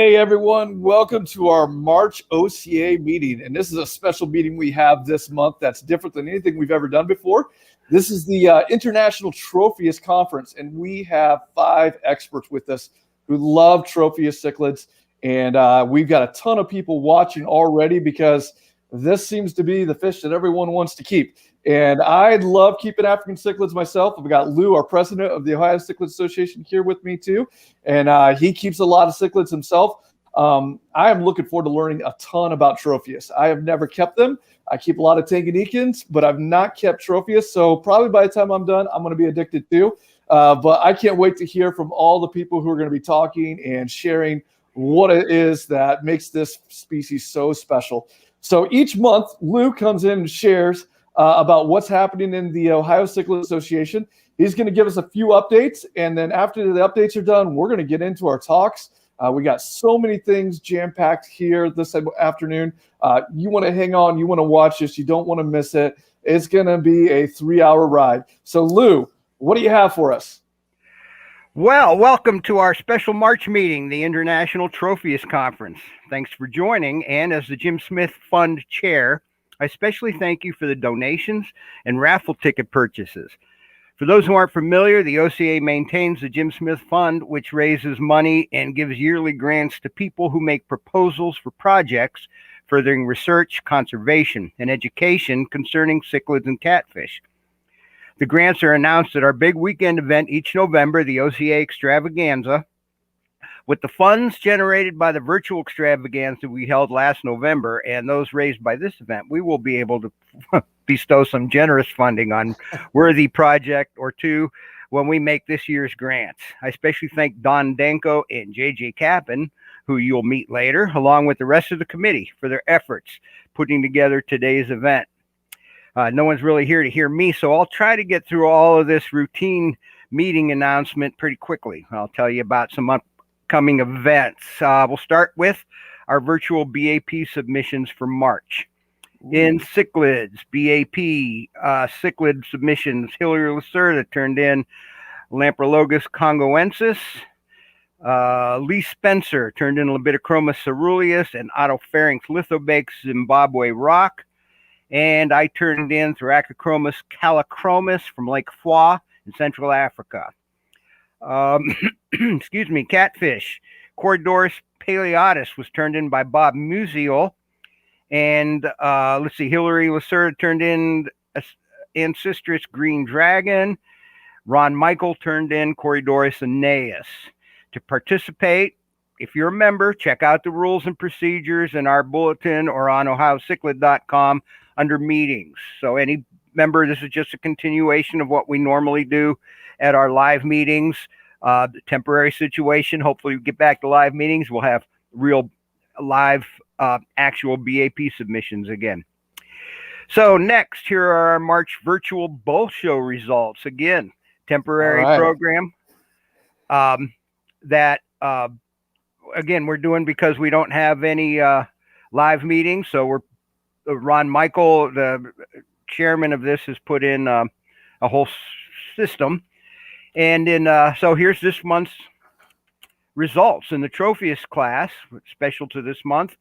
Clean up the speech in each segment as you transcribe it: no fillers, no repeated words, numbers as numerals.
Hey everyone, welcome to our March OCA meeting. And this is a special meeting we have this month that's different than anything we've ever done before. This is the International Tropheus Conference, and we have 5 experts with us who love Tropheus cichlids. And we've got a ton of people watching already because this seems to be the fish that everyone wants to keep. And I love keeping African cichlids myself. I've got Lou, our president of the Ohio Cichlid Association, here with me too. And he keeps a lot of cichlids himself. I am looking forward to learning a ton about Tropheus. I have never kept them. I keep a lot of Tanganyikans, but I've not kept Tropheus. So probably by the time I'm done, I'm going to be addicted too. But I can't wait to hear from all the people who are going to be talking and sharing what it is that makes this species so special. So each month, Lou comes in and shares about what's happening in the Ohio Cichlid Association. He's going to give us a few updates, and then after the updates are done, we're going to get into our talks. We got so many things jam-packed here this afternoon. You want to hang on. You want to watch this. You don't want to miss it. It's going to be a 3-hour ride. So, Lou, what do you have for us? Well, welcome to our special March meeting, the International Tropheus Conference. Thanks for joining, and as the Jim Smith Fund Chair, I especially thank you for the donations and raffle ticket purchases. For those who aren't familiar, the OCA maintains the Jim Smith Fund, which raises money and gives yearly grants to people who make proposals for projects furthering research, conservation, and education concerning cichlids and catfish. The grants are announced at our big weekend event each November, the OCA Extravaganza. With the funds generated by the virtual extravaganza we held last November and those raised by this event, we will be able to bestow some generous funding on worthy project or two when we make this year's grants. I especially thank Don Danko and JJ Kappen, who you'll meet later, along with the rest of the committee for their efforts putting together today's event. No one's really here to hear me, so I'll try to get through all of this routine meeting announcement pretty quickly. I'll tell you about some upcoming events. We'll start with our virtual BAP submissions for March. In cichlids, BAP, cichlid submissions, Hilary Lacerda turned in Lamprologus congoensis. Lee Spencer turned in Libidochroma ceruleus and Otopharynx lithobax Zimbabwe rock. And I turned in Thracochromis calachromis from Lake Foix in Central Africa. Excuse me, catfish. Corydoris paleatus was turned in by Bob Musial. And let's see, Hilary Lacerda turned in Ancestris green dragon. Ron Michael turned in Corydoris aeneas. To participate, if you're a member, check out the rules and procedures in our bulletin or on ohiocichlid.com under meetings. So any member, this is just a continuation of what we normally do at our live meetings. Temporary situation. Hopefully we get back to live meetings. We'll have real live actual BAP submissions again. So next, here are our March virtual bull show results. Again, temporary program that again we're doing because we don't have any live meetings. So we're Ron Michael, the chairman of this, has put in a whole system. And in so here's this month's results. In the Tropheus class, special to this month,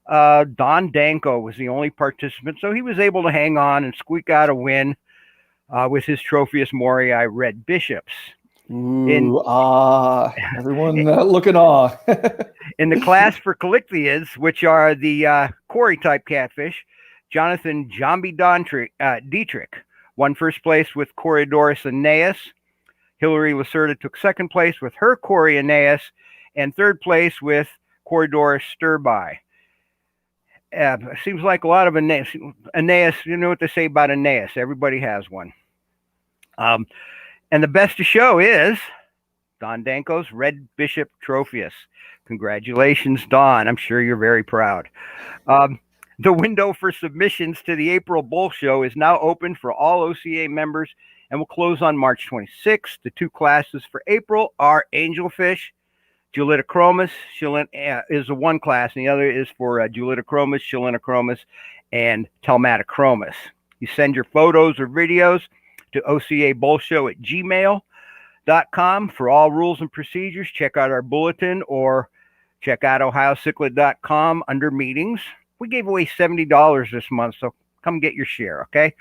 Don Danko was the only participant, so he was able to hang on and squeak out a win with his Tropheus morii red bishops. Everyone looking awe. In the class for Calicthiids, which are the Cory type catfish, Jonathan Jambi Dietrich won first place with Corydoris aeneas. Hilary Lacerda took second place with her Cory aeneas and third place with Corydoris sturbai. Seems like a lot of aeneas. You know what they say about aeneas. Everybody has one. And the best to show is Don Danko's Red Bishop Tropheus. Congratulations, Don. I'm sure you're very proud. The window for submissions to the April Bull Show is now open for all OCA members and will close on March 26th. The 2 classes for April are angelfish. Julitochromis is the one class, and the other is for Julitochromis, Chilinachromis, and Telmatochromis. You send your photos or videos to ocabullshow@gmail.com. For all rules and procedures, check out our bulletin or Check out ohiocichlid.com under meetings. We gave away $70 this month, so come get your share, okay?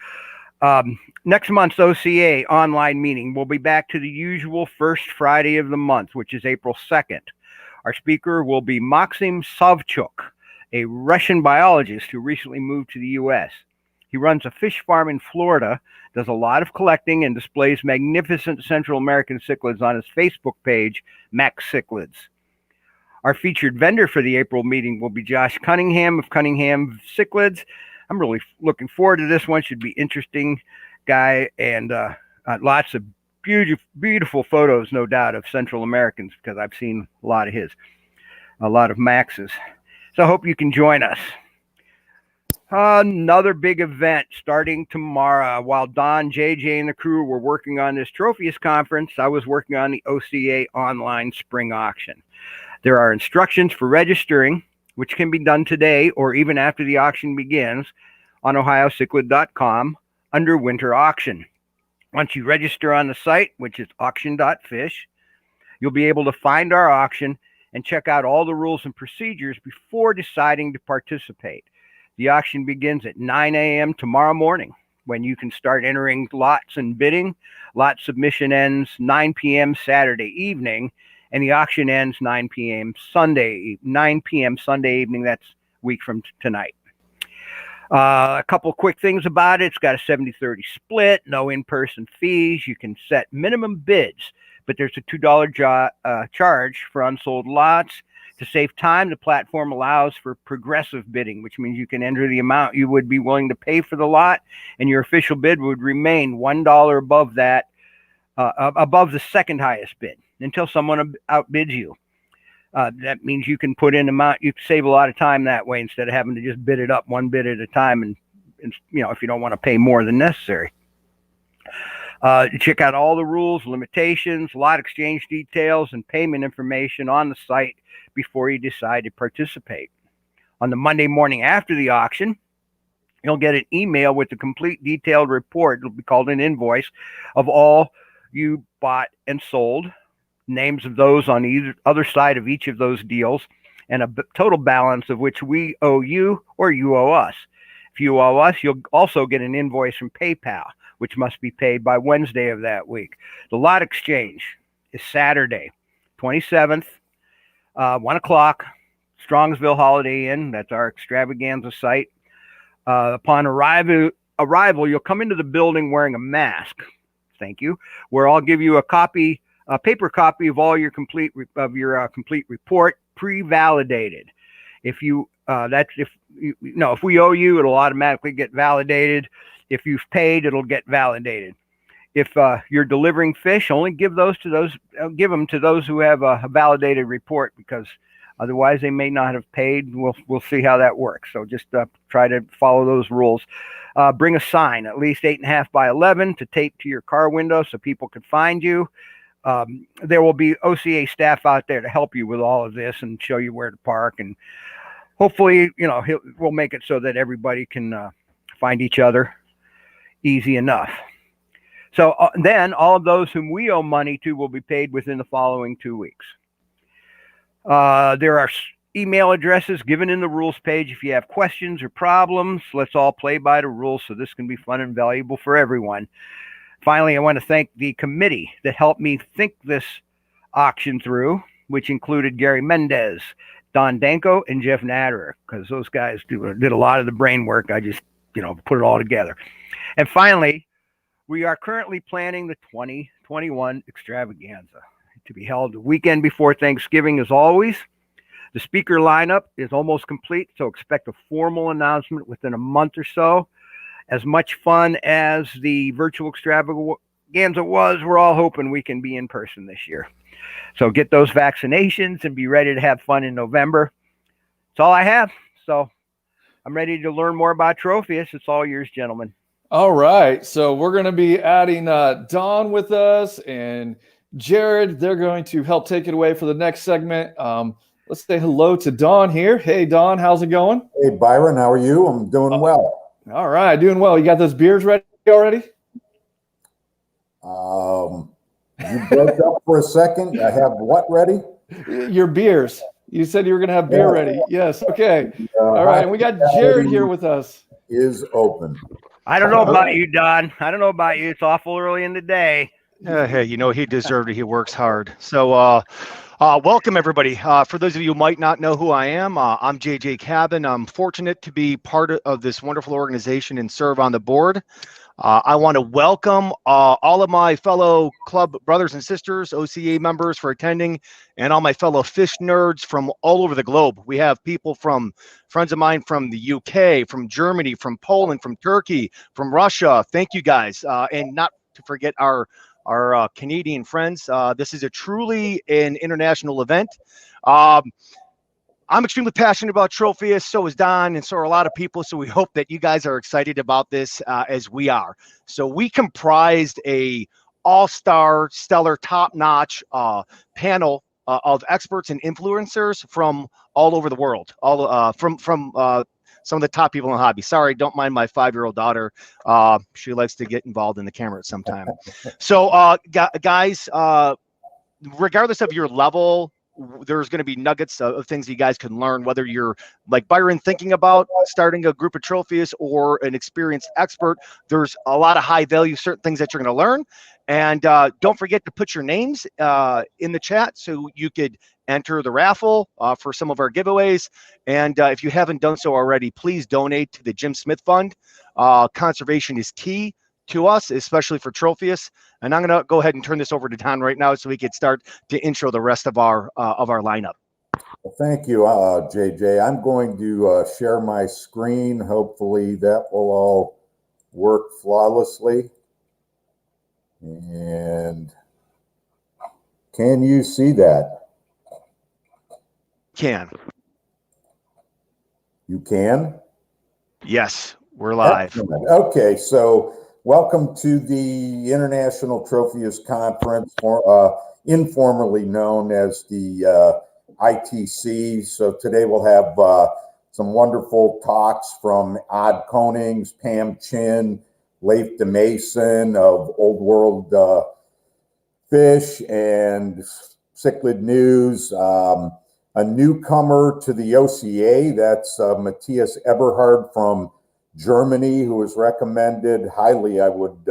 Next month's OCA online meeting will be back to the usual first Friday of the month, which is April 2nd. Our speaker will be Maxim Savchuk, a Russian biologist who recently moved to the U.S. He runs a fish farm in Florida, does a lot of collecting, and displays magnificent Central American cichlids on his Facebook page, Max Cichlids. Our featured vendor for the April meeting will be Josh Cunningham of Cunningham Cichlids. I'm really looking forward to this one. Should be interesting guy, and lots of beautiful photos, no doubt, of Central Americans, because I've seen a lot of Max's. So I hope you can join us. Another big event starting tomorrow. While Don, JJ, and the crew were working on this Tropheus conference, I was working on the OCA online spring auction. There are instructions for registering, which can be done today or even after the auction begins on ohiocichlid.com under winter auction. Once you register on the site, which is auction.fish, you'll be able to find our auction and check out all the rules and procedures before deciding to participate. The auction begins at 9 a.m. tomorrow morning, when you can start entering lots and bidding. Lot submission ends 9 p.m. Saturday evening, and the auction ends 9 p.m. Sunday evening. That's a week from tonight. A couple quick things about it. It's got a 70-30 split, no in-person fees. You can set minimum bids, but there's a $2 charge for unsold lots. To save time, the platform allows for progressive bidding, which means you can enter the amount you would be willing to pay for the lot, and your official bid would remain $1 above that, above the second highest bid, until someone outbids you. That means you can put in amount. You can save a lot of time that way instead of having to just bid it up one bid at a time, and if you don't want to pay more than necessary. Check out all the rules, limitations, lot exchange details, and payment information on the site before you decide to participate. On the Monday morning after the auction, you'll get an email with a complete detailed report. It'll be called an invoice of all you bought and sold, names of those on either other side of each of those deals, and a total balance of which we owe you or you owe us. If you owe us, you'll also get an invoice from PayPal, which must be paid by Wednesday of that week. The lot exchange is Saturday, 27th, 1 o'clock, Strongsville Holiday Inn. That's our extravaganza site. Upon arrival, you'll come into the building wearing a mask. Thank you. Where I'll give you a paper copy of all your complete report, pre-validated. If we owe you, it'll automatically get validated. If you've paid, it'll get validated. If you're delivering fish, only give them to those who have a validated report, because otherwise they may not have paid. We'll see how that works. So just try to follow those rules. Bring a sign, at least 8.5 by 11, to tape to your car window so people can find you. There will be OCA staff out there to help you with all of this and show you where to park, and hopefully, we'll make it so that everybody can find each other easy enough. So then all of those whom we owe money to will be paid within the following 2 weeks. There are email addresses given in the rules page if you have questions or problems. Let's all play by the rules so this can be fun and valuable for everyone. Finally, I want to thank the committee that helped me think this auction through, which included Gary Mendez, Don Danko, and Jeff Natterer, because those guys did a lot of the brain work. I just, put it all together. And finally, we are currently planning the 2021 extravaganza to be held the weekend before Thanksgiving, as always. The speaker lineup is almost complete, so expect a formal announcement within a month or so. As much fun as the virtual extravaganza was, we're all hoping we can be in person this year. So get those vaccinations and be ready to have fun in November. That's all I have. So I'm ready to learn more about Tropheus. It's all yours, gentlemen. All right. So we're going to be adding Don with us and Jared. They're going to help take it away for the next segment. Let's say hello to Don here. Hey, Don, how's it going? Hey, Byron, how are you? I'm doing well. All right, doing well. You got those beers ready already? You broke up for a second. I have what ready? Your beers. You said you were going to have beer Yeah. ready. Yes. Okay. All right. And we got Jared here with us. Is open. I don't know about you, Don. I don't know about you. It's awful early in the day. Hey, he deserved it. He works hard. So, welcome everybody. For those of you who might not know who I am, I'm JJ Cabin. I'm fortunate to be part of this wonderful organization and serve on the board. I want to welcome all of my fellow club brothers and sisters, OCA members for attending, and all my fellow fish nerds from all over the globe. We have people from friends of mine from the UK, from Germany, from Poland, from Turkey, from Russia. Thank you guys. And not to forget our Canadian friends. This is a truly an international event. I'm extremely passionate about Tropheus, so is Don, and so are a lot of people. So we hope that you guys are excited about this as we are. So we comprised a all-star, stellar, top-notch panel of experts and influencers from all over the world, from some of the top people in the hobby. Sorry, don't mind my 5-year-old daughter. She likes to get involved in the camera at some time. So guys, regardless of your level, there's going to be nuggets of things you guys can learn, whether you're like Byron thinking about starting a group of Tropheus or an experienced expert. There's a lot of high value, certain things that you're going to learn. And don't forget to put your names in the chat so you could enter the raffle for some of our giveaways. And if you haven't done so already, please donate to the Jim Smith Fund. Conservation is key to us, especially for Tropheus. And I'm going to go ahead and turn this over to Don right now so we can start to intro the rest of our lineup. Well, thank you, JJ. I'm going to share my screen. Hopefully that will all work flawlessly. And can you see that? Can. You can? Yes, we're live. Excellent. Okay, so welcome to the International Tropheus Conference, informally known as the ITC. So today we'll have some wonderful talks from Ad Konings, Pam Chin, Laif DeMason of Old World Fish and Cichlid News. A newcomer to the OCA, that's Mathias Eberhardt from Germany, who was recommended highly, I would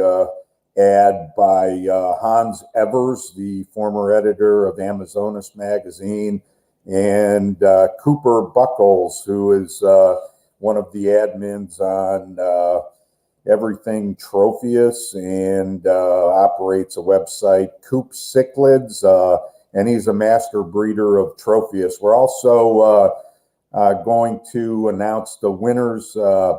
add, by Hans Evers, the former editor of Amazonas magazine, and Cooper Buchholz, who is one of the admins on everything Tropheus and operates a website, Coop Cichlids, and he's a master breeder of Tropheus. We're also going to announce the winners, the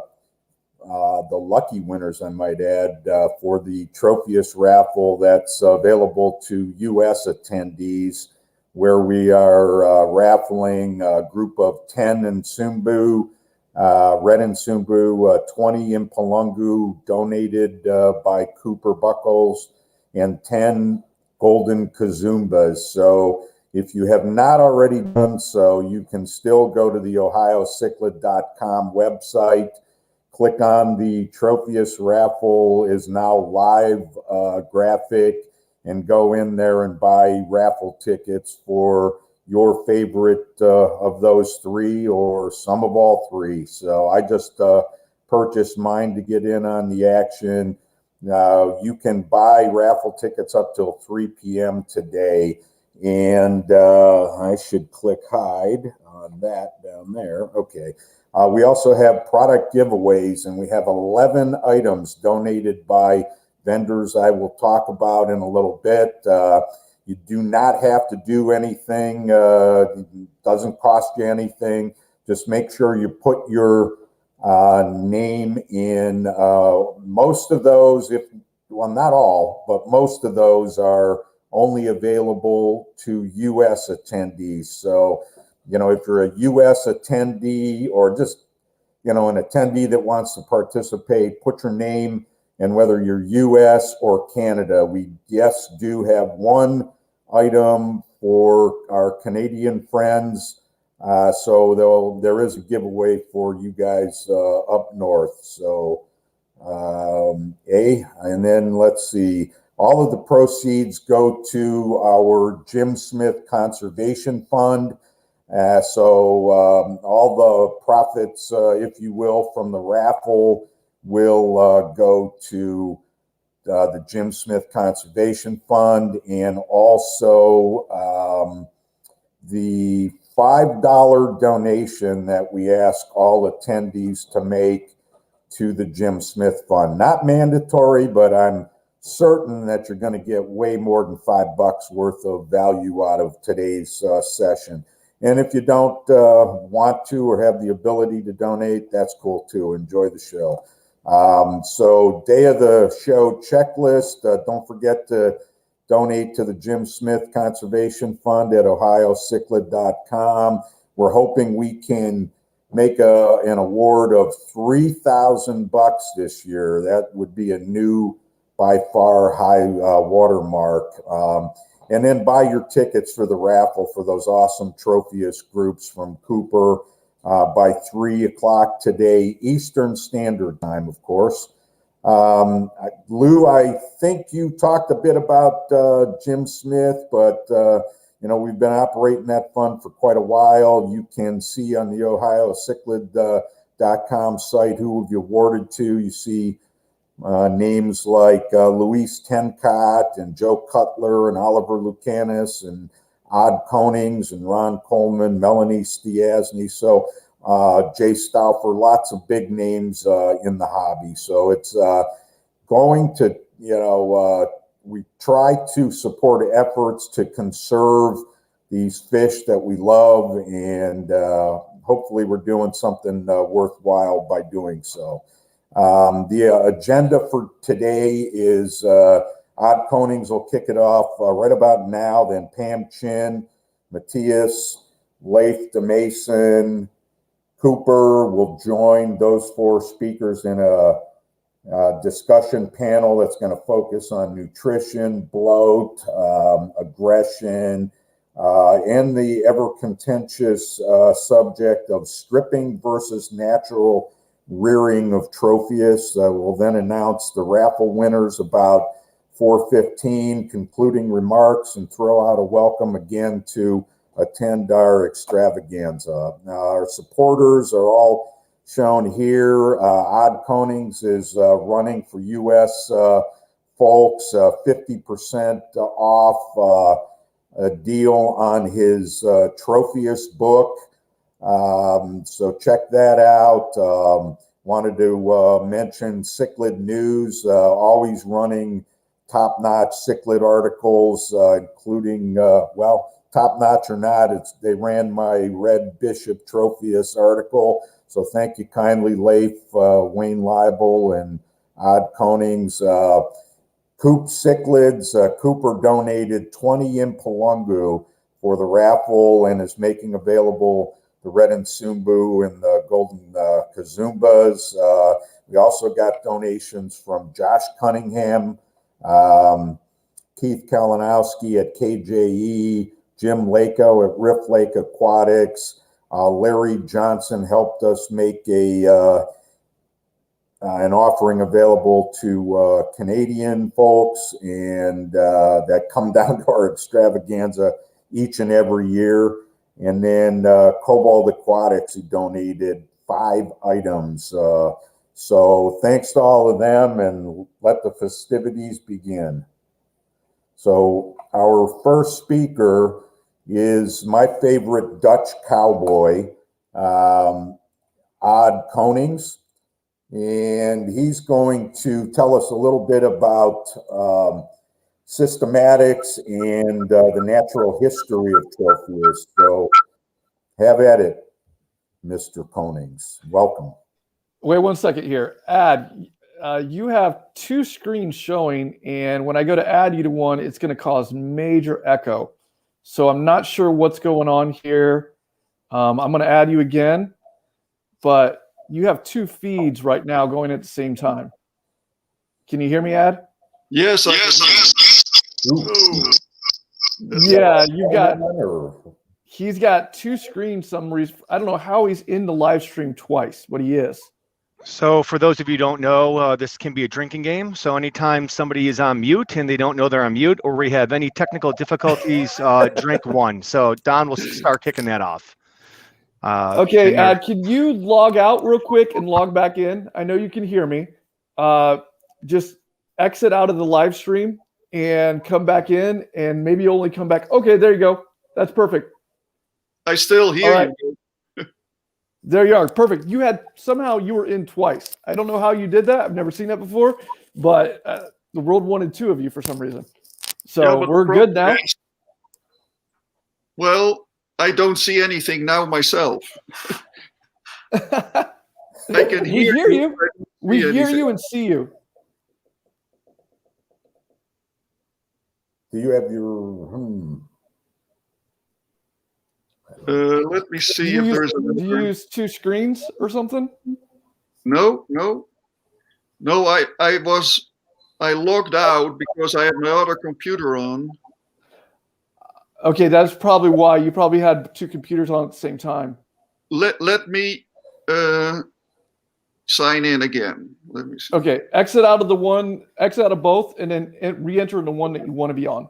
lucky winners, I might add, for the Tropheus raffle that's available to U.S. attendees, where we are raffling a group of 10 in Sumbu, red in Sumbu, 20 in Palungu, donated by Cooper Buchholz, and 10 golden kazumbas. So if you have not already done so, you can still go to the ohiocichlid.com website, click on the Tropheus raffle is now live graphic, and go in there and buy raffle tickets for your favorite of those three or some of all three. So I just purchased mine to get in on the action. You can buy raffle tickets up till 3 p.m. today. And I should click hide on that down there. Okay. We also have product giveaways, and we have 11 items donated by vendors I will talk about in a little bit. You do not have to do anything. It doesn't cost you anything. Just make sure you put your name in. Most of those, well, not all, but most of those are only available to U.S. attendees. So, if you're a U.S. attendee or just, an attendee that wants to participate, put your name and whether you're U.S. or Canada. We, yes, do have one item for our Canadian friends. So there is a giveaway for you guys up north. So, and then let's see. All of the proceeds go to our Jim Smith Conservation Fund. All the profits, if you will, from the raffle will go to the Jim Smith Conservation Fund, and also the $5 donation that we ask all attendees to make to the Jim Smith Fund. Not mandatory, but I'm certain that you're going to get way more than $5 worth of value out of today's session. And if you don't want to or have the ability to donate, that's cool too. Enjoy the show. So day of the show checklist. Don't forget to donate to the Jim Smith Conservation Fund at ohiocichlid.com. We're hoping we can make an award of $3,000 this year. That would be a new, by far, high watermark. And then buy your tickets for the raffle for those awesome Tropheus groups from Cooper by 3 o'clock today, Eastern Standard Time, of course. Lou, I think you talked a bit about Jim Smith, but we've been operating that fund for quite a while. You can see on the ohiocichlid.com site who we've awarded to. You see names like Luis Tencott and Joe Cutler and Oliver Lucanis and Ad Konings and Ron Coleman, Melanie Stiasny. So Jay Stauffer, lots of big names in the hobby. So it's going to, we try to support efforts to conserve these fish that we love, and hopefully we're doing something worthwhile by doing so. The agenda for today is Ad Konings will kick it off right about now, then Pam Chin, Mathias, Laif, DeMason, Cooper will join those 4 speakers in a discussion panel that's going to focus on nutrition, bloat, aggression, and the ever contentious subject of stripping versus natural rearing of Tropheus. We'll then announce the raffle winners about 4:15, concluding remarks, and throw out a welcome again to attend our extravaganza. Our supporters are all shown here. Ad Konings is running for U.S. folks 50% off a deal on his Tropheus book. So check that out. Wanted to mention Cichlid News, always running top-notch Cichlid articles, including, top-notch or not, they ran my Red Bishop Tropheus article. So thank you kindly, Laif, Wayne Leibel, and Ad Konings. Coop Cichlids, Cooper donated 20 Impalungu for the raffle and is making available the Red and Sumbu and the Golden Kazumbas. We also got donations from Josh Cunningham, Keith Kalinowski at KJE, Jim Lako at Riff Lake Aquatics. Larry Johnson helped us make an offering available to Canadian folks, and that come down to our extravaganza each and every year. And then Cobalt Aquatics, who donated 5 items. So thanks to all of them, and let the festivities begin. So our first speaker is my favorite Dutch cowboy, Ad Konings, and he's going to tell us a little bit about systematics and the natural history of Tropheus. So have at it, Mr. Konings. Welcome. Wait 1 second here. Ad, you have 2 screens showing, and when I go to add you to one, it's going to cause major echo. So I'm not sure what's going on here. I'm going to add you again, but you have 2 feeds right now going at the same time. Can you hear me, Ad? Yes. Yeah, he's got 2 screens. Some reason, I don't know how he's in the live stream twice, but he is. So for those of you who don't know, this can be a drinking game. So anytime somebody is on mute and they don't know they're on mute, or we have any technical difficulties, drink 1. So Don will start kicking that off. Okay, Ad, can you log out real quick and log back in? I know you can hear me. Just exit out of the live stream and come back in, and maybe only come back. Okay, there you go. That's perfect. I still hear you. There you are. Perfect. Somehow you were in twice. I don't know how you did that. I've never seen that before, but the world wanted two of you for some reason. So we're good now. Well, I don't see anything now myself. I can hear you. We hear you and see you. Do you have your? Let me see if there's another. Do you use two screens or something? No. I logged out because I had my other computer on. Okay, that's probably why you probably had two computers on at the same time. Let me sign in again. Let me see. Okay, exit out of both, and then re-enter in the one that you want to be on.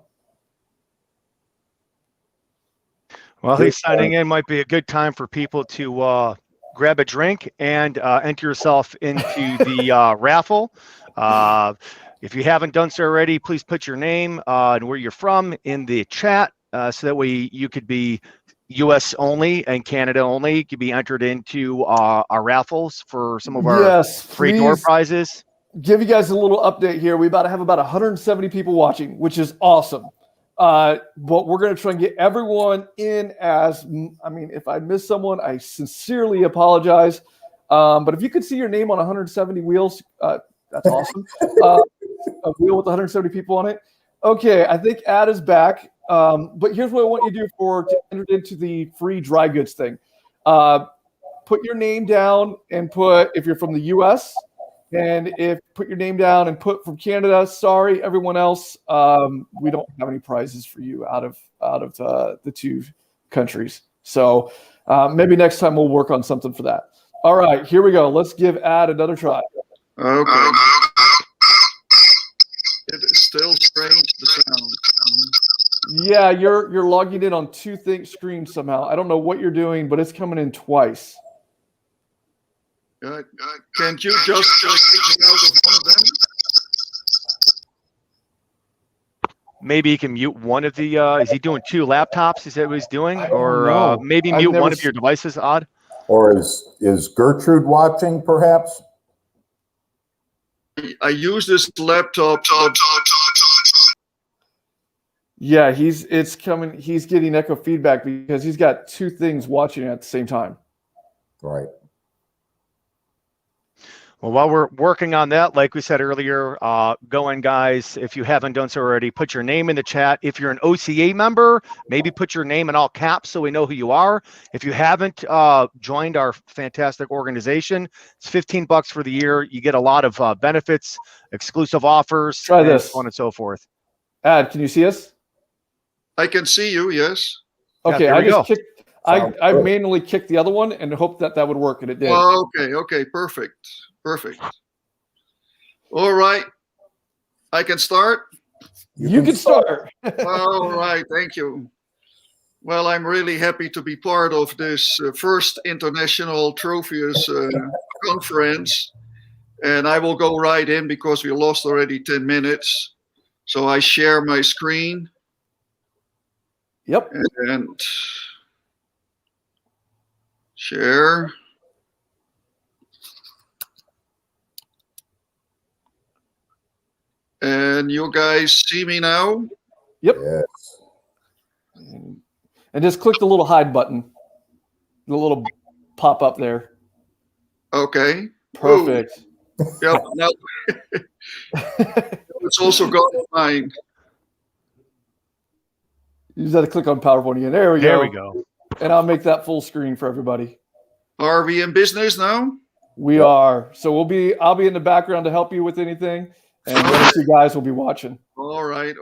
Well, he's signing in. Might be a good time for people to grab a drink and enter yourself into the raffle. If you haven't done so already, please put your name and where you're from in the chat, so that way you could be U.S. only and Canada only. You could be entered into our raffles for some of our free door prizes. Give you guys a little update here. We have about 170 people watching, which is awesome. But we're going to try and get everyone in if I miss someone, I sincerely apologize. But if you could see your name on 170 wheels, that's awesome. A wheel with 170 people on it. Okay, I think Ad is back. But here's what I want you to do to enter into the free dry goods thing. Put your name down and if you're from the US, and put your name down and put from Canada. Sorry, everyone else. We don't have any prizes for you out of the two countries. So maybe next time we'll work on something for that. All right, here we go. Let's give Ad another try. Okay. It is still strange, the sound. Yeah, you're logging in on two screens somehow. I don't know what you're doing, but it's coming in twice. Can't you just kick me out of one of them? Maybe he can mute one of the. Is he doing two laptops? Is that what he's doing? Or maybe mute one of your devices, Odd? Or is Gertrude watching, perhaps? I use this laptop. Yeah, he's getting echo feedback because he's got two things watching at the same time. Right. Well, while we're working on that, like we said earlier, go in, guys. If you haven't done so already, put your name in the chat. If you're an OCA member, maybe put your name in all caps so we know who you are. If you haven't joined our fantastic organization, it's $15 for the year. You get a lot of benefits, exclusive offers, Try this. so on and so forth. Ad, can you see us? I can see you, yes. Okay, yeah, I manually kicked the other one and hoped that would work, and it did. Oh, okay, perfect. All right, I can start? You can start. All right, thank you. Well, I'm really happy to be part of this first international Tropheus conference, and I will go right in because we lost already 10 minutes. So I share my screen. Yep. And share. And you guys see me now? Yep. Yes. And just click the little hide button. The little pop up there. Okay. Perfect. Yep. Now it's also got mine. You just have to click on PowerPoint again. There we go. And I'll make that full screen for everybody. Are we in business now? We are. So I'll be in the background to help you with anything. And the other two guys will be watching. All right.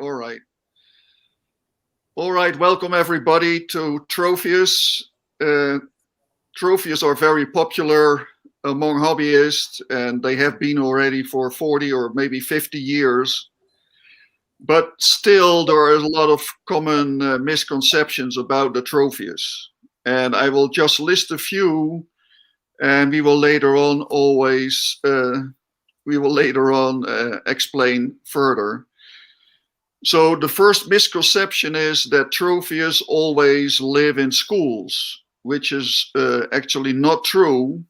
Welcome everybody to Tropheus. Tropheus are very popular among hobbyists, and they have been already for 40 or maybe 50 years. But still, there are a lot of common misconceptions about the Tropheus. and I will just list a few, and we will later on explain further. So the first misconception is that Tropheus always live in schools, which is actually not true.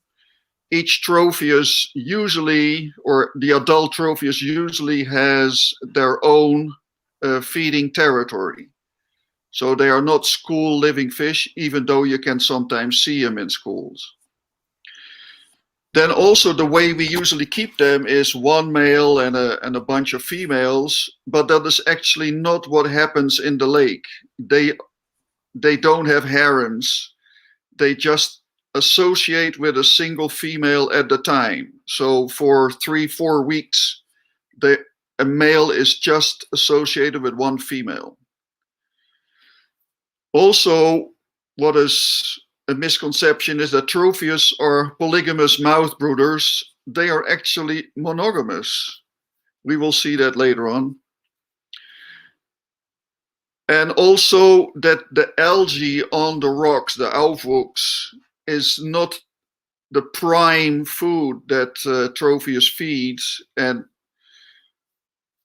Each Tropheus usually, or the adult Tropheus usually has their own feeding territory. So they are not school living fish, even though you can sometimes see them in schools. Then also the way we usually keep them is one male and a bunch of females, but that is actually not what happens in the lake. They don't have harems. They just associate with a single female at the time. So for 3-4 weeks, a male is just associated with one female. Also, what is a misconception is that Tropheus are polygamous mouth brooders. They are actually monogamous. We will see that later on. And also that the algae on the rocks, the aufwuchs, is not the prime food that Tropheus feeds. And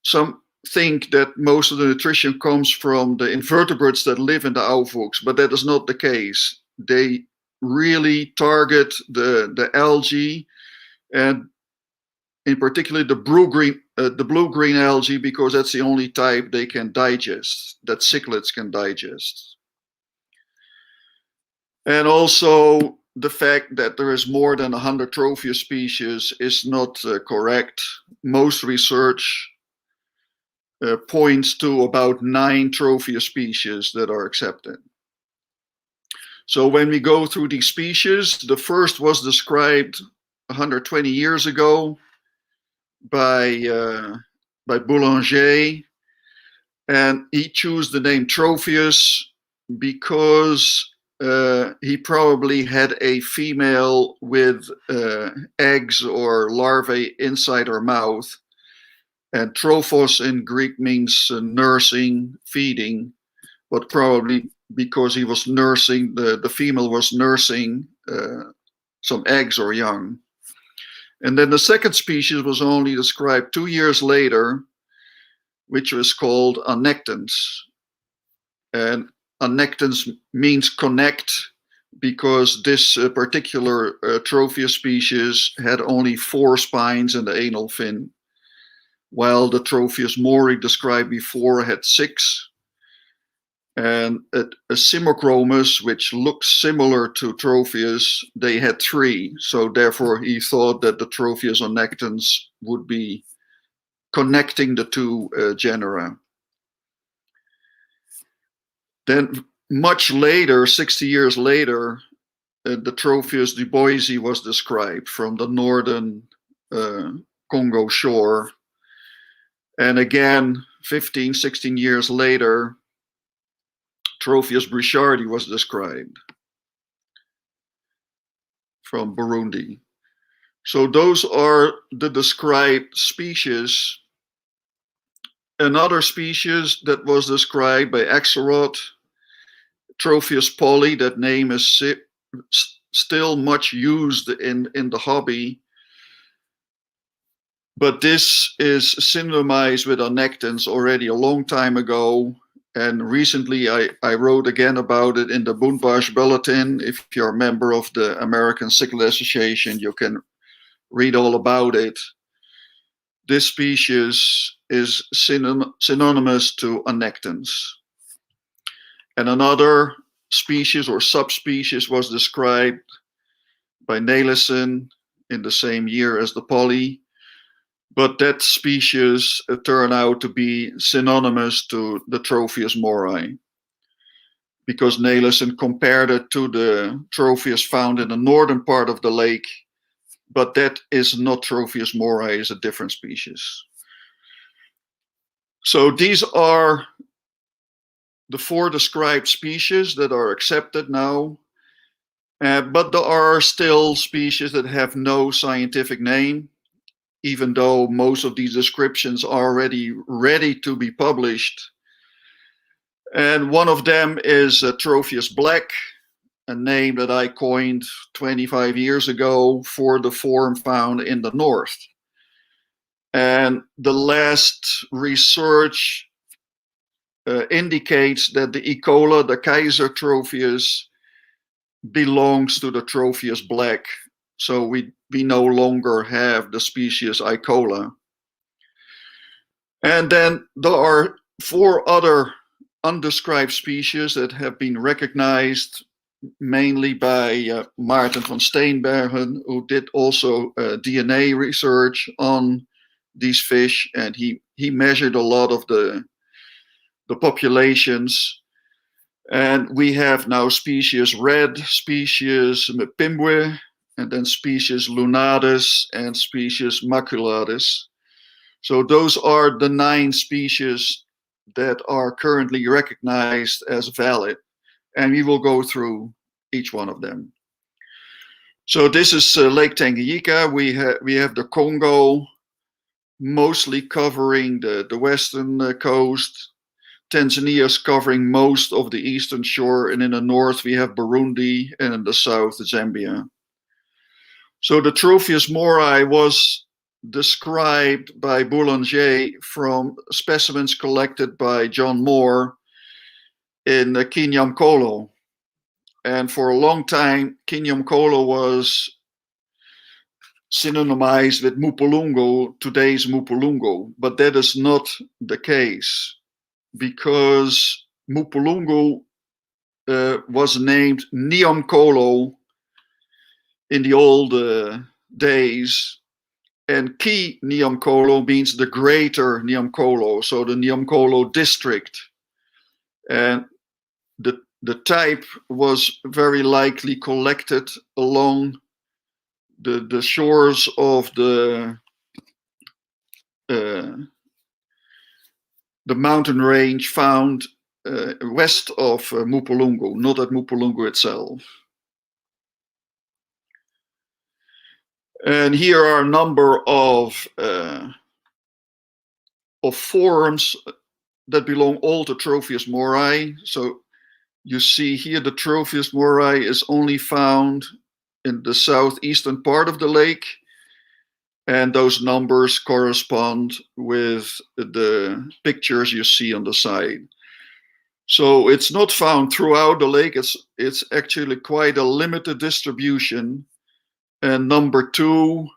some think that most of the nutrition comes from the invertebrates that live in the aufwuchs, but that is not the case. They really target the algae, and in particular the blue-green algae, because that's the only type they can digest, that cichlids can digest. And also the fact that there is more than 100 Tropheus species is not correct. Most research points to about 9 Tropheus species that are accepted. So when we go through these species, the first was described 120 years ago by Boulanger, and he chose the name Tropheus because he probably had a female with eggs or larvae inside her mouth. And trophos in Greek means nursing, feeding, but probably because he was nursing, the female was nursing some eggs or young. And then the second species was only described 2 years later, which was called annectans. And annectans means connect, because this particular Tropheus species had only 4 spines in the anal fin, while the Tropheus mori described before had 6. And a Simochromus, which looks similar to Tropheus, they had 3. So therefore he thought that the Tropheus annectans would be connecting the 2 genera. Then much later, 60 years later, the Tropheus du Boise was described from the northern Congo shore. And again, 15, 16 years later, Tropheus brishardi was described from Burundi. So those are the described species. Another species that was described by Axelrod, Tropheus poly, that name is still much used in the hobby. But this is synonymized with annectans already a long time ago. And recently I wrote again about it in the Buntbarsch Bulletin. If you're a member of the American Cichlid Association, you can read all about it. This species is synonymous to annectans. And another species or subspecies was described by Nelissen in the same year as the poly. But that species turned out to be synonymous to the Tropheus mori, because Nelissen compared it to the Tropheus found in the northern part of the lake, but that is not Tropheus mori, is a different species. So these are the 4 described species that are accepted now, but there are still species that have no scientific name, even though most of these descriptions are already ready to be published. And one of them is Tropheus black, a name that I coined 25 years ago for the form found in the north. And the last research indicates that the E. coli, the Kaiser Tropheus, belongs to the Tropheus black. So we no longer have the species E. coli. And then there are 4 other undescribed species that have been recognized mainly by Maarten van Steenbergen, who did also DNA research on these fish, and he measured a lot of the populations. And we have now species red, species Mpimwe, and then species lunatus and species maculatus. So those are the 9 species that are currently recognized as valid, and we will go through each one of them. So this is Lake Tanganyika. We have the Congo, mostly covering the western coast. Tanzania is covering most of the eastern shore, and in the north we have Burundi, and in the south Zambia. So the Tropheus morai was described by Boulanger from specimens collected by John Moore in Kinyamkolo. And for a long time, Kinyamkolo was synonymized with Mupulungu, today's Mupulungu, but that is not the case, because Mupulungu was named Niamkolo in the old days, and Ki Niamkolo means the greater Niamkolo, so the Niamkolo district. And the type was very likely collected along the shores of the mountain range found west of Mupulungu, not at Mupulungu itself. And here are a number of forms that belong all to Tropheus morai. So you see here the Tropheus morai is only found in the southeastern part of the lake, and those numbers correspond with the pictures you see on the side. So it's not found throughout the lake. It's actually quite a limited distribution. And number 2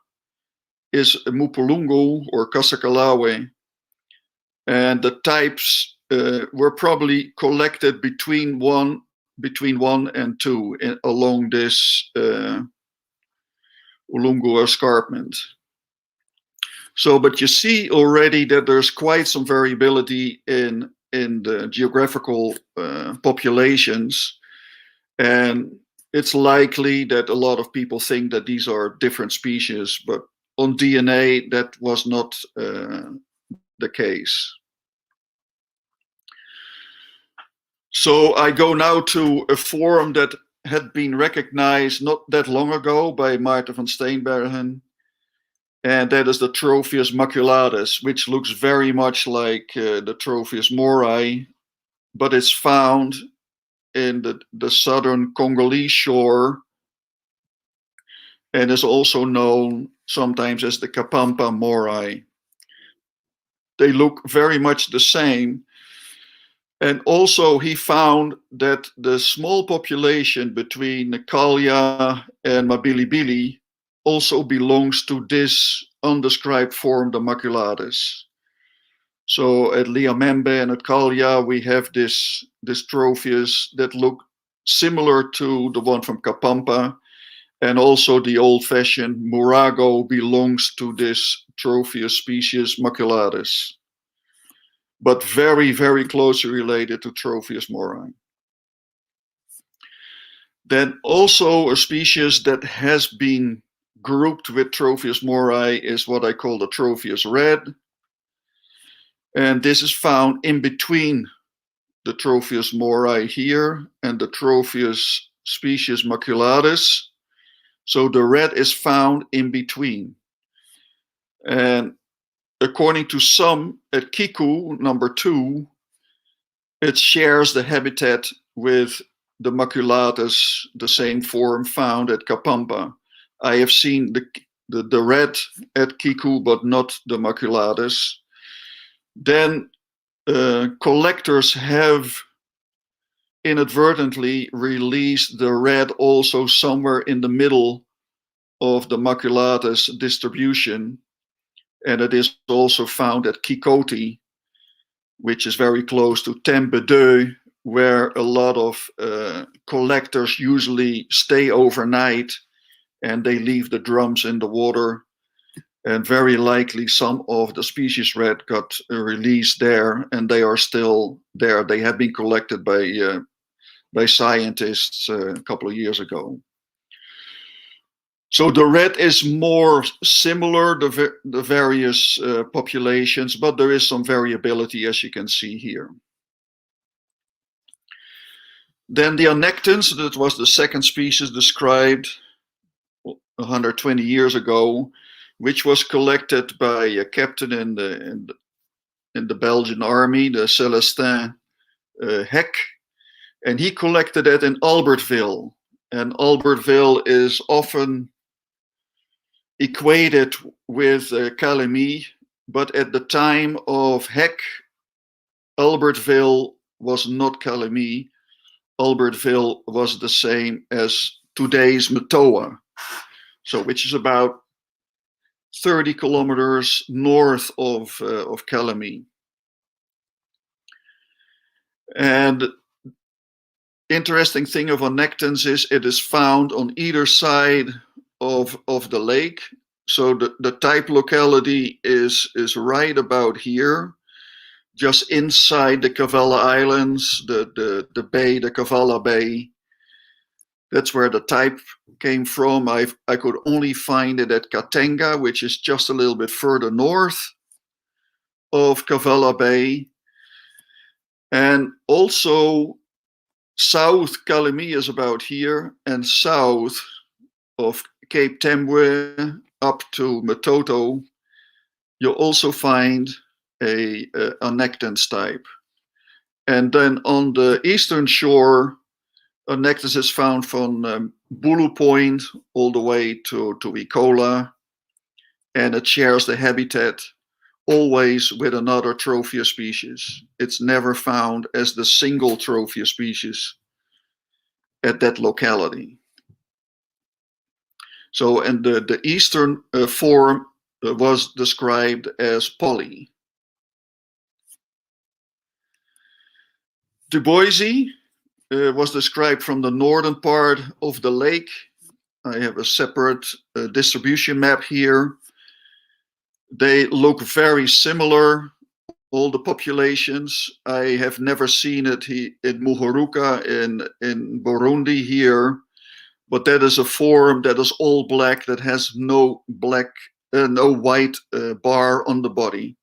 is Mupulungu or Kasakalawe. And the types were probably collected between 1 and 2 along this Ulungu escarpment. So, but you see already that there's quite some variability in the geographical populations, and it's likely that a lot of people think that these are different species, but on DNA that was not the case. So I go now to a form that had been recognized not that long ago by Maarten van Steenbergen, and that is the Tropheus maculatus, which looks very much like the Tropheus morai, but it's found in the southern Congolese shore, and is also known sometimes as the Kapampa morai. They look very much the same. And also he found that the small population between Kalya and Mabilibili also belongs to this undescribed form, the maculatus. So at Liamembe and at Kalya, we have this Tropheus that look similar to the one from Kapampa, and also the old-fashioned Murago belongs to this Tropheus species maculatus, but very, very closely related to Tropheus morai. Then also a species that has been grouped with Tropheus morai is what I call the Tropheus red. And this is found in between the Tropheus morai here and the Tropheus species maculatus. So the red is found in between. And according to some, at Kiku, number 2, it shares the habitat with the maculatus, the same form found at Kapampa. I have seen the red at Kiku, but not the maculatus. Then collectors have inadvertently released the red also somewhere in the middle of the maculatus distribution, and it is also found at Kikoti, which is very close to Tempe, where a lot of collectors usually stay overnight, and they leave the drums in the water, and very likely some of the species red got released there, and they are still there. They have been collected by scientists a couple of years ago. So the red is more similar, the various populations, but there is some variability, as you can see here. Then the anectons, that was the second species described 120 years ago, which was collected by a captain in the Belgian army, the Celestin Heck, and he collected it in Albertville. And Albertville is often equated with Calamie, but at the time of Heck, Albertville was not Calamie. Albertville was the same as today's Matoa, so which is about 30 kilometers north of Calamie. And interesting thing of anectons is it is found on either side of the lake. So the type locality is right about here, just inside the Cavella Islands, the bay, the Cavella Bay. That's where the type came from. I could only find it at Katenga, which is just a little bit further north of Cavella Bay. And also South Calamie is about here, and south of Cape Tembwe up to Matoto, you'll also find a anectons type. And then on the eastern shore, anectons is found from Bulu Point all the way to Ikola, and it shares the habitat always with another Tropheus species. It's never found as the single Tropheus species at that locality. So, and the eastern form was described as poly. Du Bois was described from the northern part of the lake. I have a separate distribution map here. They look very similar, all the populations. I have never seen it in Muhuruka in Burundi here, but that is a form that is all black, that has no white bar on the body.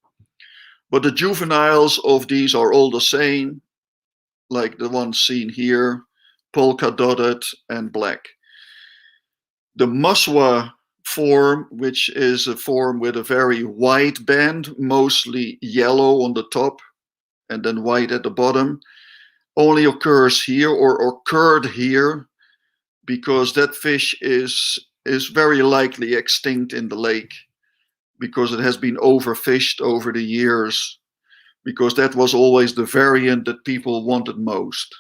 But the juveniles of these are all the same, like the ones seen here, polka dotted and black. The Maswa form, which is a form with a very white band, mostly yellow on the top and then white at the bottom, only occurs here or occurred here because that fish is very likely extinct in the lake because it has been overfished over the years, because that was always the variant that people wanted most.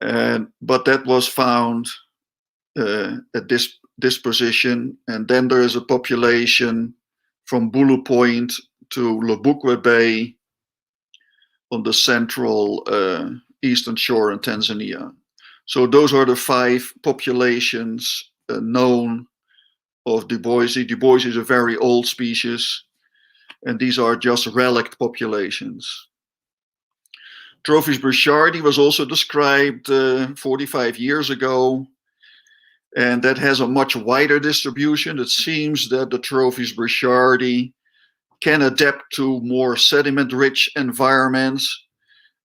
But that was found at this position, and then there is a population from Bulu Point to Lubukwe Bay on the central eastern shore in Tanzania. So those are the 5 populations known of Du Bois. Du Bois is a very old species, and these are just relict populations. Tropheus burchardi was also described 45 years ago, and that has a much wider distribution. It seems that the Tropheus burchardi can adapt to more sediment-rich environments,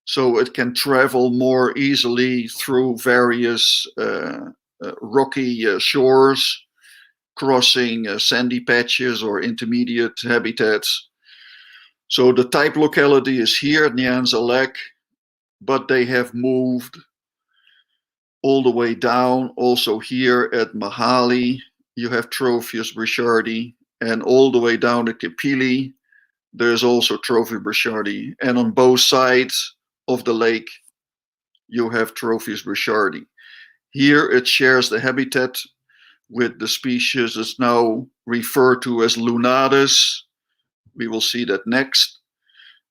so it can travel more easily through various rocky shores, crossing sandy patches or intermediate habitats. So the type locality is here at Nyanza Lake, but they have moved all the way down. Also here at Mahali, you have Tropheus brishardi, and all the way down at Kipili, there's also Tropheus brishardi. And on both sides of the lake, you have Tropheus brishardi. Here it shares the habitat with the species that's now referred to as Lunadus. We will see that next.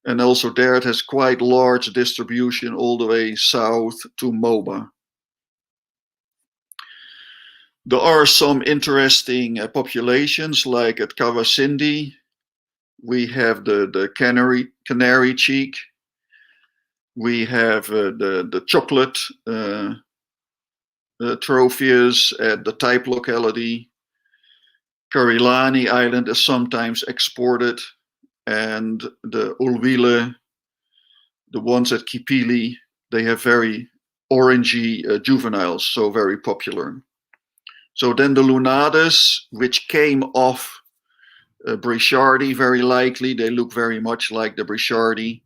And also there it has quite large distribution all the way south to Moba. There are some interesting populations, like at Kawasindi, we have the canary cheek. We have the chocolate Tropheus at the type locality. Karilani Island is sometimes exported, and the Ulwile, the ones at Kipili, they have very orangey juveniles, so very popular. So then the Lunadus, which came off brishardi, very likely, they look very much like the brishardi,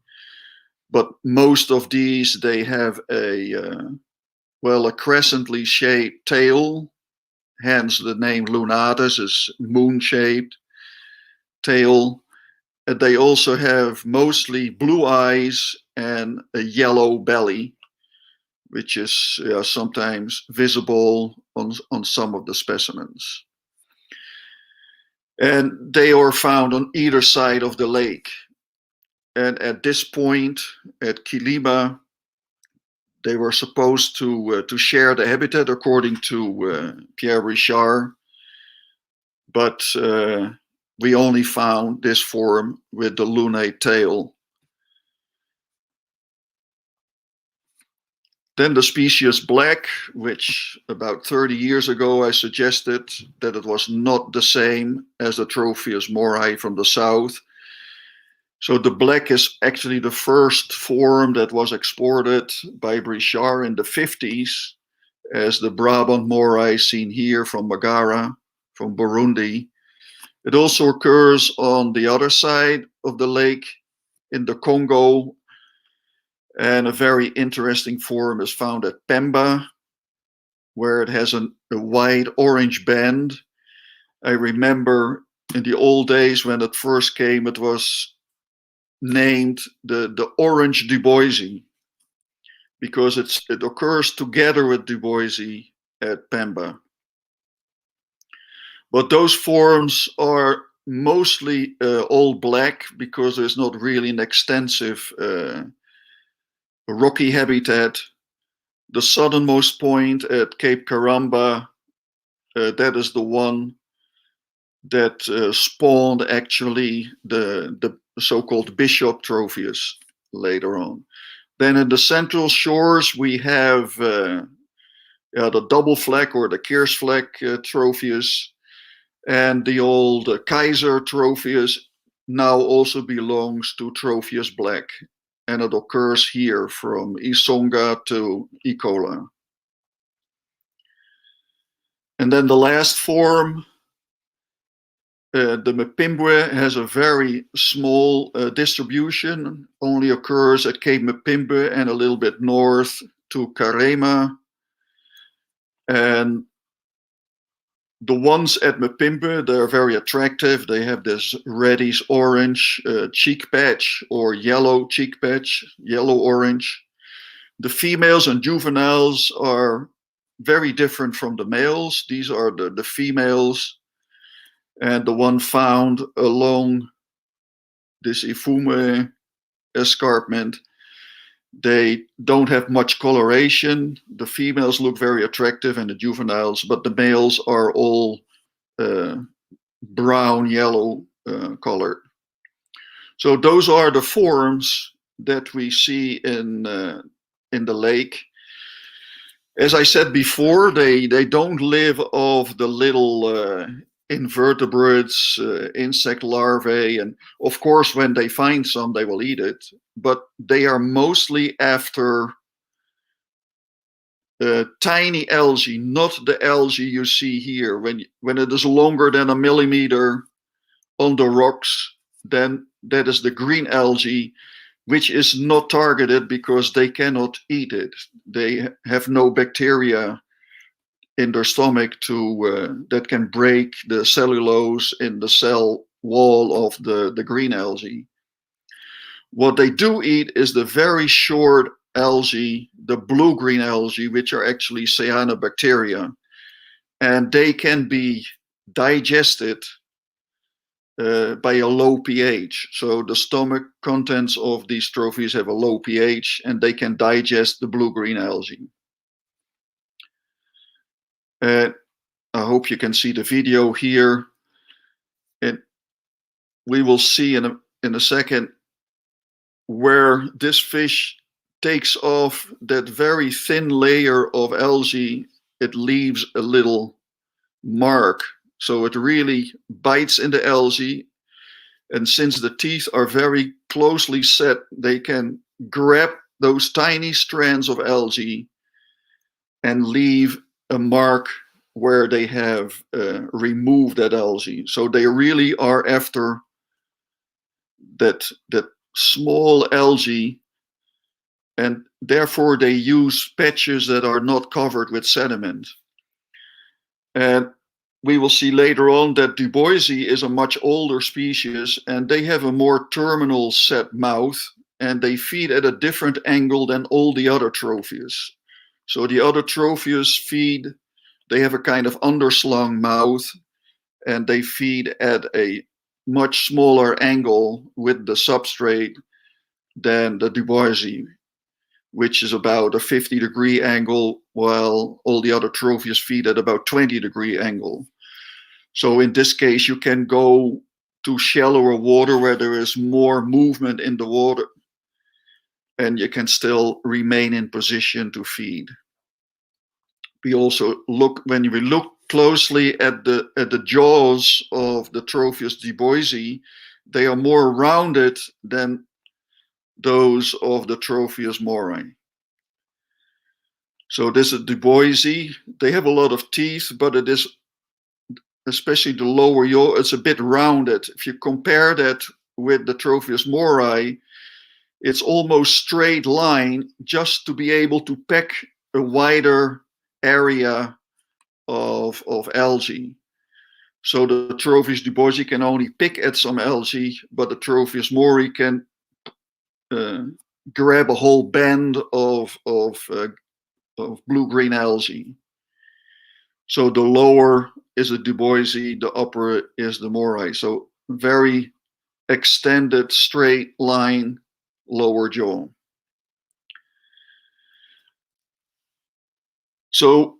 but most of these, they have a crescently shaped tail, hence the name Lunadus is moon-shaped tail. They also have mostly blue eyes and a yellow belly, which is sometimes visible on some of the specimens. And they are found on either side of the lake. And at this point, at Kiliba, they were supposed to share the habitat according to Pierre Richard, but we only found this form with the lunate tail. Then the species black, which about 30 years ago I suggested that it was not the same as the Tropheus morai from the south. So the black is actually the first form that was exported by Brichard in the 50s as the Brabant morai seen here from Magara, from Burundi. It also occurs on the other side of the lake in the Congo, and a very interesting form is found at Pemba, where it has a wide orange band. I remember in the old days when it first came, it was named the orange Du Bois, because it occurs together with Du Bois at Pemba. But those forms are mostly all black because there's not really an extensive rocky habitat. The southernmost point at Cape Karamba, that is the one that spawned actually the so-called Bishop Tropheus later on. Then in the central shores, we have the double fleck or the Keersvlek Tropheus, and the old Kaiser Tropheus now also belongs to Tropheus black, and it occurs here from Isonga to Ikola. And then the last form, the Mpimbwe, has a very small distribution, only occurs at Cape Mpimbwe and a little bit north to Karema. And the ones at Mpimbwe, they're very attractive. They have this reddish orange cheek patch or yellow cheek patch, yellow orange. The females and juveniles are very different from the males. These are the females, and the one found along this Ifume escarpment, they don't have much coloration. The females look very attractive and the juveniles, but the males are all brown, yellow colored. So those are the forms that we see in the lake. As I said before, they don't live off the little invertebrates, insect larvae, and of course when they find some they will eat it, but they are mostly after tiny algae, not the algae you see here. When it is longer than 1 millimeter on the rocks, then that is the green algae, which is not targeted because they cannot eat it. They have no bacteria in their stomach that can break the cellulose in the cell wall of the green algae. What they do eat is the very short algae, the blue-green algae, which are actually cyanobacteria, and they can be digested by a low pH. So the stomach contents of these trophies have a low pH, and they can digest the blue-green algae. I hope you can see the video here. And we will see in a second where this fish takes off that very thin layer of algae. It leaves a little mark. So it really bites into algae. And since the teeth are very closely set, they can grab those tiny strands of algae and leave a mark where they have removed that algae. So they really are after that small algae, and therefore they use patches that are not covered with sediment. And we will see later on that Duboisi is a much older species, and they have a more terminal set mouth, and they feed at a different angle than all the other Tropheus. So the other Tropheus feed, they have a kind of underslung mouth, and they feed at a much smaller angle with the substrate than the Duboisi, which is about a 50-degree angle, while all the other Tropheus feed at about 20-degree angle. So in this case, you can go to shallower water where there is more movement in the water, and you can still remain in position to feed. We also look, when we look closely at the jaws of the Tropheus duboisi, they are more rounded than those of the Tropheus morai. So this is duboisi. They have a lot of teeth, but it is, especially the lower jaw, it's a bit rounded. If you compare that with the Tropheus morai, it's almost straight line just to be able to pack a wider area of algae. So the Tropheus duboisi can only pick at some algae, but the Tropheus morai can grab a whole band of blue-green algae. So the lower is a duboisi, the upper is the morai. So very extended, straight line, lower jaw. So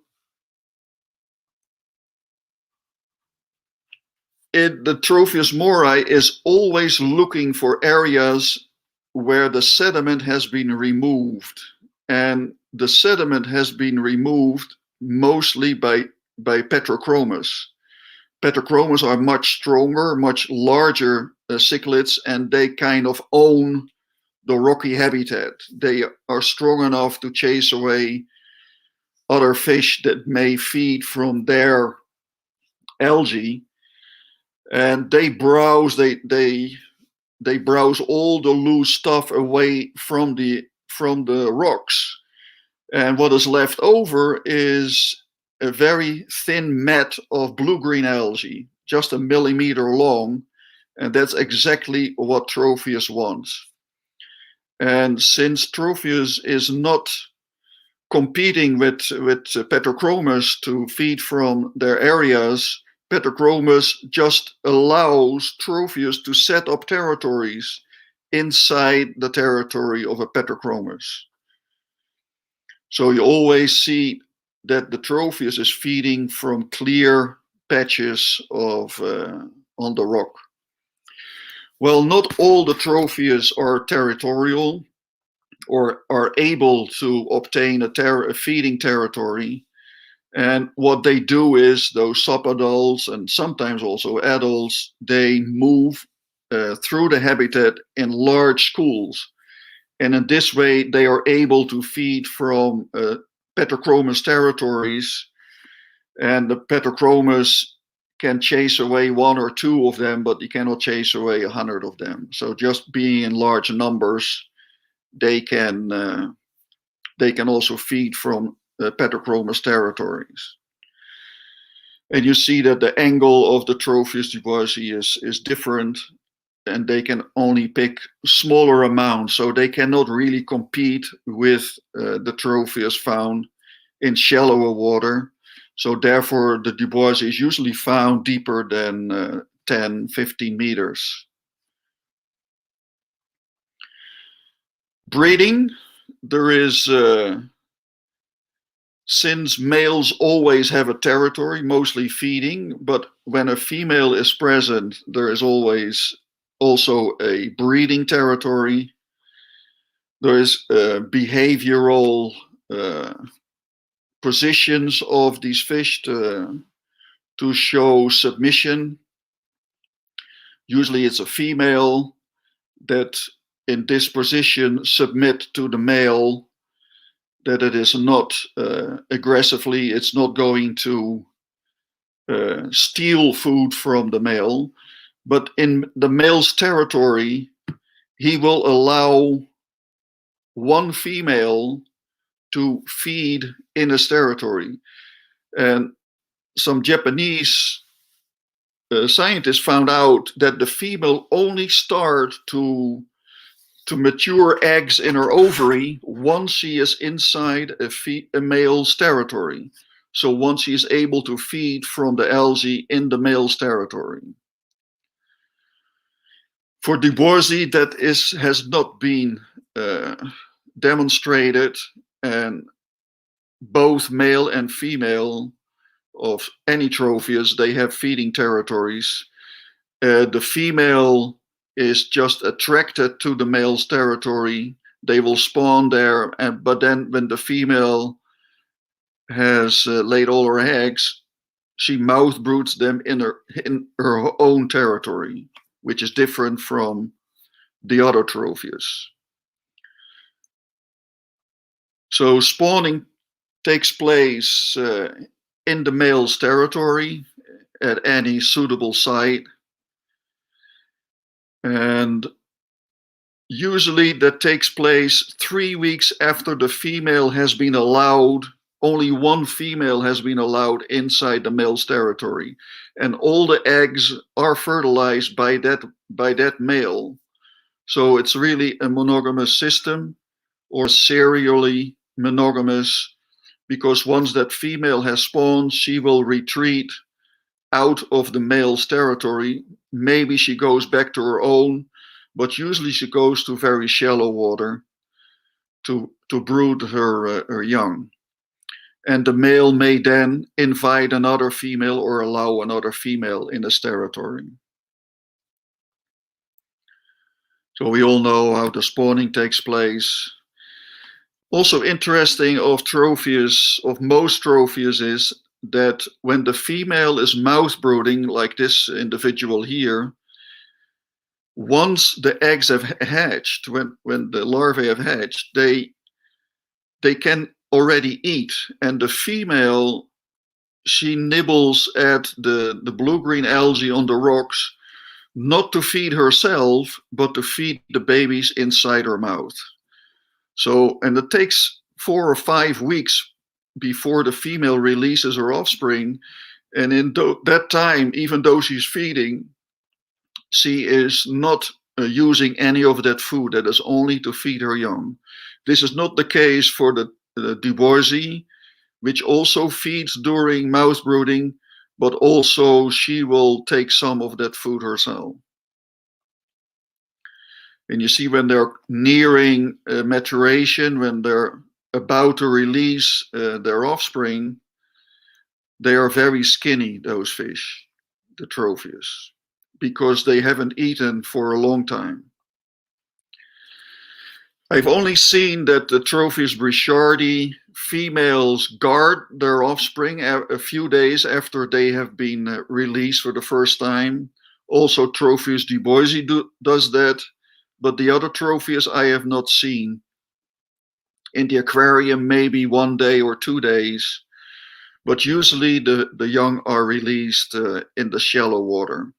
the Tropheus morai is always looking for areas where the sediment has been removed, and the sediment has been removed mostly by Petrochromis. Petrochromis are much stronger, much larger cichlids, and they kind of own the rocky habitat. They are strong enough to chase away other fish that may feed from their algae, and they browse. They browse all the loose stuff away from the rocks, and what is left over is a very thin mat of blue-green algae, just 1 millimeter long, and that's exactly what Tropheus wants. And since Tropheus is not competing with Petrochromis to feed from their areas, Petrochromis just allows Tropheus to set up territories inside the territory of a Petrochromis. So you always see that the Tropheus is feeding from clear patches of on the rock. Well, not all the Tropheus are territorial or are able to obtain a feeding territory. And what they do is those subadults and sometimes also adults, they move through the habitat in large schools. And in this way, they are able to feed from Petrochromis territories, and the Petrochromis can chase away 1 or 2 of them, but you cannot chase away 100 of them. So just being in large numbers they can also feed from Paterchromis territories. And you see that the angle of the Tropheus duboisii is different, and they can only pick smaller amounts, so they cannot really compete with the Tropheus found in shallower water. So therefore, the duboisii is usually found deeper than 10, 15 meters. Breeding, there is, since males always have a territory, mostly feeding, but when a female is present, there is always also a breeding territory. There is behavioral positions of these fish to show submission. Usually it's a female that in this position submit to the male, that it is not aggressively, it's not going to steal food from the male, but in the male's territory, he will allow one female to feed in his territory. And some Japanese scientists found out that the female only starts to mature eggs in her ovary once she is inside a male's territory. So once she is able to feed from the algae in the male's territory. For duboisii, that has not been demonstrated, and both male and female of any Tropheus, they have feeding territories. The female is just attracted to the male's territory. They will spawn there, but then when the female has laid all her eggs, she mouth broods them in her own territory, which is different from the other Tropheus. So spawning takes place in the male's territory at any suitable site. And usually that takes place 3 weeks after the female has been allowed. Only one female has been allowed inside the male's territory, and all the eggs are fertilized by that male. So it's really a monogamous system, or serially monogamous, because once that female has spawned, she will retreat out of the male's territory. Maybe she goes back to her own, but usually she goes to very shallow water to brood her young. And the male may then invite another female or allow another female in his territory. So we all know how the spawning takes place. Also interesting of Tropheus, of most Tropheus, is that when the female is mouth brooding, like this individual here, once the eggs have hatched, when the larvae have hatched, they can already eat. And the female, she nibbles at the blue-green algae on the rocks, not to feed herself, but to feed the babies inside her mouth. So, and it takes 4 or 5 weeks before the female releases her offspring. And in that time, even though she's feeding, she is not using any of that food. That is only to feed her young. This is not the case for the duboisii, which also feeds during mouth brooding, but also she will take some of that food herself. And you see when they're nearing maturation, when they're about to release their offspring, they are very skinny, those fish, the Tropheus, because they haven't eaten for a long time. I've only seen that the Tropheus brichardi females guard their offspring a few days after they have been released for the first time. Also, Tropheus duboisii does that, but the other Tropheus I have not seen. In the aquarium, maybe 1 day or 2 days, but usually the young are released in the shallow water.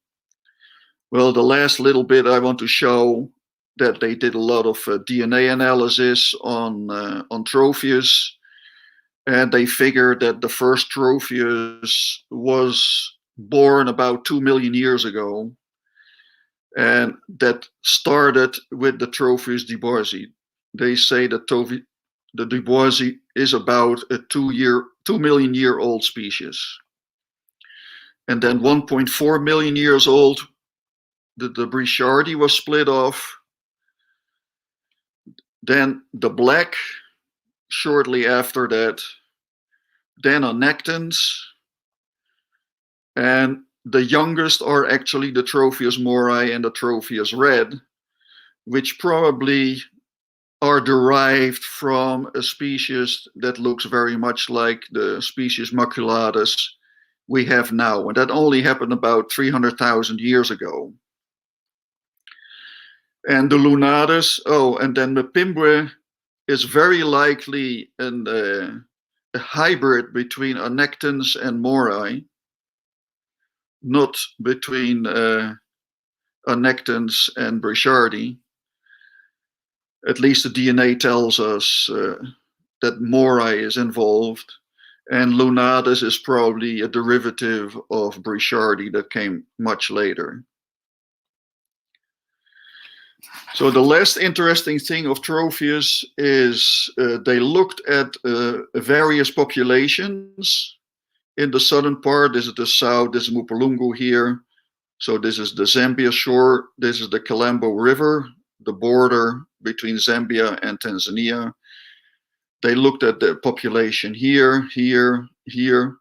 Well, the last little bit I want to show that they did a lot of DNA analysis on Tropheus, and they figured that the first Tropheus was born about 2 million years ago, and that started with the Tropheus duboisi. They say that the duboisi is about a 2 million year old species. And then 1.4 million years old, the Brichardi was split off. Then the black, shortly after that, then Anectons, and the youngest are actually the Tropheus morai and the Tropheus red, which probably are derived from a species that looks very much like the species maculatus we have now. And that only happened about 300,000 years ago. And the lunatus, and then the Pimbwe is very likely a hybrid between Anectons and morai, not between Anectons and Brichardi. At least the DNA tells us that morai is involved, and lunatus is probably a derivative of Brichardi that came much later. So the last interesting thing of Tropheus is they looked at various populations. In the southern part, this is the south, this is Mupulungu here. So this is the Zambia shore, this is the Kalambo River, the border between Zambia and Tanzania. They looked at the population here, here, here,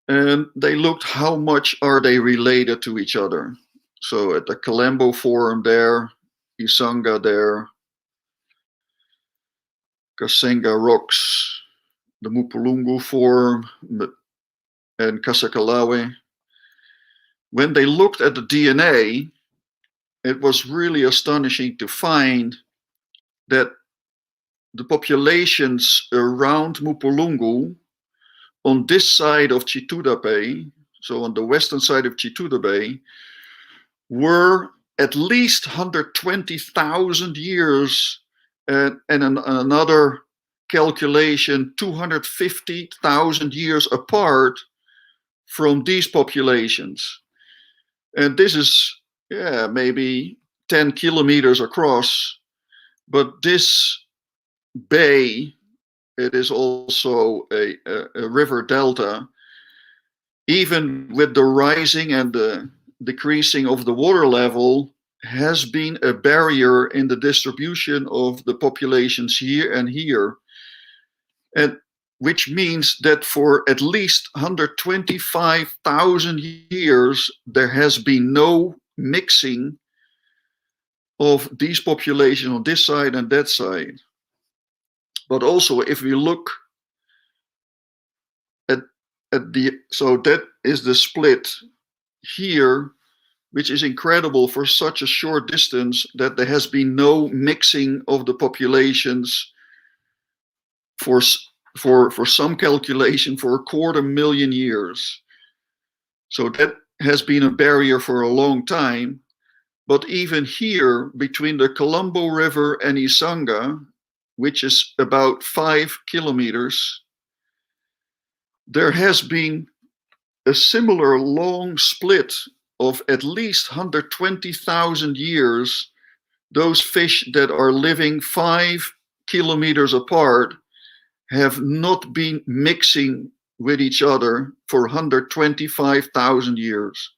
and they looked how much are they related to each other. So at the Kalambo Forum there, Isanga there, Kasenga Rocks, the Mupulungu Forum, and Kasakalawe. When they looked at the DNA, it was really astonishing to find that the populations around Mupulungu on this side of Chituda Bay, so on the western side of Chituda Bay, were at least 120,000 years, and another calculation 250,000 years apart from these populations. And this is maybe 10 kilometers across, but this bay, it is also a river delta. Even with the rising and the decreasing of the water level, has been a barrier in the distribution of the populations here and here, and which means that for at least 125,000 years there has been no mixing of these populations on this side and that side. But also, if we look at so that is the split here, which is incredible for such a short distance, that there has been no mixing of the populations for some calculation for 250,000 years. So that has been a barrier for a long time. But even here, between the Kalambo River and Isanga, which is about 5 kilometers, there has been a similar long split of at least 120,000 years. Those fish that are living 5 kilometers apart have not been mixing with each other for 125,000 years.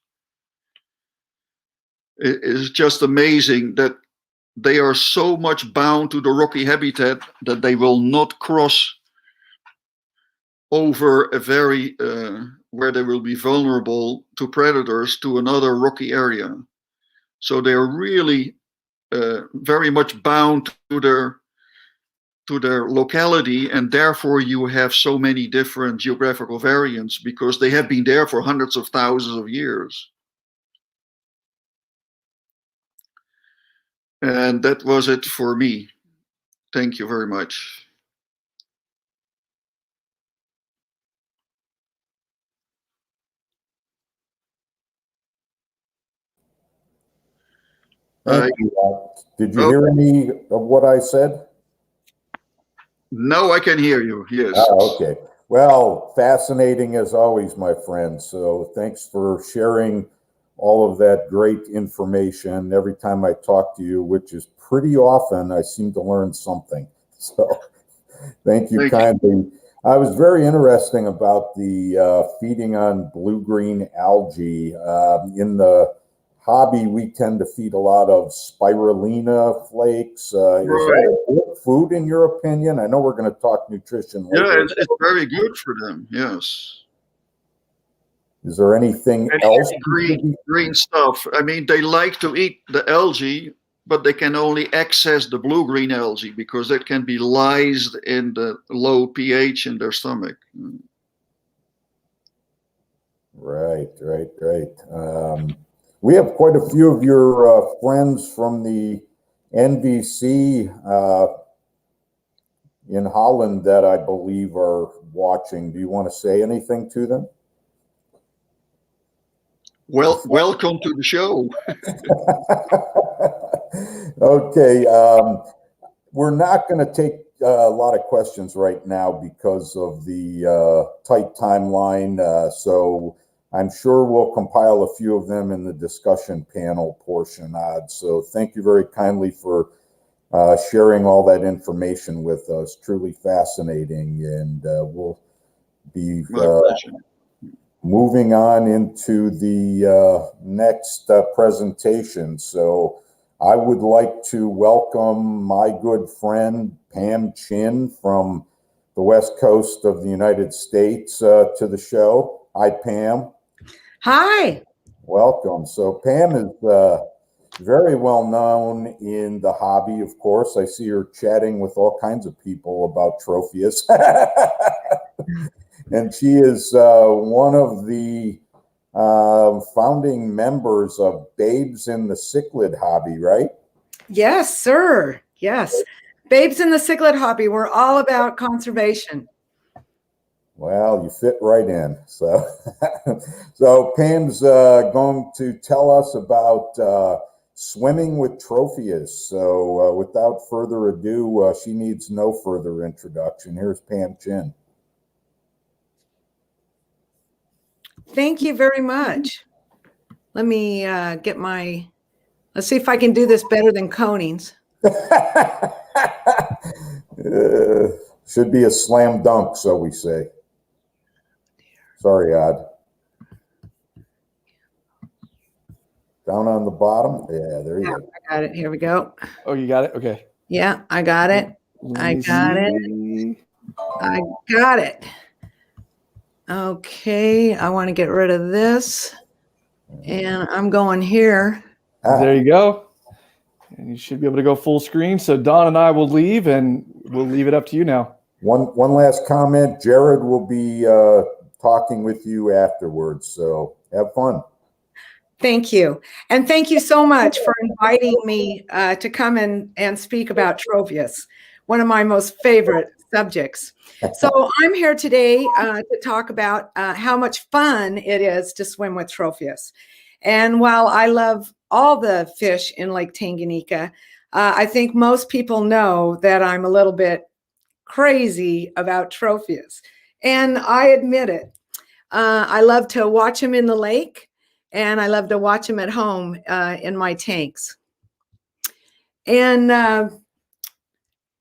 It is just amazing that they are so much bound to the rocky habitat that they will not cross over a very where they will be vulnerable to predators to another rocky area. So they are really very much bound to their locality, and therefore you have so many different geographical variants because they have been there for hundreds of thousands of years. And that was it for me. Thank you very much. Thank you. Did you hear any of what I said? No, I can hear you. Yes. Okay. Well, fascinating as always, my friend. So thanks for sharing all of that great information. Every time I talk to you, which is pretty often, I seem to learn something. So thank you kindly. I was very interesting about the feeding on blue-green algae. In the hobby, we tend to feed a lot of spirulina flakes. Is that a good food in your opinion? I know we're going to talk nutrition later. Yeah, it's very good for them. Yes. Is there anything else? Green stuff. I mean, they like to eat the algae, but they can only access the blue-green algae because it can be lysed in the low pH in their stomach. Right. We have quite a few of your friends from the NVC in Holland that I believe are watching. Do you want to say anything to them? Well, welcome to the show. Okay. We're not going to take a lot of questions right now because of the tight timeline. So I'm sure we'll compile a few of them in the discussion panel portion, Ad. So thank you very kindly for sharing all that information with us. Truly fascinating. And we'll be moving on into the next presentation. So I would like to welcome my good friend, Pam Chin from the West Coast of the United States to the show. Hi, Pam. Hi. Welcome. So Pam is very well known in the hobby, of course. I see her chatting with all kinds of people about Tropheus. And she is one of the founding members of Babes in the Cichlid hobby, right? Yes, sir. Yes. Babes in the Cichlid hobby. We're all about conservation. Well, you fit right in. So, so Pam's going to tell us about swimming with Tropheus. So without further ado, she needs no further introduction. Here's Pam Chin. Thank you very much. Let me get my, let's see if I can do this better than Konings. Should be a slam dunk, so we say. Sorry, Ad. Down on the bottom. Yeah, there you go. I got it. Here we go. Oh, you got it? Okay. Yeah, I got it. I got it. Okay, I want to get rid of this. And I'm going here. There you go. And you should be able to go full screen. So Don and I will leave, and we'll leave it up to you now. One last comment. Jared will be talking with you afterwards. So have fun. Thank you. And thank you so much for inviting me to come and speak about Tropheus, one of my most favorite subjects. So I'm here today to talk about how much fun it is to swim with Tropheus. And while I love all the fish in Lake Tanganyika, I think most people know that I'm a little bit crazy about Tropheus. And I admit it. I love to watch him in the lake, and I love to watch him at home in my tanks. And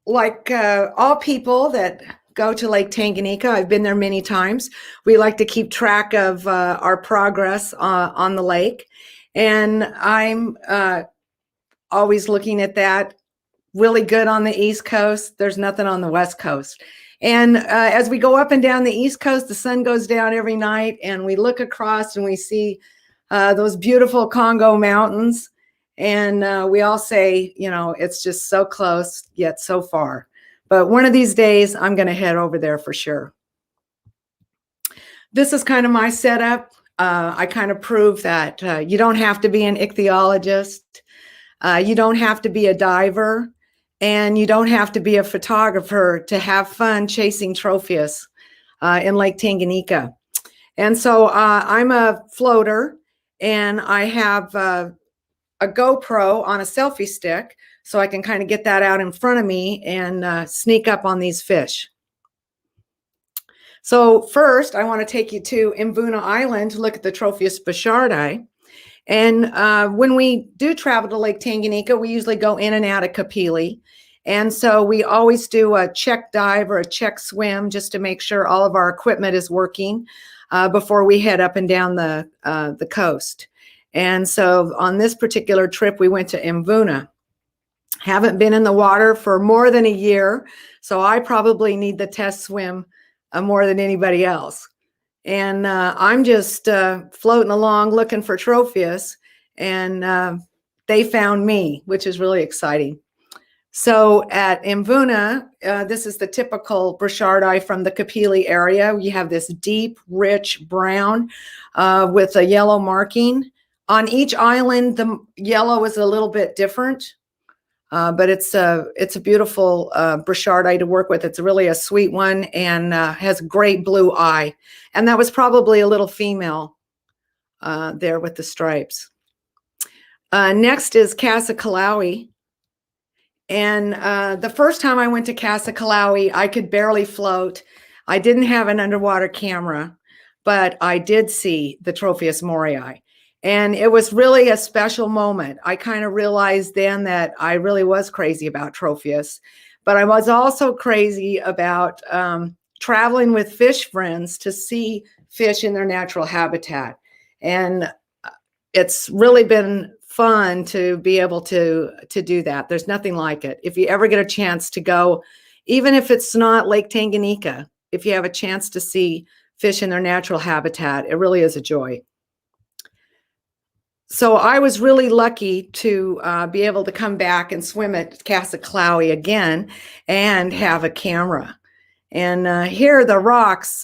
like all people that go to Lake Tanganyika, I've been there many times. We like to keep track of our progress on the lake. And I'm always looking at that. Really good on the East Coast. There's nothing on the West Coast. And as we go up and down the East Coast, the sun goes down every night, and we look across and we see those beautiful Congo mountains. And we all say, you know, it's just so close, yet so far. But one of these days, I'm going to head over there for sure. This is kind of my setup. I kind of prove that you don't have to be an ichthyologist. You don't have to be a diver. And you don't have to be a photographer to have fun chasing Tropheus in Lake Tanganyika. And so I'm a floater, and I have a GoPro on a selfie stick so I can kind of get that out in front of me and sneak up on these fish. So first, I want to take you to Mvuna Island to look at the Tropheus bouchardi. And when we do travel to Lake Tanganyika, we usually go in and out of Kapili. And so we always do a check dive or a check swim just to make sure all of our equipment is working before we head up and down the coast. And so on this particular trip, we went to Mvuna. Haven't been in the water for more than a year, so I probably need the test swim more than anybody else. And I'm just floating along looking for Tropheus, and they found me, which is really exciting. So at Mvuna, this is the typical bouchardi from the Kapili area. You have this deep, rich brown with a yellow marking. On each island, the yellow is a little bit different. But it's a beautiful bouchardi to work with. It's really a sweet one and has a great blue eye. And that was probably a little female there with the stripes. Next is Casa Kalawi. And the first time I went to Casa Kalawi, I could barely float. I didn't have an underwater camera, but I did see the Tropheus morii. And it was really a special moment. I kind of realized then that I really was crazy about Tropheus, but I was also crazy about traveling with fish friends to see fish in their natural habitat. And it's really been fun to be able to do that. There's nothing like it. If you ever get a chance to go, even if it's not Lake Tanganyika, if you have a chance to see fish in their natural habitat, it really is a joy. So I was really lucky to be able to come back and swim at Casa Kalawi again and have a camera. And here the rocks,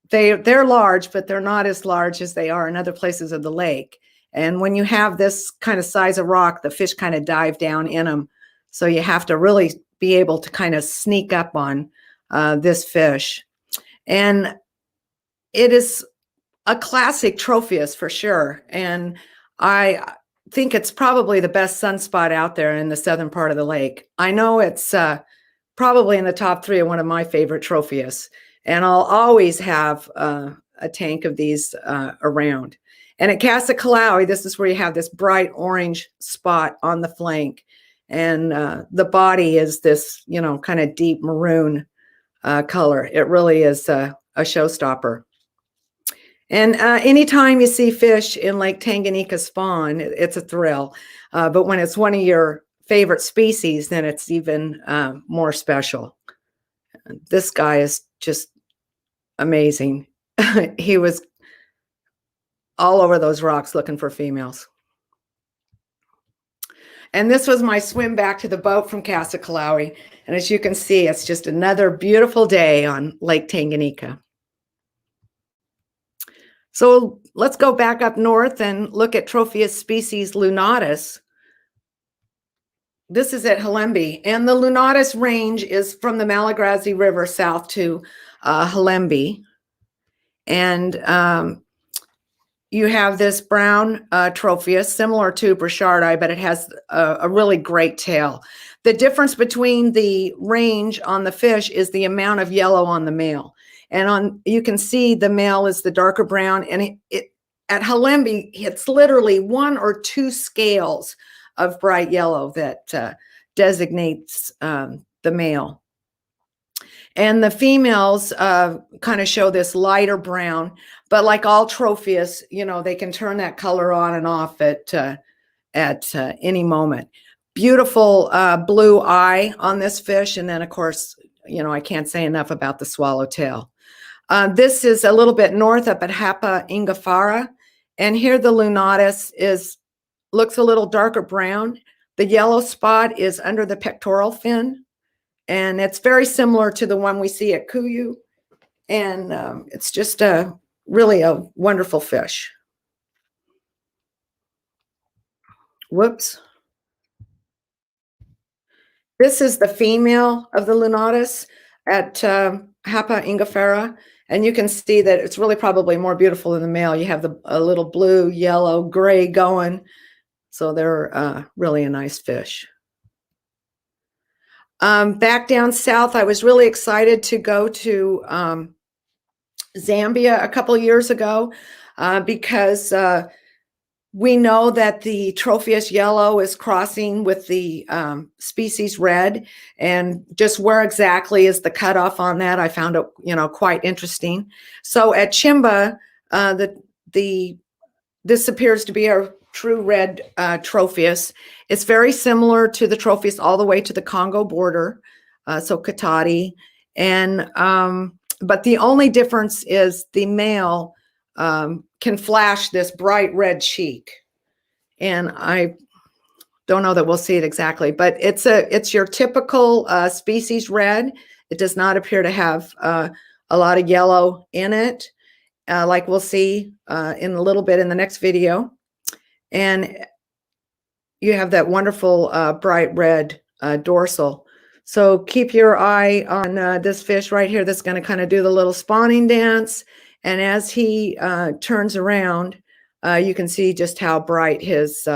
they're large, but they're not as large as they are in other places of the lake. And when you have this kind of size of rock, the fish kind of dive down in them. So you have to really be able to kind of sneak up on this fish. And it is a classic Tropheus for sure. And I think it's probably the best sunspot out there in the southern part of the lake. I know it's probably in the top 3 of one of my favorite Tropheus. And I'll always have a tank of these around. And at Casa Kalawi, this is where you have this bright orange spot on the flank. And the body is this, you know, kind of deep maroon color. It really is a showstopper. And anytime you see fish in Lake Tanganyika spawn, it's a thrill. But when it's one of your favorite species, then it's even more special. This guy is just amazing. He was all over those rocks looking for females. And this was my swim back to the boat from Casa Kalawi. And as you can see, it's just another beautiful day on Lake Tanganyika. So let's go back up north and look at Tropheus species lunatus. This is at Halembe, and the lunatus range is from the Malagasy River south to Halembe. And you have this brown Tropheus, similar to bouchardi, but it has a really great tail. The difference between the range on the fish is the amount of yellow on the male. And you can see the male is the darker brown, and at Halembe, it's literally 1 or 2 scales of bright yellow that designates the male. And the females kind of show this lighter brown, but like all Tropheus, you know, they can turn that color on and off at any moment. Beautiful blue eye on this fish, and then of course, you know, I can't say enough about the swallowtail. This is a little bit north up at Hapa Ingafara, and here the lunatus looks a little darker brown. The yellow spot is under the pectoral fin, and it's very similar to the one we see at Kuyu, and it's just really a wonderful fish. Whoops. This is the female of the lunatus at Hapa Ingafara. And you can see that it's really probably more beautiful than the male. You have a little blue, yellow, gray going. So they're really a nice fish. Back down south, I was really excited to go to Zambia a couple years ago because we know that the Tropheus yellow is crossing with the species red, and just where exactly is the cutoff on that, I found it, quite interesting. So at Chimba, this appears to be a true red Tropheus. It's very similar to the Tropheus all the way to the Congo border, so Katati, and but the only difference is the male can flash this bright red cheek, and I don't know that we'll see it exactly, but it's your typical species red. It does not appear to have a lot of yellow in it, like we'll see in a little bit in the next video. And you have that wonderful bright red dorsal. So keep your eye on this fish right here that's going to kind of do the little spawning dance. And as he turns around, you can see just how bright his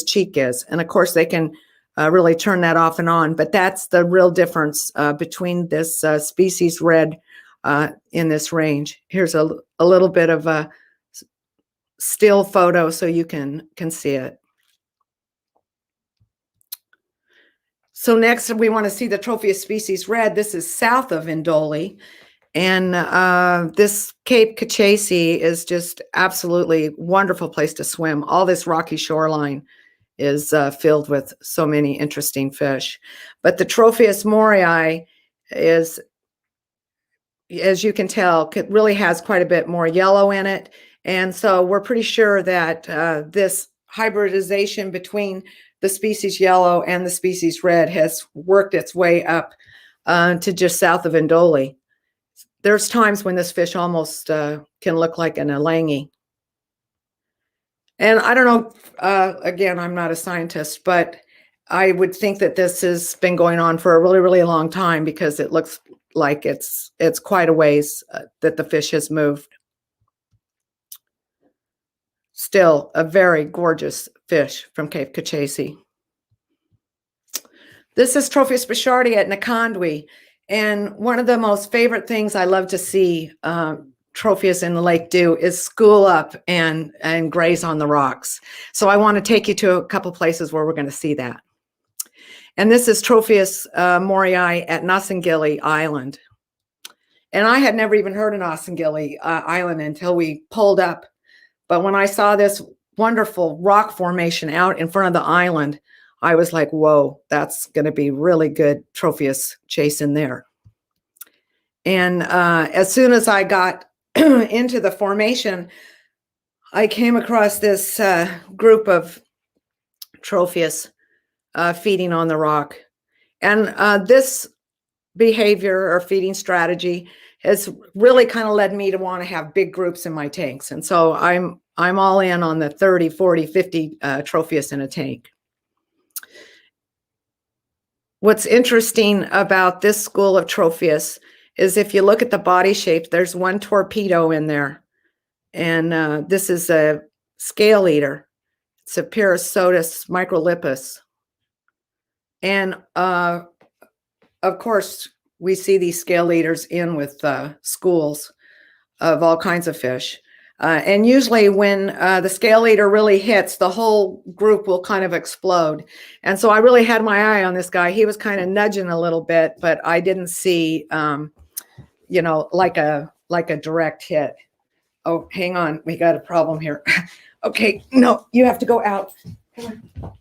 cheek is. And of course, they can really turn that off and on. But that's the real difference between this species red in this range. Here's a little bit of a still photo so you can see it. So next we want to see the Tropheus species red. This is south of Ndoli. And this Cape Kachesi is just absolutely wonderful place to swim. All this rocky shoreline is filled with so many interesting fish. But the Tropheus morii is, as you can tell, it really has quite a bit more yellow in it. And so we're pretty sure that this hybridization between the species yellow and the species red has worked its way up to just south of Ndoli. There's times when this fish almost can look like an elangi. And I don't know, again, I'm not a scientist, but I would think that this has been going on for a really, really long time because it looks like it's quite a ways that the fish has moved. Still a very gorgeous fish from Cape Kachesi. This is Tropheus bichardi at Nakandwi. And one of the most favorite things I love to see Tropheus in the lake do is school up and graze on the rocks. So I want to take you to a couple places where we're going to see that. And this is Tropheus morii at Nasangili Island. And I had never even heard of Nasangili Island until we pulled up. But when I saw this wonderful rock formation out in front of the island, I was like, whoa, that's going to be really good Tropheus chase in there. And as soon as I got into the formation, I came across this group of Tropheus feeding on the rock. And this behavior or feeding strategy has really kind of led me to want to have big groups in my tanks. And so I'm all in on the 30, 40, 50 Tropheus in a tank. What's interesting about this school of Tropheus is if you look at the body shape, there's one torpedo in there. And this is a scale eater. It's a Pyrrhosotus microlipus. And of course, we see these scale eaters in with schools of all kinds of fish. And usually when the scale eater really hits, the whole group will kind of explode. And so I really had my eye on this guy. He was kind of nudging a little bit, but I didn't see, you know, like a direct hit. Oh, hang on. We got a problem here. Okay. No, you have to go out. Come on.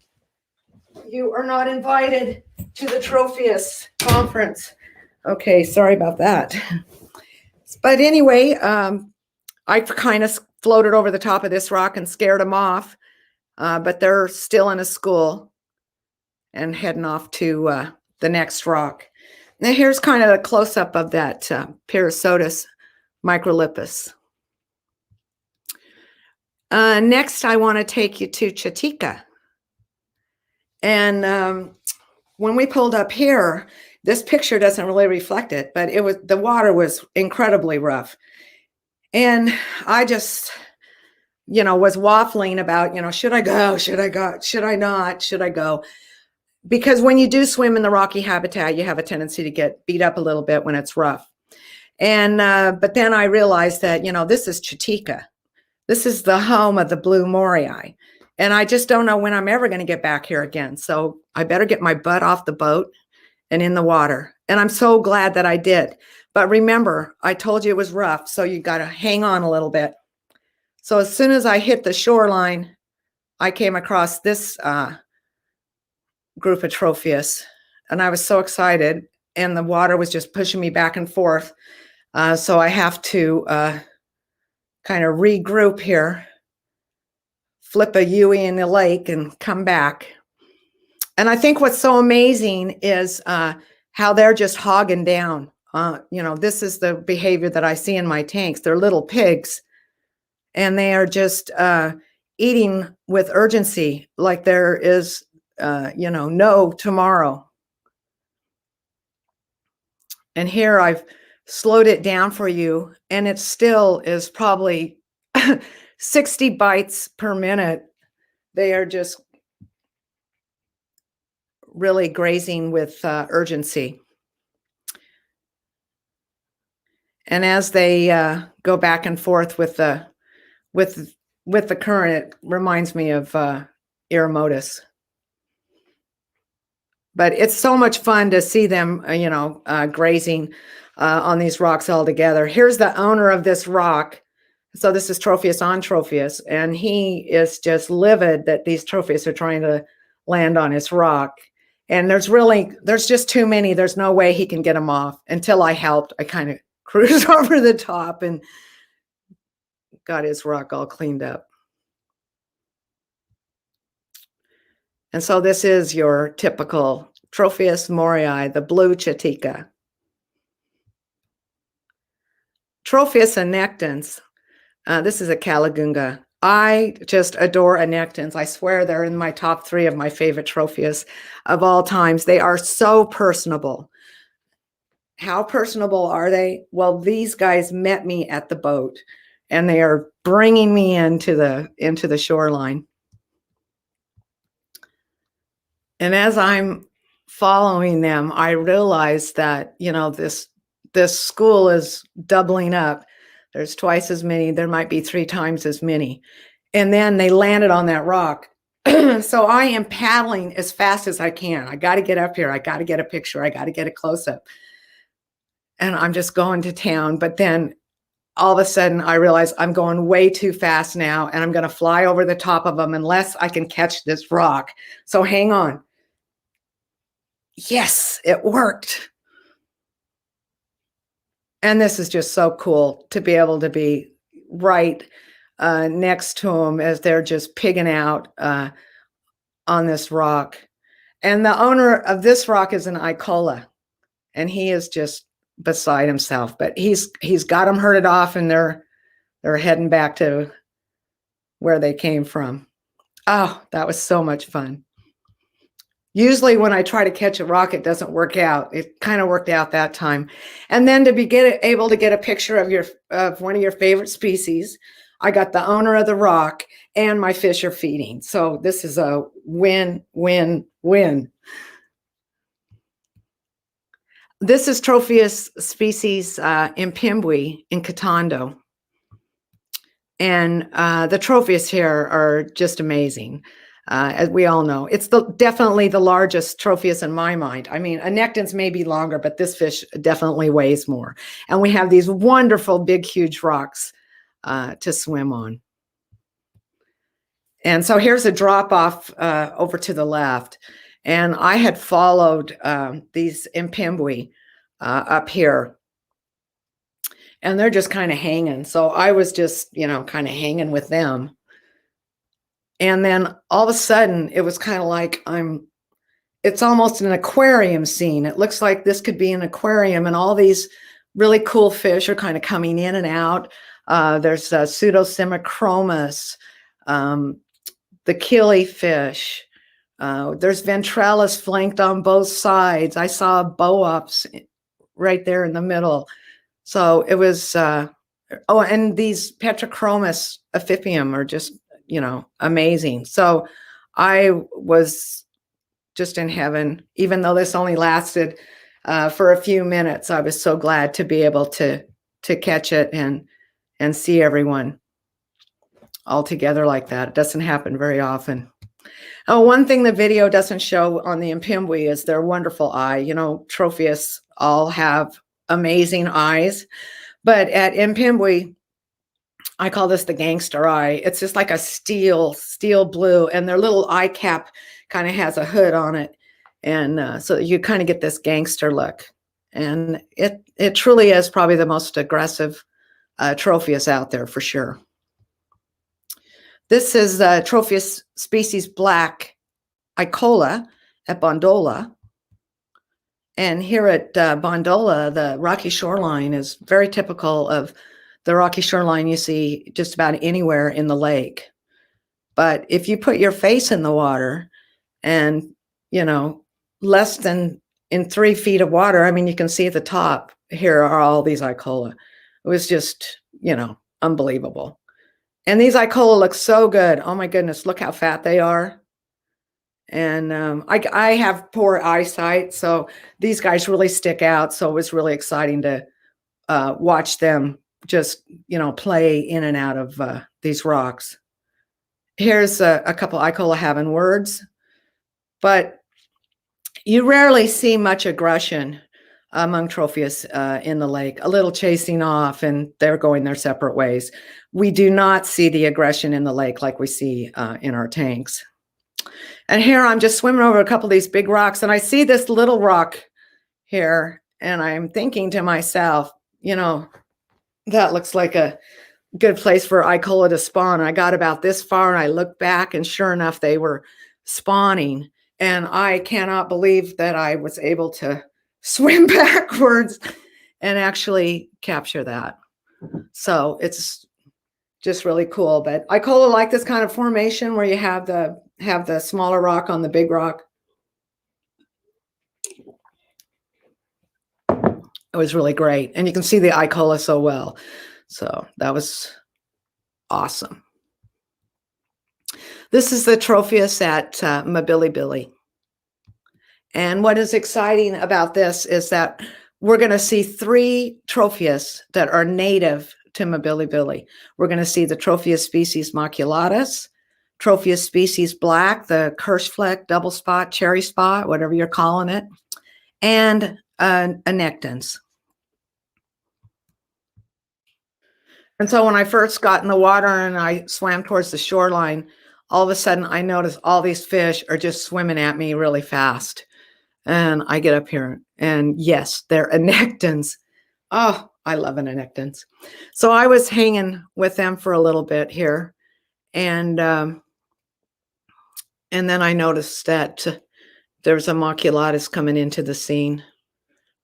You are not invited to the Tropheus conference. Okay. Sorry about that. But anyway, I kind of floated over the top of this rock and scared them off, but they're still in a school and heading off to the next rock. Now here's kind of a close-up of that Pyrrhosotus microlipus. Next, I want to take you to Chatika. And when we pulled up here, this picture doesn't really reflect it, but the water was incredibly rough. And was waffling about, should I go? Should I go? Should I not? Should I go? Because when you do swim in the rocky habitat, you have a tendency to get beat up a little bit when it's rough. And, but then I realized that, this is Tanganyika. This is the home of the blue morai. And I just don't know when I'm ever going to get back here again. So I better get my butt off the boat and in the water. And I'm so glad that I did. But remember, I told you it was rough. So you got to hang on a little bit. So as soon as I hit the shoreline, I came across this group of Tropheus. And I was so excited. And the water was just pushing me back and forth. So I have to kind of regroup here, flip a Yui in the lake and come back. And I think what's so amazing is how they're just hogging down. This is the behavior that I see in my tanks. They're little pigs. And they are just eating with urgency, like there is, no tomorrow. And here I've slowed it down for you, and it still is probably 60 bites per minute. They are just really grazing with urgency. And as they go back and forth with the current, it reminds me of Iramotus. But it's so much fun to see them, grazing on these rocks all together. Here's the owner of this rock. So this is Tropheus on Tropheus, and he is just livid that these Tropheus are trying to land on his rock. And there's just too many. There's no way he can get them off. Until I helped, I kind of cruised over the top and got his rock all cleaned up. And so this is your typical Tropheus morai, the blue Tanganyika. Tropheus annectans. This is a Calagunga. I just adore annectans. I swear they're in my top 3 of my favorite Tropheus of all times. They are so personable. How personable are they? Well, these guys met me at the boat, and they are bringing me into the shoreline. And as I'm following them, I realized that, this school is doubling up. There's twice as many. There might be 3 times as many. And then they landed on that rock. So I am paddling as fast as I can. I got to get up here. I got to get a picture. I got to get a close up. And I'm just going to town. But then all of a sudden I realize I'm going way too fast now, and I'm going to fly over the top of them unless I can catch this rock. So hang on. Yes, it worked. And this is just so cool to be able to be right next to them as they're just pigging out on this rock. And the owner of this rock is an Icola, and he is just beside himself. But he's got them herded off, and they're heading back to where they came from. Oh, that was so much fun. Usually when I try to catch a rock, it doesn't work out. It kind of worked out that time. And then to be able to get a picture of one of your favorite species, I got the owner of the rock and my fish are feeding. So this is a win, win, win. This is Tropheus species Impimbwe in Katondo. And the Tropheus here are just amazing. As we all know, it's definitely the largest Tropheus in my mind. I mean, annectans may be longer, but this fish definitely weighs more. And we have these wonderful, big, huge rocks to swim on. And so here's a drop off over to the left. And I had followed these Impimbwe up here. And they're just kind of hanging. So I was just, kind of hanging with them. And then all of a sudden, it was kind of like it's almost an aquarium scene. It looks like this could be an aquarium, and all these really cool fish are kind of coming in and out. There's Pseudosimachromus, the killifish. There's ventralis flanked on both sides. I saw Boops right there in the middle. So it was Oh, and these Petrochromis Epiphyum are just, amazing. So I was just in heaven, even though this only lasted for a few minutes. I was so glad to be able to catch it and see everyone all together like that. It doesn't happen very often. Oh, one thing the video doesn't show on the Mpimbwe is their wonderful eye. Tropheus all have amazing eyes, but at Mpimbwe, I call this the gangster eye. It's just like a steel blue, and their little eye cap kind of has a hood on it. And so you kind of get this gangster look. And it truly is probably the most aggressive Tropheus out there for sure. This is Tropheus species black Icola at Bondola. And here at Bondola, the rocky shoreline is very typical of the rocky shoreline you see just about anywhere in the lake. But if you put your face in the water and, less than in 3 feet of water, I mean, you can see at the top, here are all these Icola. It was just, unbelievable. And these Icola look so good. Oh my goodness, look how fat they are. And I have poor eyesight, so these guys really stick out. So it was really exciting to watch them just, play in and out of these rocks. Here's a couple Icola having words, but you rarely see much aggression among Tropheus in the lake. A little chasing off, and they're going their separate ways. We do not see the aggression in the lake like we see in our tanks. And here I'm just swimming over a couple of these big rocks, and I see this little rock here, and I'm thinking to myself, that looks like a good place for Icola to spawn. I got about this far, and I looked back, and sure enough, they were spawning. And I cannot believe that I was able to swim backwards and actually capture that. So it's just really cool. But Icola like this kind of formation where you have the smaller rock on the big rock. It was really great. And you can see the Icola so well. So that was awesome. This is the Tropheus at Mabilibili. And what is exciting about this is that we're going to see 3 Tropheus that are native to Mabilibili. We're going to see the Tropheus species maculatus, Tropheus species black, the curse fleck, double spot, cherry spot, whatever you're calling it, and anectans. And so when I first got in the water and I swam towards the shoreline, all of a sudden I noticed all these fish are just swimming at me really fast. And I get up here and yes, they're anectans. Oh, I love anectans. So I was hanging with them for a little bit here. And then I noticed that there's a maculatus coming into the scene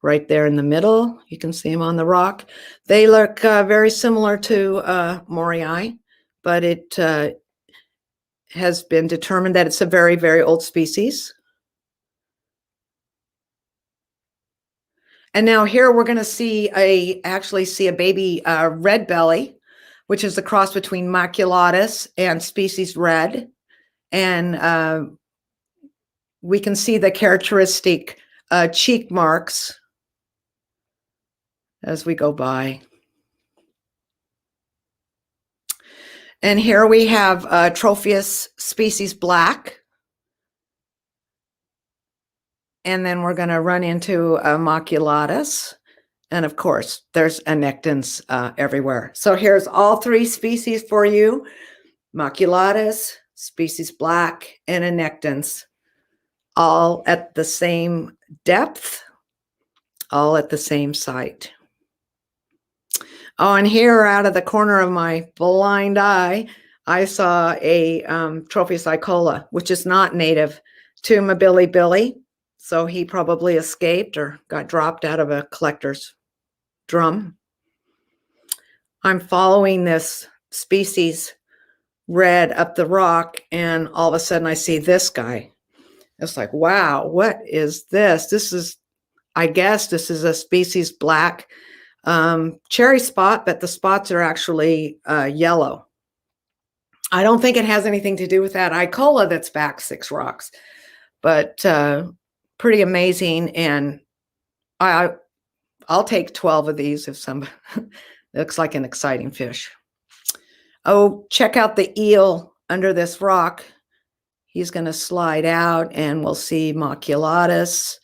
right there in the middle. You can see them on the rock. They look very similar to Morii, but it has been determined that it's a very, very old species. And now here we're going to actually see a baby red belly, which is a cross between maculatus and species red. And we can see the characteristic cheek marks as we go by. And here we have Tropheus species black. And then we're going to run into a maculatus. And of course, there's anectans everywhere. So here's all 3 species for you. Maculatus, species black, and anectans. All at the same depth, all at the same site. Oh, and here out of the corner of my blind eye, I saw a Tropheus Icola, which is not native to Mabilibili. So he probably escaped or got dropped out of a collector's drum. I'm following this species red up the rock, and all of a sudden I see this guy. It's like, wow, what is this? I guess this is a species black cherry spot, but the spots are actually yellow. I don't think it has anything to do with that Icola that's back 6 rocks, but pretty amazing. And I'll take 12 of these if somebody looks like an exciting fish. Oh, check out the eel under this rock. He's going to slide out and we'll see maculatus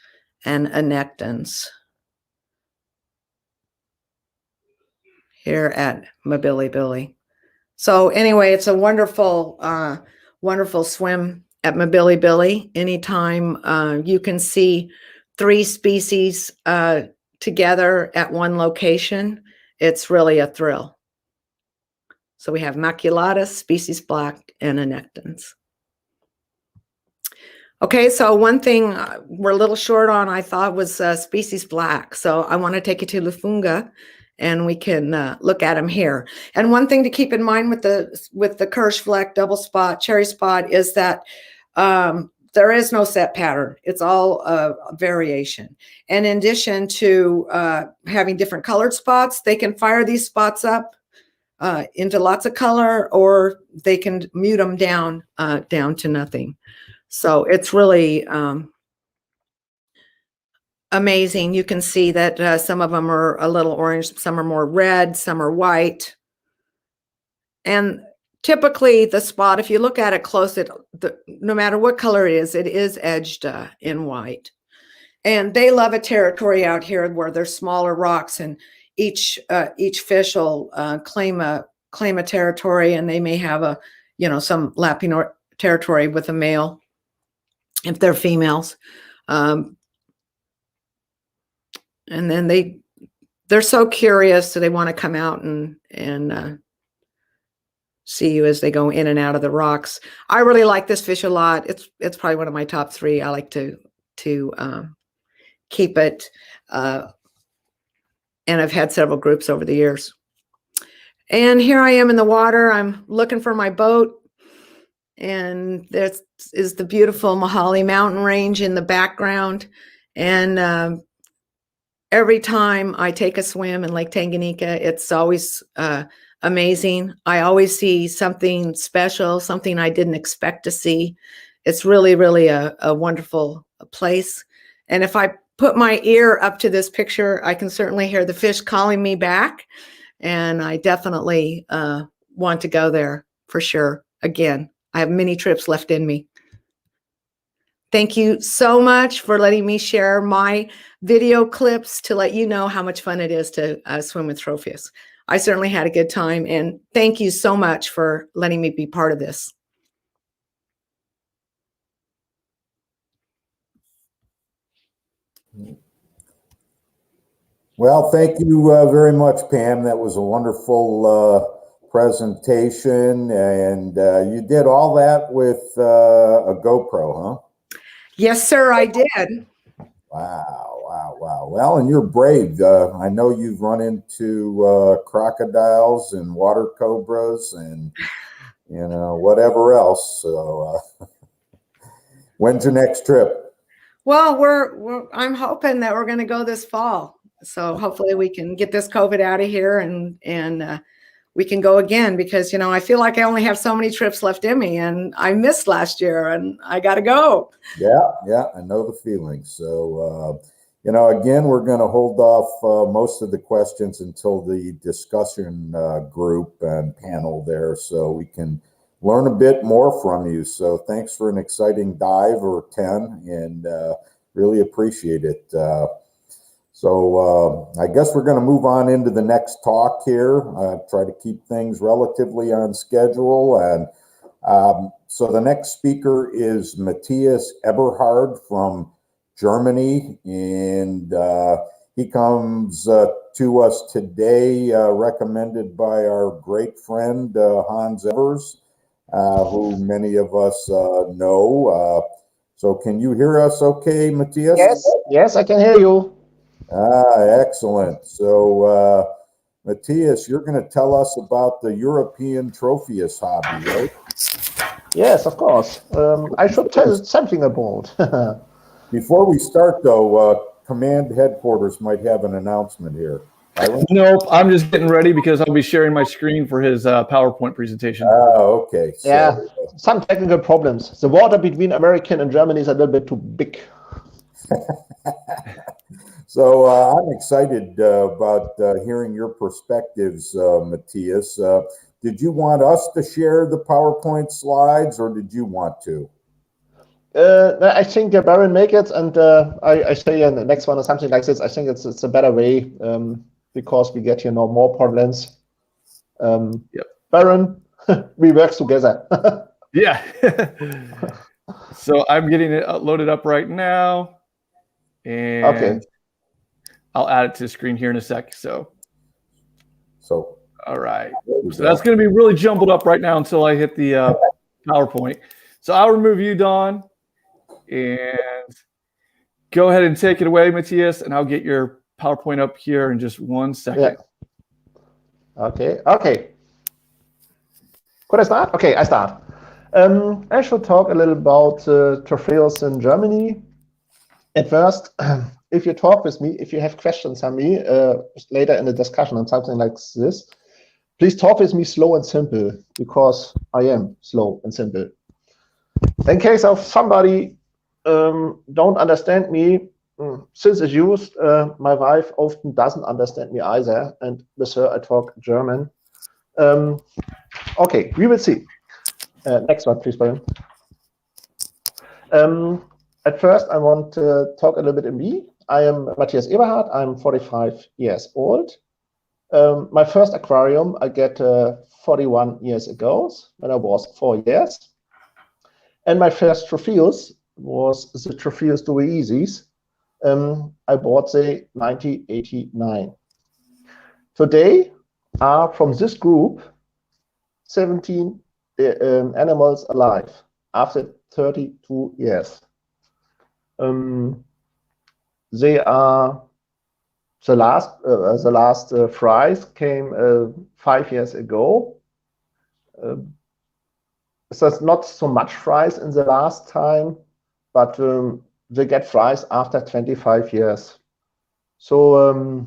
and anectons here at Mabilibili. So anyway, it's a wonderful, wonderful swim at Mabilibili. Anytime you can see 3 species together at one location, it's really a thrill. So we have maculatus, species black, and anectons. Okay, so one thing we're a little short on, I thought, was species black. So I want to take you to Lufunga, and we can look at them here. And one thing to keep in mind with the Kirschfleck double spot, cherry spot, is that there is no set pattern. It's all variation. And in addition to having different colored spots, they can fire these spots up into lots of color, or they can mute them down to nothing. So it's really amazing. You can see that some of them are a little orange, some are more red, some are white. And typically the spot, if you look at it close, no matter what color it is edged in white. And they love a territory out here where there's smaller rocks, and each fish will claim a territory, and they may have some lapping territory with a male if they're females. And then they're so curious, so they want to come out and see you as they go in and out of the rocks. I really like this fish a lot. It's probably one of my top 3. I like to keep it, and I've had several groups over the years. And here I am in the water. I'm looking for my boat, and there is the beautiful Mahali mountain range in the background. And every time I take a swim in Lake Tanganyika, it's always amazing. I always see something special, something I didn't expect to see. It's really, really a wonderful place. And if I put my ear up to this picture, I can certainly hear the fish calling me back. And I definitely want to go there for sure. Again, I have many trips left in me. Thank you so much for letting me share my video clips to let you know how much fun it is to swim with Tropheus. I certainly had a good time, and thank you so much for letting me be part of this. Well, thank you very much, Pam. That was a wonderful presentation, and you did all that with a GoPro, huh? Yes, sir, I did. Wow. Well, and you're brave. I know you've run into crocodiles and water cobras and, whatever else. So when's your next trip? Well, I'm hoping that we're going to go this fall. So hopefully we can get this COVID out of here and we can go again, because, I feel like I only have so many trips left in me, and I missed last year and I got to go. Yeah, I know the feeling. So, again, we're going to hold off most of the questions until the discussion group and panel there, so we can learn a bit more from you. So thanks for an exciting dive or 10, and really appreciate it. So I guess we're going to move on into the next talk here, try to keep things relatively on schedule. And so the next speaker is Mathias Eberhardt from Germany, and he comes to us today recommended by our great friend Hans Evers, who many of us know. So can you hear us okay, Mathias? Yes, I can hear you. Excellent. So, Mathias, you're going to tell us about the European Tropheus hobby, right? Yes, of course. I should tell something about. Before we start, though, Command Headquarters might have an announcement here. Nope, I'm just getting ready because I'll be sharing my screen for his PowerPoint presentation. Oh, okay. So, Yeah, some technical problems. The water between America and Germany is a little bit too big. so I'm excited about hearing your perspectives, Mathias. Did you want us to share the PowerPoint slides, or did you want to? I think Baron make it, and I say in the next one or something like this. I think it's a better way because we get more Portlands. Yep. Baron, we work together. Yeah. So I'm getting it loaded up right now, and okay. I'll add it to the screen here in a sec. So all right. So go. that's going to be really jumbled up right now until I hit the PowerPoint. So I'll remove you, Don, and go ahead and take it away, Mathias, and I'll get your PowerPoint up here in just 1 second. Yeah. Okay. Could I start? Okay, I start. I should talk a little about Tropheus in Germany. At first, if you talk with me, if you have questions on me later in the discussion on something like this, please talk with me slow and simple, because I am slow and simple. In case of somebody don't understand me, since it's used, my wife often doesn't understand me either, and with her I talk German. Okay, we will see. Next one, please, Brian. At first, I want to talk a little bit in me. I am Mathias Eberhardt. I'm 45 years old. My first aquarium I get 41 years ago, when I was 4 years. And my first Tropheus was the Tropheus Duoesis. I bought the 1989. Today are from this group 17 animals alive after 32 years. They are the last fries came 5 years ago. So it's not so much fries in the last time, but they get fries after 25 years. So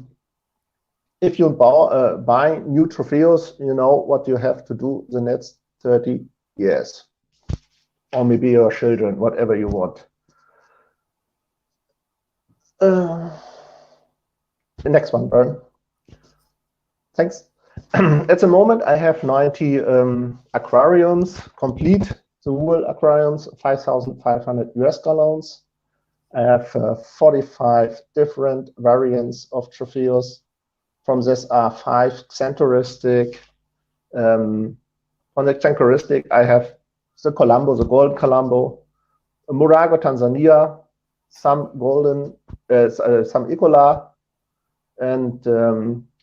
if you buy new Tropheus, you know what you have to do the next 30 years. Or maybe your children, whatever you want. The next one, Bern. Thanks. At the moment, I have 90 aquariums, complete the whole aquariums, 5,500 US gallons. I have 45 different variants of Tropheus. From this are 5 xanthoristic. On the xanthoristic, I have the Colombo, the golden Colombo, Murago, Tanzania, some golden, some Icola, and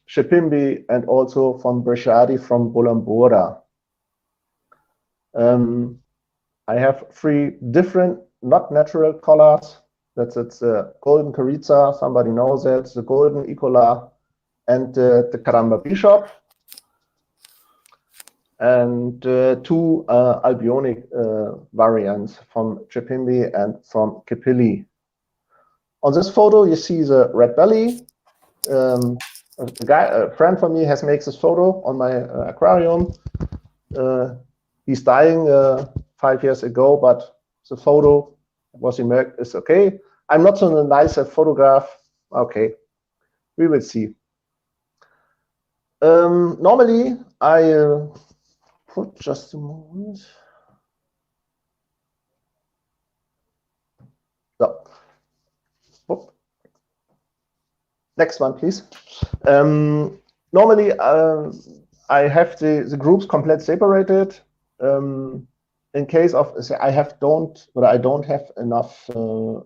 Chipimbi, and also from Bresciati from Bulambura. I have 3 different, not natural colors. It's golden Carizza, somebody knows it, the golden Icola, and the Caramba Bishop, and 2 albionic variants from Chipimbi and from Kipili. On this photo, you see the red belly. A friend from me has made this photo on my aquarium. He's dying 5 years ago, but the photo was emerged is okay. I'm not so nice at photograph. Okay, we will see. Normally, I put just a moment. So, whoop. Next one, please. Normally, I have the groups completely separated. In case of I don't have enough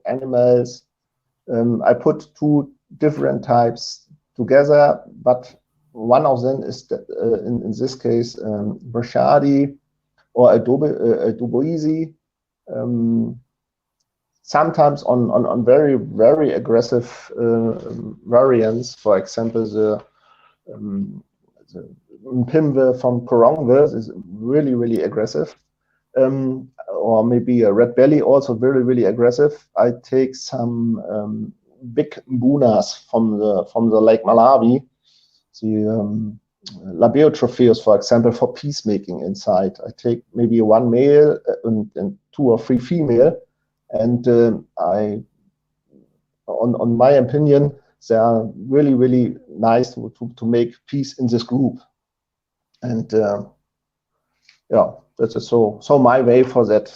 animals, I put 2 different types together, but one of them is in this case Bresciati or a Duboisi. Sometimes on very, very aggressive variants, for example, the Pimve from Korongve is really, really aggressive. Or maybe a red belly, also very, really aggressive. I take some big Mbunas from the Lake Malawi. labeo Tropheus, for example, for peacemaking inside. I take maybe one male and 2 or 3 female, and on my opinion, they are really, really nice to make peace in this group. And yeah, that is so my way for that.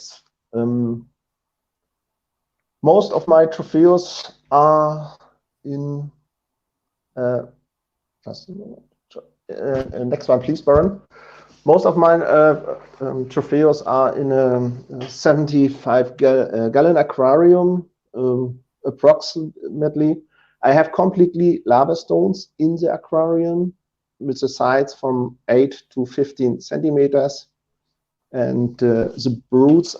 Most of my Tropheus are in just a moment. Next one, please, Baron. Most of my Tropheus are in a 75 gallon aquarium, approximately. I have completely lava stones in the aquarium with the size from 8 to 15 centimeters. And the broods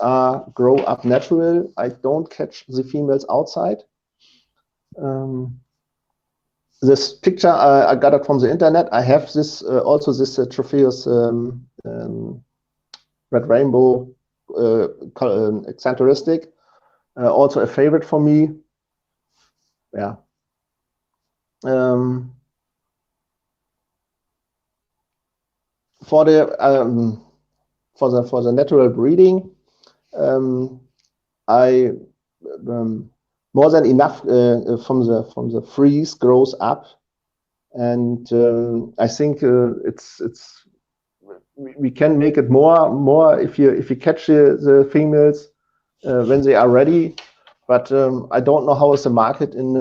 grow up natural. I don't catch the females outside. This picture, I got it from the internet. I have this also this Tropheus red rainbow eccenteristic, also a favorite for me. Yeah. For the natural breeding, I more than enough from the freeze grows up, and I think we can make it more if you catch the females when they are ready. But I don't know how is the market in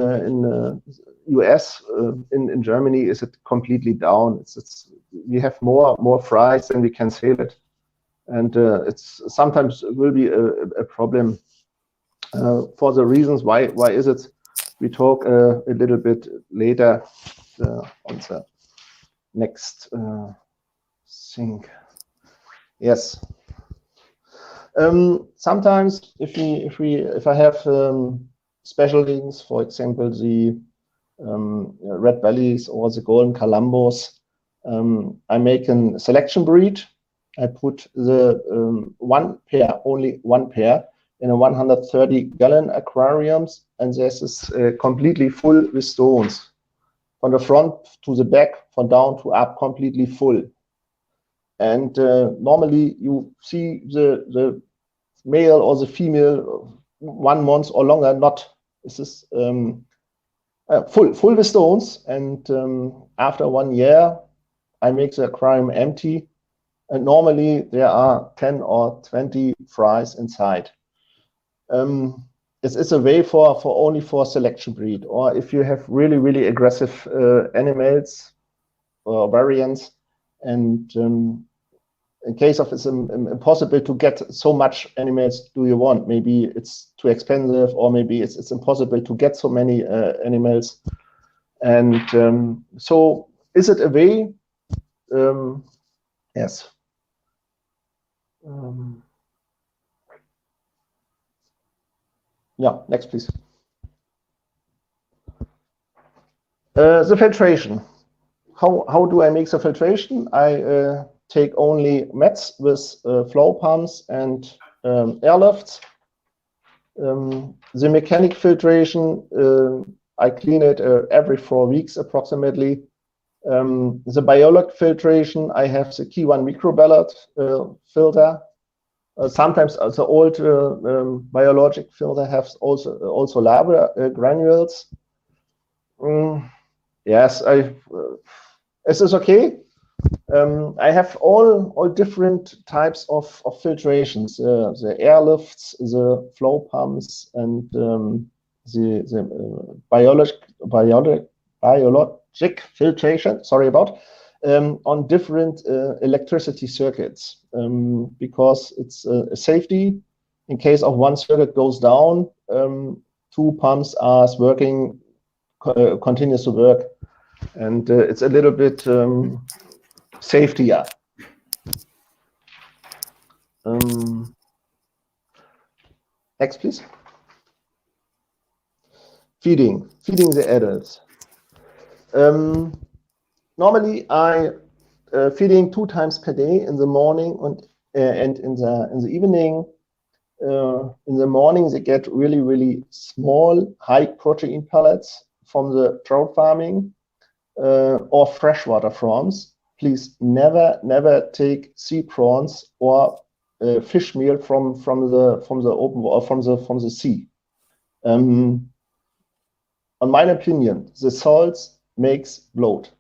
US. In Germany, is it completely down? We have more fries than we can sell it, and it's sometimes will be a problem. For the reasons why is it, we talk a little bit later on the next thing. Yes. Sometimes if I have special things, for example the red bellies or the golden columbus, I make a selection breed. I put the only one pair in a 130 gallon aquariums, and this is completely full with stones, from the front to the back, from down to up, completely full. And normally you see the male or the female 1 month or longer not. This is full with stones, and after 1 year I make the aquarium empty, and normally there are 10 or 20 fries inside. It's a way for only for selection breed, or if you have really aggressive animals or variants, and in case of it's impossible to get so much animals do you want, maybe it's too expensive, or maybe it's impossible to get so many animals, and so is it a way? Yes. Yeah, next please. The filtration. How do I make the filtration? I take only mats with flow pumps and airlifts. The mechanic filtration, I clean it every 4 weeks approximately. The biologic filtration, I have the key 1 microballot filter. Sometimes the old biologic filter has also lava granules. Yes, is this okay? I have all different types of filtrations, the airlifts, the flow pumps, and the biologic filtration, sorry about, on different electricity circuits, because it's a safety. In case of one circuit goes down, 2 pumps are working, continues to work, and it's a little bit safety. Yeah. Next, please. Feeding the adults. Normally, I feeding 2 times per day, in the morning and in the evening. In the morning, they get really small, high protein pellets from the trout farming, or freshwater prawns. Please never take sea prawns or fish meal from the open or from the sea. On my opinion, the salts makes bloat,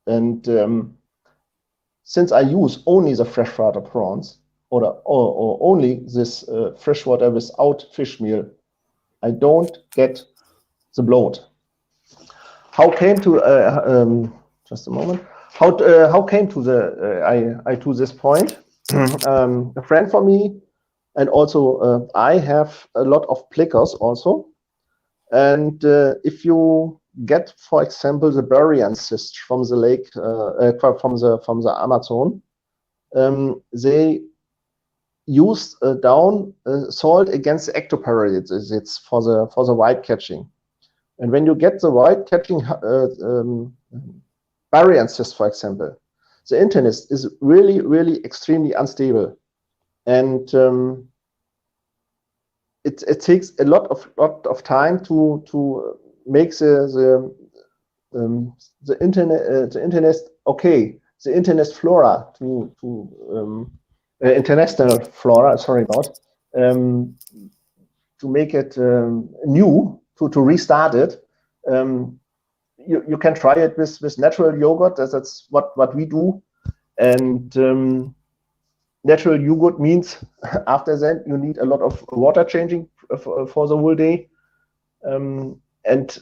and since I use only the freshwater prawns or only this freshwater without fish meal, I don't get the bloat. How came to just a moment? How came to the I to this point? A friend for me, and also I have a lot of plickers also. And if you get, for example, the burying cyst from the lake, from the Amazon, they use down salt against the ectoparasites for the white catching. And when you get the white catching burying cyst, for example, the internist is really extremely unstable, and it takes a lot of time to make the internist okay, the internist flora to intestinal flora. Sorry about to make it new, to restart it. You can try it with natural yogurt. That's what we do, and natural yogurt means after that you need a lot of water changing for the whole day. And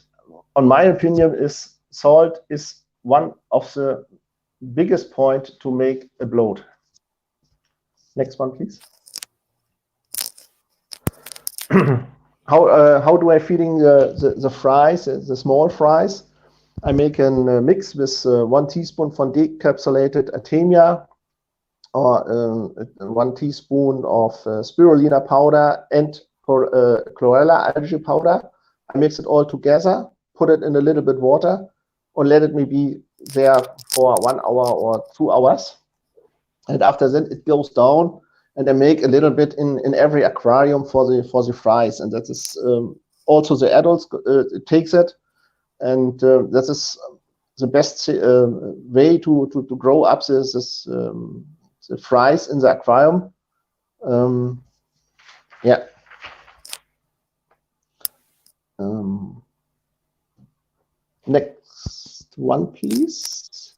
on my opinion, is salt is one of the biggest point to make a bloat. Next one, please. How do I feeding the fries, the small fries? I make a mix with 1 teaspoon from decapsulated Artemia, or 1 teaspoon of spirulina powder and chlorella algae powder. I mix it all together, put it in a little bit water, and let it maybe there for 1 hour or 2 hours. And after that, it goes down, and I make a little bit in every aquarium for the fries, and that is also the adults takes it, and that is the best way to grow up this the fries in the aquarium. Yeah. Next one, please.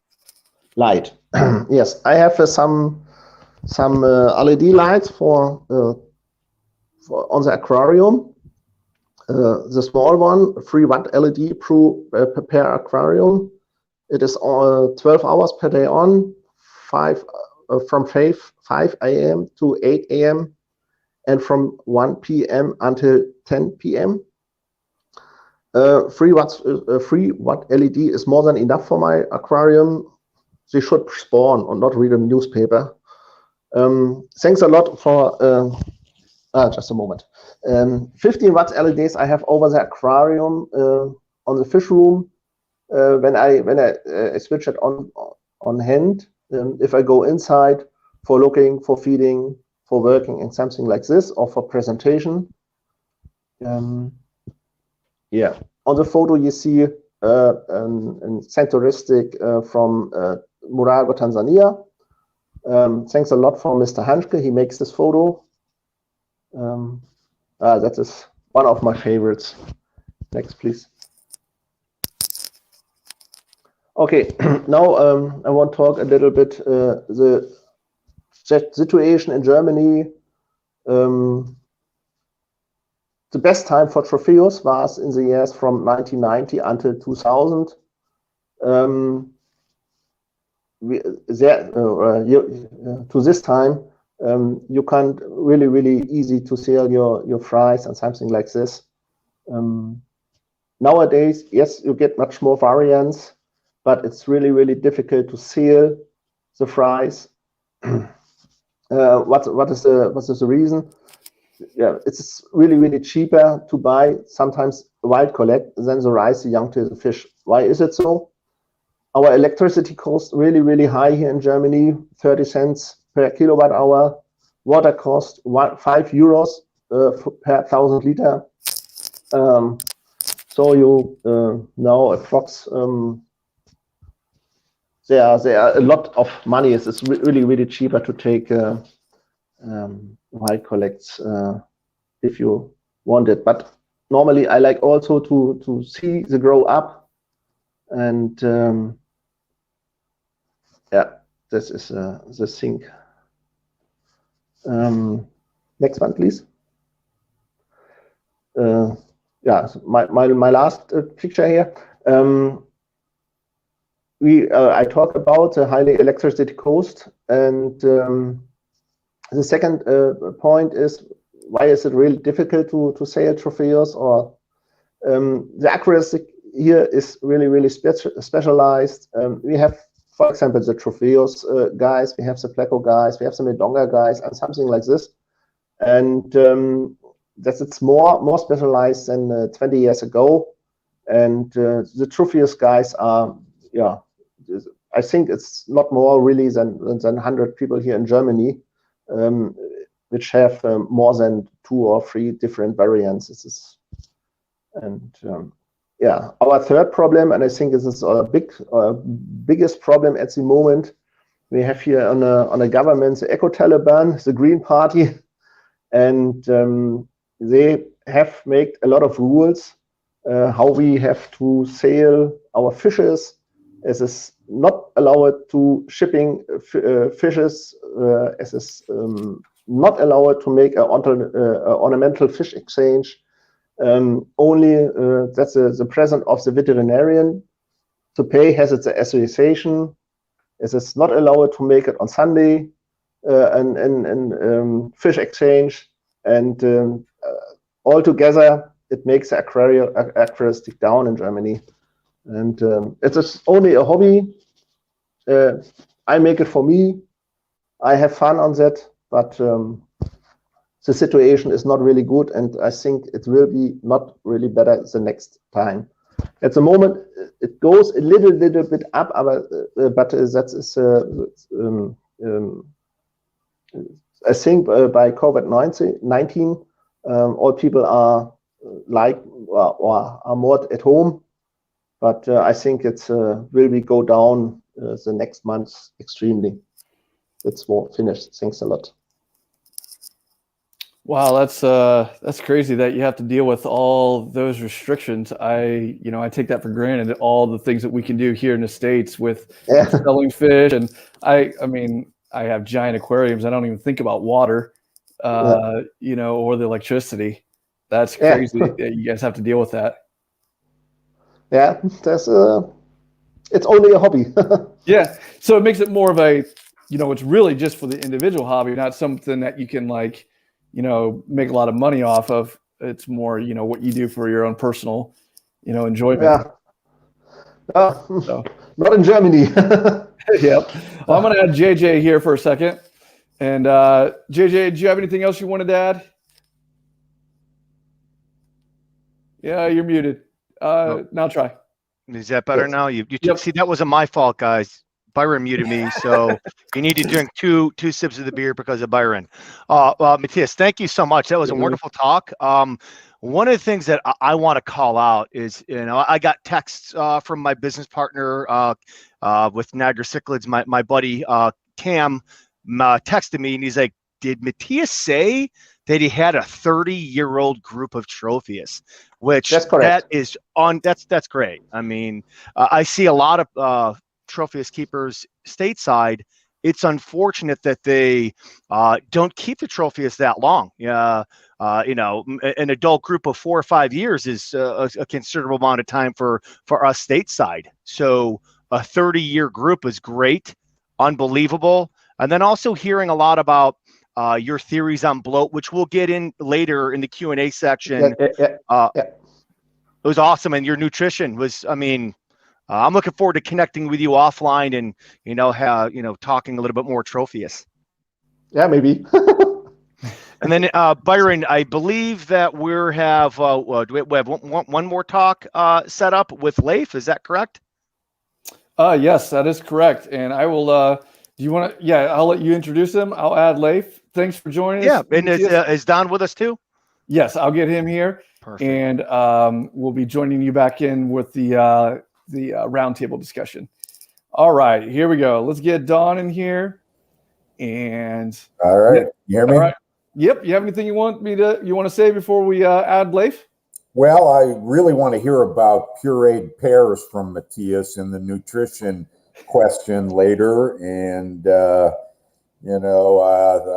Light. Yes, I have some LED lights for on the aquarium. The small one, 3 watt LED per aquarium. It is 12 hours per day on, from 5 a.m. to 8 a.m. and from 1 p.m. until 10 p.m. 3 watt LED is more than enough for my aquarium. They should spawn and not read a newspaper. Thanks a lot for just a moment. 15 watt LEDs I have over the aquarium on the fish room. When I switch it on hand, if I go inside for looking, for feeding, for working and something like this, or for presentation. Yeah, on the photo you see a centauristic from Murago, Tanzania. Thanks a lot for Mr. Hanschke, he makes this photo. That is one of my favorites. Next, please. Okay, now I want to talk a little bit the situation in Germany. The best time for Tropheus was in the years from 1990 until 2000. To this time, you can't really easy to sell your fries and something like this. Nowadays, yes, you get much more variants, but it's really difficult to sell the fries. What is the reason? Yeah, it's really cheaper to buy sometimes wild collect than the rice, the young to the fish. Why is it so? Our electricity cost really high here in Germany, 30 cents per kilowatt hour. Water cost 5 euros per 1,000 liter. So you now approx there are a lot of money. It's really cheaper to take wild collects if you want it. But normally I like also to see the grow up, and yeah, this is the thing. Next one, please. Yeah, so my last picture here. I talk about the highly electricity cost, and the second point is, why is it really difficult to sail Tropheus? Or the accuracy here is really specialized. We have, for example, the Tropheus guys, we have the Pleco guys, we have the Medonga guys, and something like this. And it's more specialized than 20 years ago. And the Tropheus guys are, yeah, I think it's not more really than 100 people here in Germany, which have more than 2 or 3 different variants. Yeah, our third problem, and I think this is our biggest problem at the moment, we have here on a government, the Eco-Taliban, the Green Party, and they have made a lot of rules how we have to sail our fishes. It is not allowed to shipping fishes. It is not allowed to make an ornamental fish exchange. Only that's the presence of the veterinarian to pay has its association. It is not allowed to make it on Sunday and fish exchange, and altogether it makes the accuracy down in Germany. And it is only a hobby. I make it for me. I have fun on that, but the situation is not really good, and I think it will be not really better the next time. At the moment, it goes a little bit up, but that is I think by COVID-19, all people are or are more at home. But I think it's will go down the next month extremely. It's more finished. Thanks a lot. Wow, that's crazy that you have to deal with all those restrictions. I take that for granted, all the things that we can do here in the States with selling fish, and I mean, I have giant aquariums. I don't even think about water, or the electricity. That's crazy that you guys have to deal with that. Yeah, it's only a hobby. Yeah, so it makes it more of a, it's really just for the individual hobby, not something that you can make a lot of money off of. It's more, what you do for your own personal, enjoyment. Yeah. So. Not in Germany. Yep. Well, I'm going to add JJ here for a second. And JJ, do you have anything else you wanted to add? Yeah, you're muted. Now try. Is that better now? You see, that wasn't my fault, guys. Byron muted me, so you need to drink two sips of the beer because of Byron. Mathias, thank you so much. That was a wonderful talk. One of the things that I want to call out is, I got texts from my business partner with Niagara Cichlids, my buddy Cam texted me, and he's like, "Did Mathias say that he had a 30-year-old group of Tropheus?" Which that's great. I mean, I see a lot of Tropheus keepers stateside. It's unfortunate that they don't keep the Tropheus that long. An adult group of 4 or 5 years is a considerable amount of time for us stateside. So a 30-year group is great, unbelievable. And then also hearing a lot about your theories on bloat, which we'll get in later in the Q&A section. It was awesome. And your nutrition was, I'm looking forward to connecting with you offline and, talking a little bit more Tropheus. Yeah, maybe. And then Byron, I believe that we have one more talk set up with Laif. Is that correct? Yes, that is correct. And I will, do you want to, I'll let you introduce him. I'll add Laif. Thanks for joining us. Yeah, and is Don with us too? Yes, I'll get him here. Perfect. And we'll be joining you back in with the roundtable discussion. All right, here we go. Let's get Don in here. And all right, you hear me? All right. Yep. You have anything you want to say before we add Laif? Well, I really want to hear about pureed pears from Mathias in the nutrition question later. And, I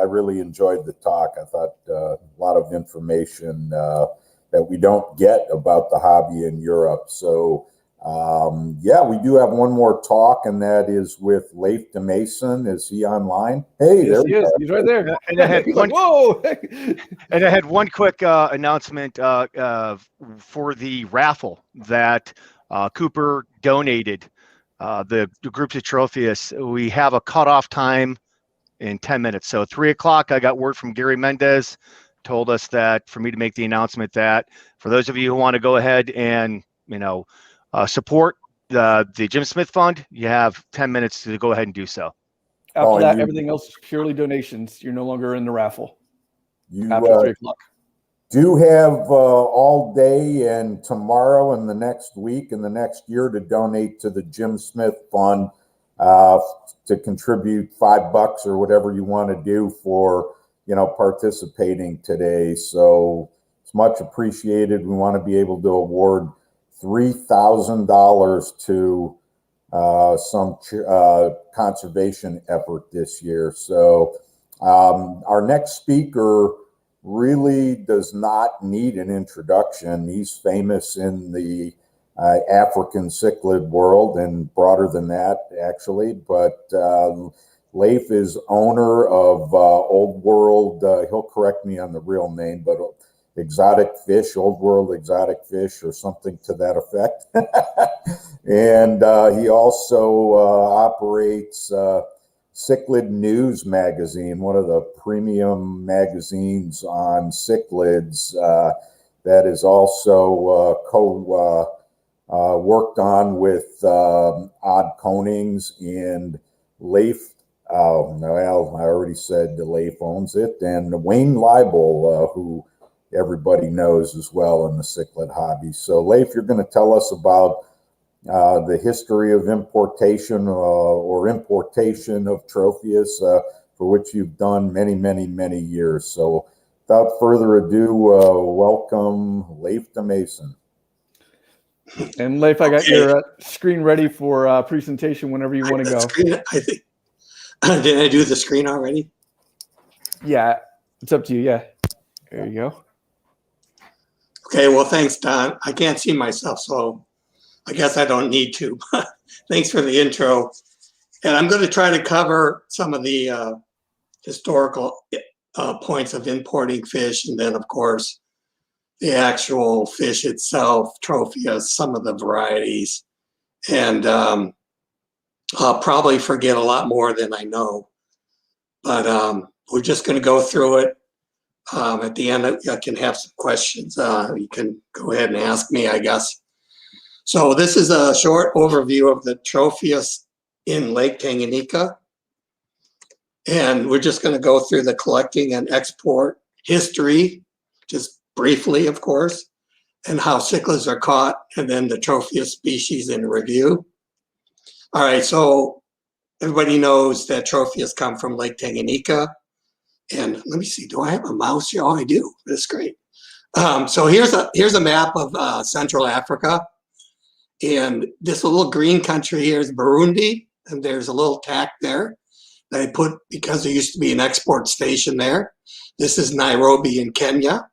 really enjoyed the talk. I thought a lot of information that we don't get about the hobby in Europe. So, we do have one more talk, and that is with Laif DeMason. Is he online? Hey, yes, there he is. He's right there. And I had one. Whoa! And I had one quick announcement for the raffle that Cooper donated. The groups of Tropheus. We have a cutoff time in 10 minutes. So 3 o'clock, I got word from Gary Mendez, told us that for me to make the announcement that for those of you who want to go ahead and support the Jim Smith Fund, you have 10 minutes to go ahead and do so. After that, everything else is purely donations. You're no longer in the raffle. After 3 o'clock. Do have all day and tomorrow and the next week and the next year to donate to the Jim Smith Fund to contribute $5 or whatever you want to do for participating today. So it's much appreciated. We want to be able to award $3,000 to some conservation effort this year. So our next speaker really does not need an introduction. He's famous in the African cichlid world and broader than that, actually. But Laif is owner of Old World, he'll correct me on the real name, but Exotic Fish, Old World Exotic Fish, or something to that effect. And he also operates Cichlid News magazine, one of the premium magazines on cichlids that is also worked on with Ad Konings and Laif. Oh, well, I already said the Laif owns it, and Wayne Leibel, who everybody knows as well in the cichlid hobby. So, Laif, you're going to tell us about the history of importation or importation of Tropheus, for which you've done many, many, many years. So, without further ado, welcome Laif DeMason. And Laif, I got your screen ready for presentation whenever you want to go. Screen, I think. Did I do the screen already? Yeah, it's up to you. Yeah, there you go. Okay, well, thanks, Don. I can't see myself, so I guess I don't need to. Thanks for the intro. And I'm going to try to cover some of the historical points of importing fish, and then, of course, the actual fish itself, Tropheus, some of the varieties. And I'll probably forget a lot more than I know. But we're just going to go through it. At the end, I can have some questions. You can go ahead and ask me, I guess. So this is a short overview of the Tropheus in Lake Tanganyika. And we're just going to go through the collecting and export history, just briefly, of course, and how cichlids are caught, and then the Tropheus species in review. All right, so everybody knows that Tropheus come from Lake Tanganyika. And let me see, do I have a mouse here? Oh, I do. That's great. So here's a map of Central Africa. And this little green country here is Burundi. And there's a little tack there that I put because there used to be an export station there. This is Nairobi in Kenya.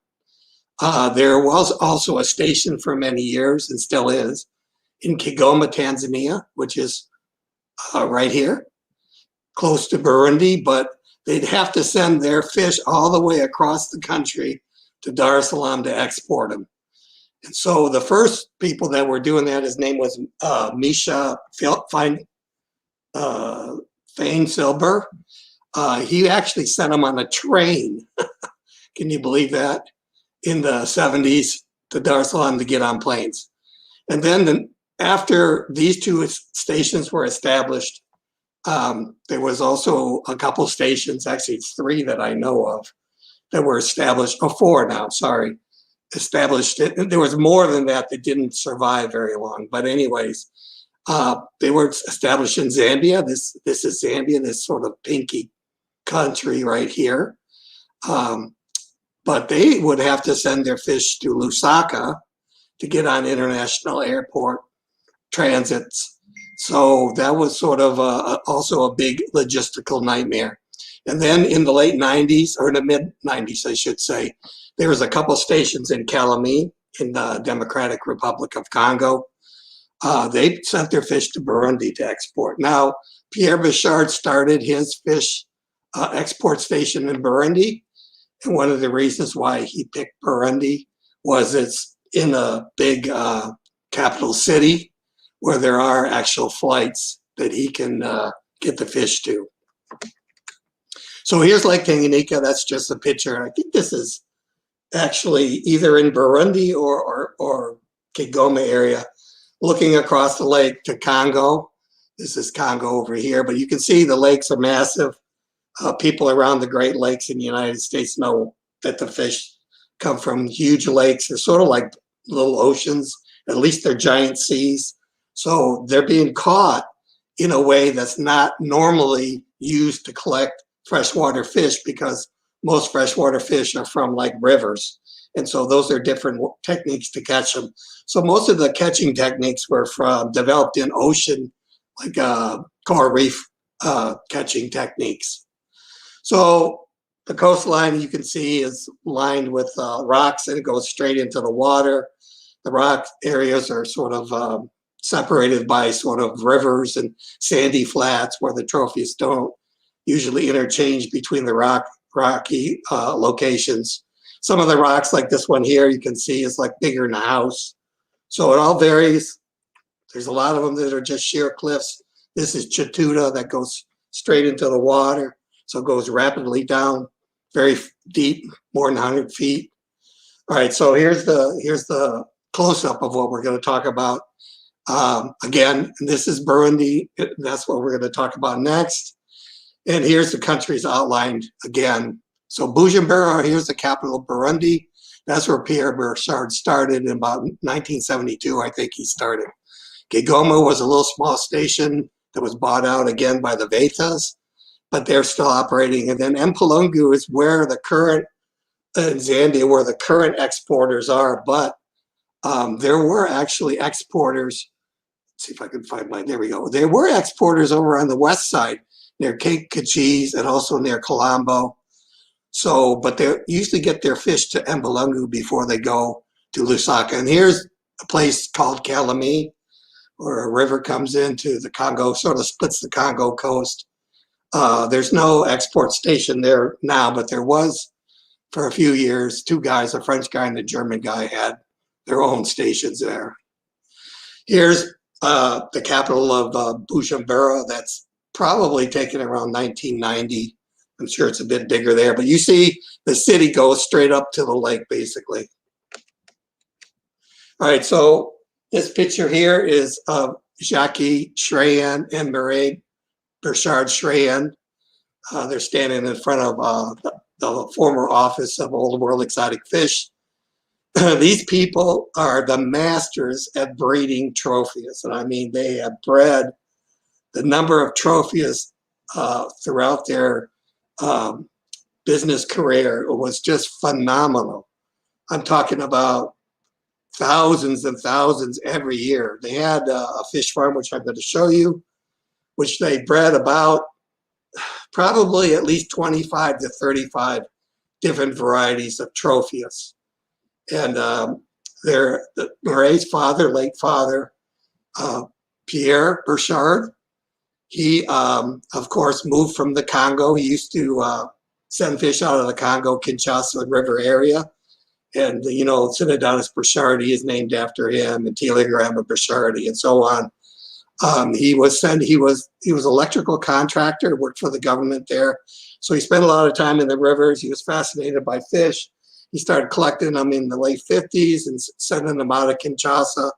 There was also a station for many years, and still is, in Kigoma, Tanzania, which is right here, close to Burundi, but they'd have to send their fish all the way across the country to Dar es Salaam to export them. And so the first people that were doing that, his name was Misha Fain-Silber. He actually sent them on a train. Can you believe that? In the 70s to Dar es Salaam to get on planes. And then after these two stations were established, there was also a couple stations, actually 3 that I know of, that were established, 4 now, sorry, established it. There was more than that that didn't survive very long. But anyways, They were established in Zambia. This is Zambia, this sort of pinky country right here. But they would have to send their fish to Lusaka to get on international airport transits. So that was sort of also a big logistical nightmare. And then in the late 90s, or in the mid 90s, I should say, there was a couple stations in Calamy in the Democratic Republic of Congo. They sent their fish to Burundi to export. Now, Pierre Bichard started his fish export station in Burundi. And one of the reasons why he picked Burundi was it's in a big capital city where there are actual flights that he can get the fish to. So here's Lake Tanganyika. That's just a picture. I think this is actually either in Burundi or Kigoma area, looking across the lake to Congo. This is Congo over here, but you can see the lakes are massive. People around the Great Lakes in the United States know that the fish come from huge lakes. They're sort of like little oceans, at least they're giant seas. So they're being caught in a way that's not normally used to collect freshwater fish, because most freshwater fish are from like rivers. And so those are different techniques to catch them. So most of the catching techniques were developed in ocean, like coral reef catching techniques. So the coastline, you can see, is lined with rocks, and it goes straight into the water. The rock areas are sort of separated by sort of rivers and sandy flats where the trophies don't usually interchange between the rocky locations. Some of the rocks, like this one here, you can see is like bigger than a house. So it all varies. There's a lot of them that are just sheer cliffs. This is Chatuta that goes straight into the water. So it goes rapidly down, very deep, more than 100 feet. All right, so here's the close-up of what we're going to talk about. Again, this is Burundi. That's what we're going to talk about next. And here's the countries outlined again. So Bujumbura, here's the capital of Burundi. That's where Pierre Bichard started in about 1972, I think he started. Kigoma was a little small station that was bought out again by the Vetas, but they're still operating. And then Mpulungu is where the current, in Zambia, where the current exporters are, but there were actually exporters. Let's see if I can find mine, there we go. There were exporters over on the west side, near Cape Kachis and also near Colombo. So, but they usually get their fish to Mpulungu before they go to Lusaka. And here's a place called Calamy, where a river comes into the Congo, sort of splits the Congo coast. There's no export station there now, but there was for a few years. Two guys, a French guy and a German guy, had their own stations there. Here's the capital of Bujumbura. That's probably taken around 1990. I'm sure it's a bit bigger there, but you see the city goes straight up to the lake, basically. All right, so this picture here is of Jackie Schraen and Marie Bichard Schraen. They're standing in front of the former office of Old World Exotic Fish. These people are the masters at breeding Tropheus. And I mean, they have bred the number of Tropheus throughout their business career. It was just phenomenal. I'm talking about thousands and thousands every year. They had a fish farm, which I'm going to show you, which they bred about probably at least 25 to 35 different varieties of Tropheus. And Marie's father, late father, Pierre Bichard, he, of course, moved from the Congo. He used to send fish out of the Congo, Kinshasa River area. And, you know, Synodontis Bichardi is named after him, and Telegram of Bichardi, and so on. He was electrical contractor, worked for the government there. So he spent a lot of time in the rivers. He was fascinated by fish. He started collecting them in the late 50s and sending them out of Kinshasa.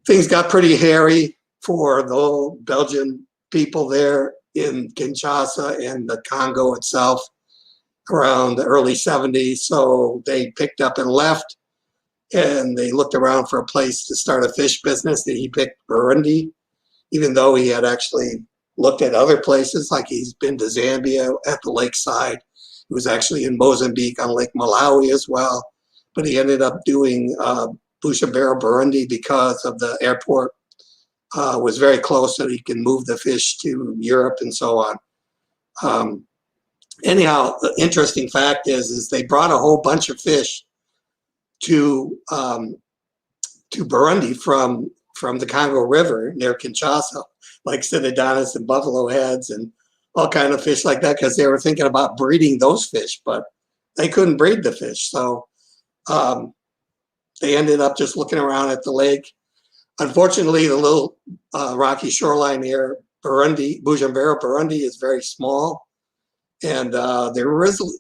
Things got pretty hairy for the old Belgian people there in Kinshasa and the Congo itself around the early 70s. So they picked up and left. and they looked around for a place to start a fish business, and he picked Burundi, even though he had actually looked at other places, like he's been to Zambia at the lakeside. He was actually in Mozambique on Lake Malawi as well, but he ended up doing Bujumbura, Burundi, because of the airport was very close, so he can move the fish to Europe and so on. Anyhow, the interesting fact is they brought a whole bunch of fish to Burundi from the Congo River near Kinshasa, like Cidodonis and buffalo heads and all kind of fish like that, because they were thinking about breeding those fish, but they couldn't breed the fish. So they ended up just looking around at the lake. Unfortunately, the little rocky shoreline here, Bujumbura, Burundi, is very small. And there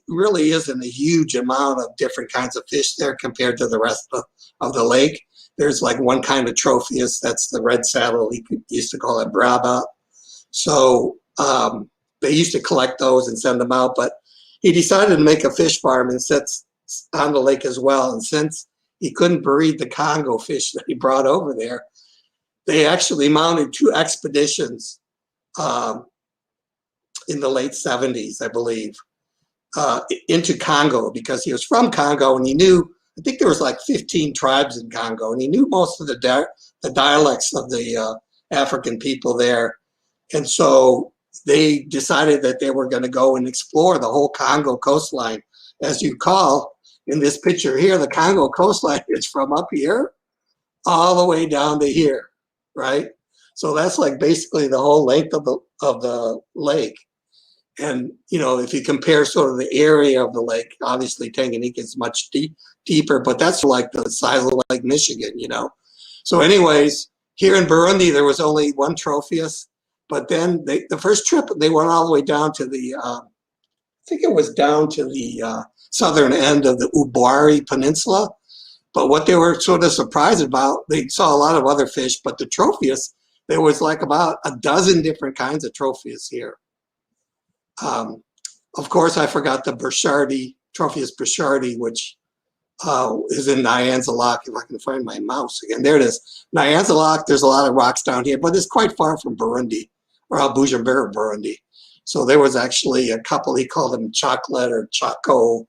really isn't a huge amount of different kinds of fish there compared to the rest of the lake. There's like one kind of Tropheus, that's the red saddle. He used to call it Braba. So they used to collect those and send them out, but he decided to make a fish farm and sits on the lake as well. And since he couldn't breed the Congo fish that he brought over there, they actually mounted 2 expeditions in the late 70s, I believe, into Congo, because he was from Congo and he knew, I think there was like 15 tribes in Congo, and he knew most of the dialects of the African people there. And so they decided that they were going to go and explore the whole Congo coastline. As you call in this picture here, the Congo coastline is from up here all the way down to here, right? So that's like basically the whole length of the lake. And, you know, if you compare sort of the area of the lake, obviously Tanganyika is much deeper, but that's like the size of Lake Michigan, you know. So anyways, here in Burundi, there was only one Tropheus, but then the first trip, they went all the way down to the, I think it was down to the southern end of the Ubwari Peninsula. But what they were sort of surprised about, they saw a lot of other fish, but the Tropheus, there was like about a dozen different kinds of Tropheus here. Of course, I forgot the Burchardi, Tropheus Burchardi, which is in Nyanza-Lock. If I can find my mouse again. There it is. Nyanza-Lock, there's a lot of rocks down here, but it's quite far from Burundi, or Bujumbura, Burundi. So there was actually a couple, he called them Cichlid or Chaco,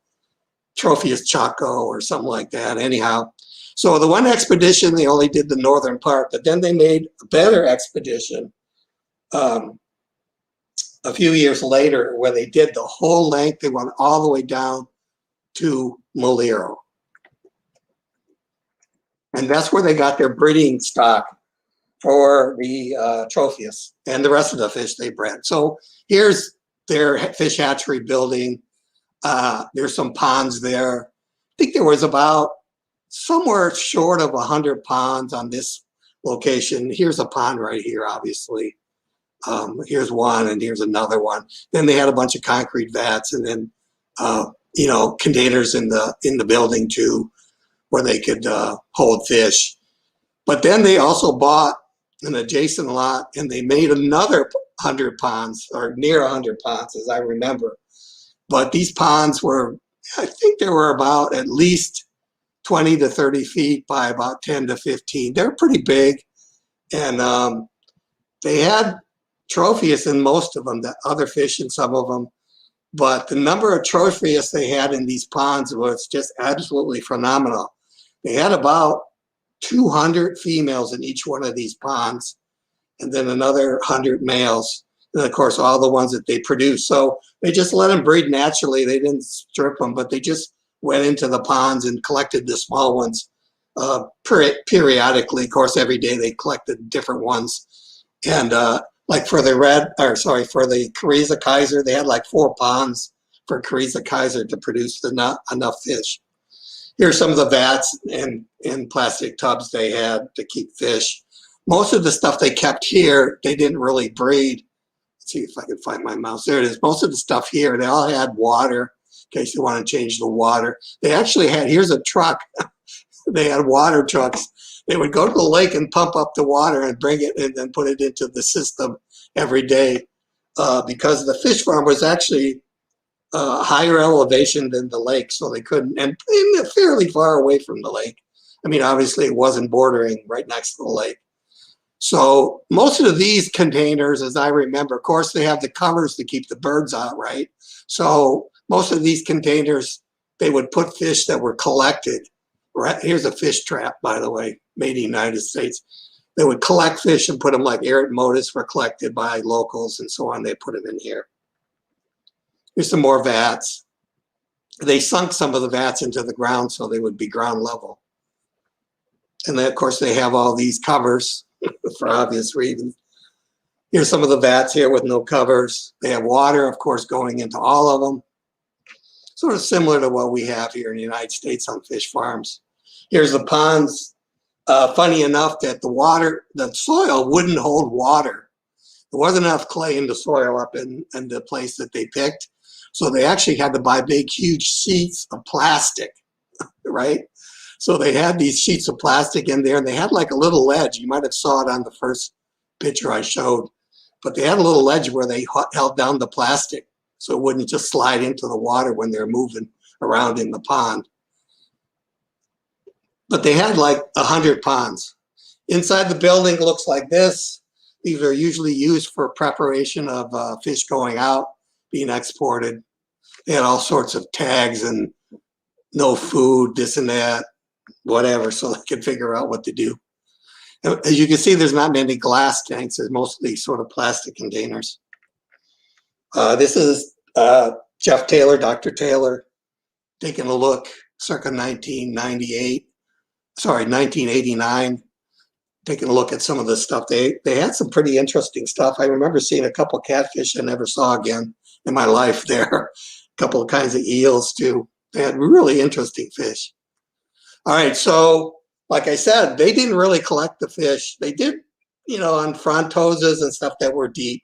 Tropheus Chaco or something like that. Anyhow, so the one expedition, they only did the northern part, but then they made a better expedition a few years later, where they did the whole length. They went all the way down to Muliro. And that's where they got their breeding stock for the Tropheus and the rest of the fish they bred. So here's their fish hatchery building. There's some ponds there. I think there was about somewhere short of 100 ponds on this location. Here's a pond right here, obviously. Here's one, and here's another one. Then they had a bunch of concrete vats, and then you know, containers in the building too, where they could hold fish. But then they also bought an adjacent lot, and they made another 100 ponds, or near 100 ponds, as I remember. But these ponds were, I think they were about at least 20 to 30 feet by about 10 to 15. They're pretty big, and they had Tropheus in most of them, the other fish in some of them, but the number of Tropheus they had in these ponds was just absolutely phenomenal. They had about 200 females in each one of these ponds, and then another 100 males, and of course all the ones that they produced. So they just let them breed naturally. They didn't strip them, but they just went into the ponds and collected the small ones periodically. Of course, every day they collected different ones, and like for the for the Kariza Kaiser, they had like 4 ponds for Kariza Kaiser to produce enough fish. Here's some of the vats and plastic tubs they had to keep fish. Most of the stuff they kept here, they didn't really breed. Let's see if I can find my mouse. There it is. Most of the stuff here, they all had water in case you want to change the water. They actually had, here's a truck. They had water trucks. They would go to the lake and pump up the water and bring it and then put it into the system every day because the fish farm was actually higher elevation than the lake, so they couldn't, and fairly far away from the lake. I mean, obviously it wasn't bordering right next to the lake. So most of these containers, as I remember, of course, they have the covers to keep the birds out, right? So most of these containers, they would put fish that were collected. Right? Here's a fish trap, by the way, made in the United States. They would collect fish and put them like erythmotis were collected by locals and so on. They put them in here. Here's some more vats. They sunk some of the vats into the ground so they would be ground level. And then, of course, they have all these covers for obvious reasons. Here's some of the vats here with no covers. They have water, of course, going into all of them. Sort of similar to what we have here in the United States on fish farms. Here's the ponds. Funny enough that the soil wouldn't hold water. There wasn't enough clay in the soil up in the place that they picked. So they actually had to buy big, huge sheets of plastic, right? So they had these sheets of plastic in there, and they had like a little ledge. You might have saw it on the first picture I showed. But they had a little ledge where they held down the plastic so it wouldn't just slide into the water when they're moving around in the pond. But they had like 100 ponds. Inside the building looks like this. These are usually used for preparation of fish going out, being exported. They had all sorts of tags and no food, this and that, whatever, so they could figure out what to do. As you can see, there's not many glass tanks. There's mostly sort of plastic containers. This is Jeff Taylor, Dr. Taylor, taking a look circa 1989, taking a look at some of the stuff. They had some pretty interesting stuff. I remember seeing a couple of catfish I never saw again in my life there. A couple of kinds of eels too. They had really interesting fish. All right, so like I said, they didn't really collect the fish. They did, on frontoses and stuff that were deep,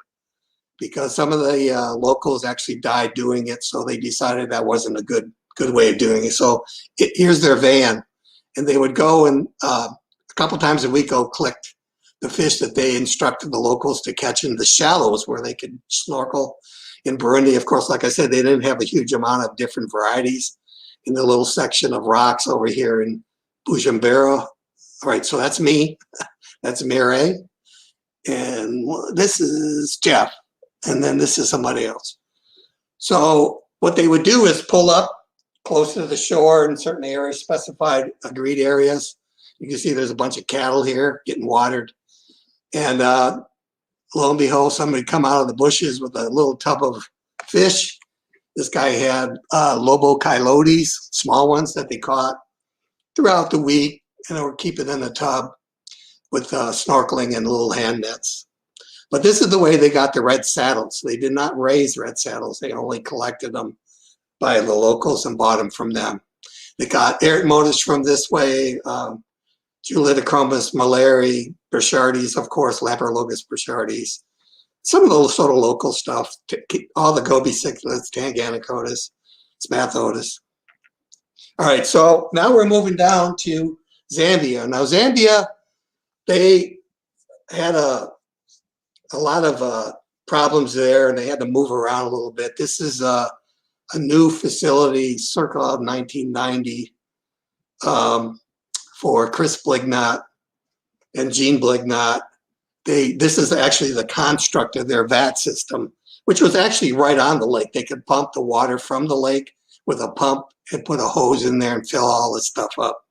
because some of the locals actually died doing it, so they decided that wasn't a good way of doing it. So here's their van, and they would go and a couple times a week go collect the fish that they instructed the locals to catch in the shallows where they could snorkel. In Burundi, of course, like I said, they didn't have a huge amount of different varieties in the little section of rocks over here in Bujumbura. All right, so that's me. That's Mireille. And this is Jeff. And then this is somebody else. So what they would do is pull up close to the shore in certain areas, specified agreed areas. You can see there's a bunch of cattle here getting watered. And lo and behold, somebody come out of the bushes with a little tub of fish. This guy had lobo coyotes, small ones that they caught throughout the week, and they were keeping in the tub with snorkeling and little hand nets. But this is the way they got the red saddles. They did not raise red saddles. They only collected them by the locals and bought them from them. They got erythmotis from this way, Julidochromous malari, Burchardes, of course, Laparologus burchardes. Some of those sort of local stuff, all the goby cichlids, Tanganyika, Smathotis. All right, so now we're moving down to Zambia. Now Zambia, they had a lot of problems there, and they had to move around a little bit. This is a new facility, circa of 1990, for Chris Blignot and Jean Blignot. This is actually the construct of their vat system, which was actually right on the lake. They could pump the water from the lake with a pump and put a hose in there and fill all this stuff up.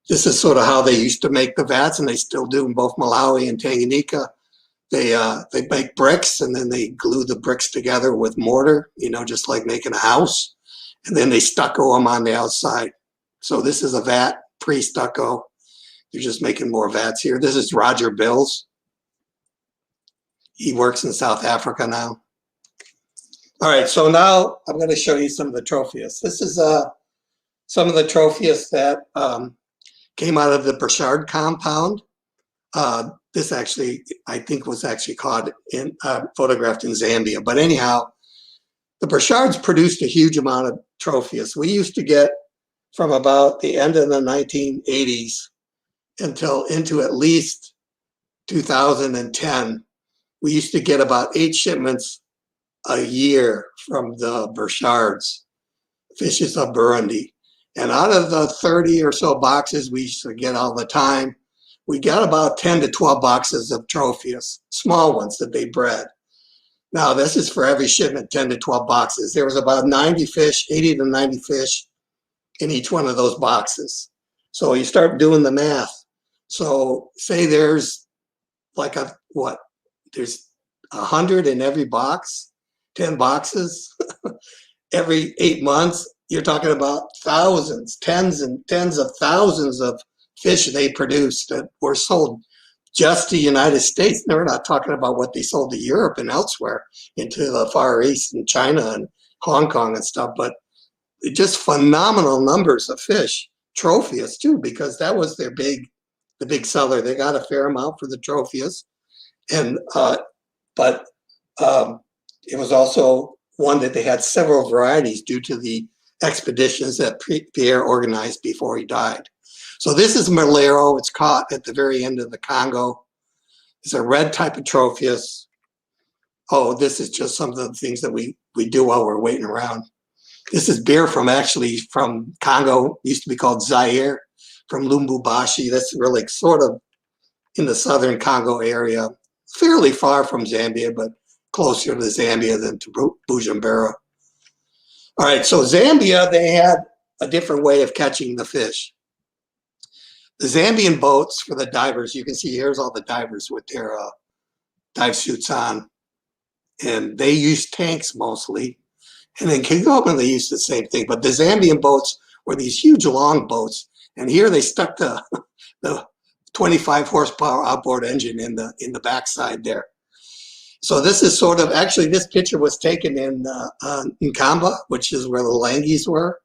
This is sort of how they used to make the vats, and they still do in both Malawi and Tanganyika. They make bricks, and then they glue the bricks together with mortar, just like making a house. And then they stucco them on the outside. So this is a vat, pre-stucco. They're just making more vats here. This is Roger Bills. He works in South Africa now. All right, so now I'm going to show you some of the Tropheus. This is some of the Tropheus that came out of the Burchard compound. This actually, I think, was actually photographed in Zambia. But anyhow, the Burchards produced a huge amount of Tropheus. We used to get from about the end of the 1980s until into at least 2010, we used to get about 8 shipments a year from the Burchards, fishes of Burundi. And out of the 30 or so boxes we used to get all the time, we got about 10 to 12 boxes of Tropheus, small ones that they bred. Now, this is for every shipment, 10 to 12 boxes. There was about 90 fish, 80 to 90 fish in each one of those boxes. So you start doing the math. So say there's like there's 100 in every box, 10 boxes. Every 8 months, you're talking about thousands, tens and tens of thousands of fish they produced that were sold just to the United States. We're not talking about what they sold to Europe and elsewhere, into the Far East and China and Hong Kong and stuff, but just phenomenal numbers of fish. Tropheus too, because that was the big seller. They got a fair amount for the Tropheus, and but it was also one that they had several varieties due to the expeditions that Pierre organized before he died. So this is Malero. It's caught at the very end of the Congo. It's a red type of Tropheus. Oh, this is just some of the things that we do while we're waiting around. This is beer from Congo, used to be called Zaire, from Lubumbashi. That's really sort of in the southern Congo area, fairly far from Zambia, but closer to Zambia than to Bujumbura. All right, so Zambia, they had a different way of catching the fish. The Zambian boats for the divers, you can see here's all the divers with their dive suits on, and they use tanks mostly. And in Kigoma, they used the same thing, but the Zambian boats were these huge long boats, and here they stuck the 25 horsepower outboard engine in the backside there. So this is sort of, actually this picture was taken in Nkamba, which is where the Langis were.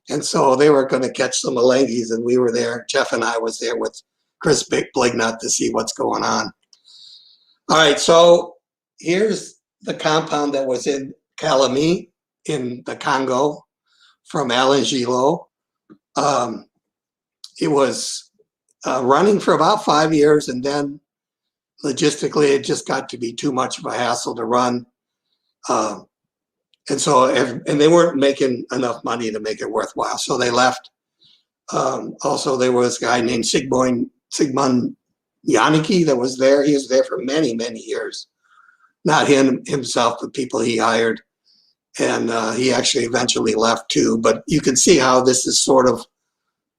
And so they were going to catch some Langis, and we were there. Jeff and I was there with Chris Blignut to see what's going on. All right, so here's the compound that was in Kalemi in the Congo from Alain Gillot. It was running for about 5 years, and then logistically, it just got to be too much of a hassle to run. And they weren't making enough money to make it worthwhile, so they left. Also, there was a guy named Sigmund Janicki that was there. He was there for many, many years. Not him himself, but people he hired. And he actually eventually left too. But you can see how this is sort of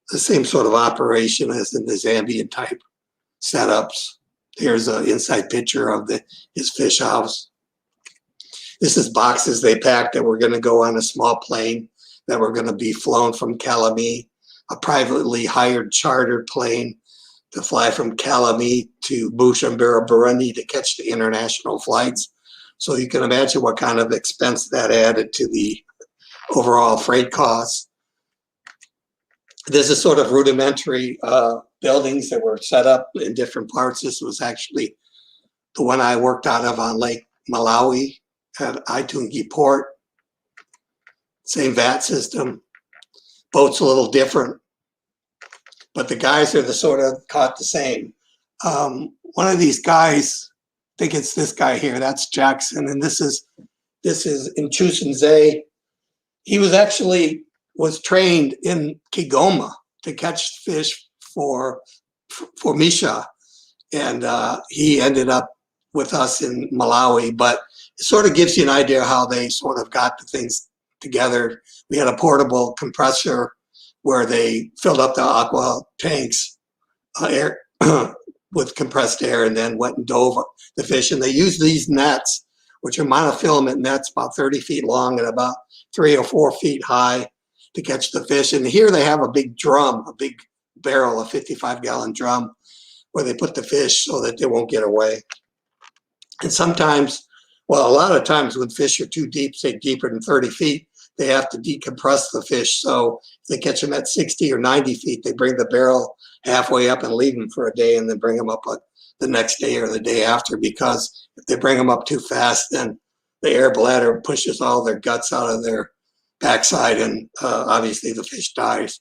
the same sort of operation as in the Zambian type setups. Here's an inside picture of his fish house. This is boxes they packed that were going to go on a small plane that were going to be flown from Kalemi, a privately hired chartered plane to fly from Kalemi to Bujumbura, Burundi to catch the international flights. So you can imagine what kind of expense that added to the overall freight costs. This is sort of rudimentary buildings that were set up in different parts. This was actually the one I worked out of on Lake Malawi at Itungi Port. Same VAT system. Boats a little different, but the guys are caught the same. One of these guys, I think it's this guy here, that's Jackson, and this is Nchusinze. He was trained in Kigoma to catch fish for Misha, and he ended up with us in Malawi, but it sort of gives you an idea how they sort of got the things together. We had a portable compressor where they filled up the aqua tanks with compressed air and then went and dove the fish. And they used these nets, which are monofilament nets about 30 feet long and about 3 or 4 feet high, to catch the fish. And here they have a big drum, a big barrel, a 55-gallon drum, where they put the fish so that they won't get away. And sometimes, well, a lot of times when fish are too deep, say deeper than 30 feet, they have to decompress the fish. So if they catch them at 60 or 90 feet, they bring the barrel halfway up and leave them for a day and then bring them up the next day or the day after, because if they bring them up too fast, then the air bladder pushes all their guts out of their backside, and obviously the fish dies.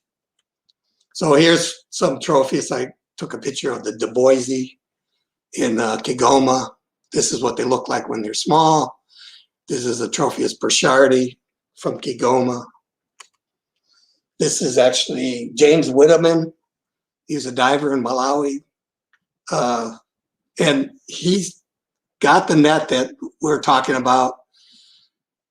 So here's some trophies. I took a picture of the Du Boise in Kigoma. This is what they look like when they're small. This is a Tropheus burchardi from Kigoma. This is actually James Whitteman. He's a diver in Malawi. And he's got the net that we're talking about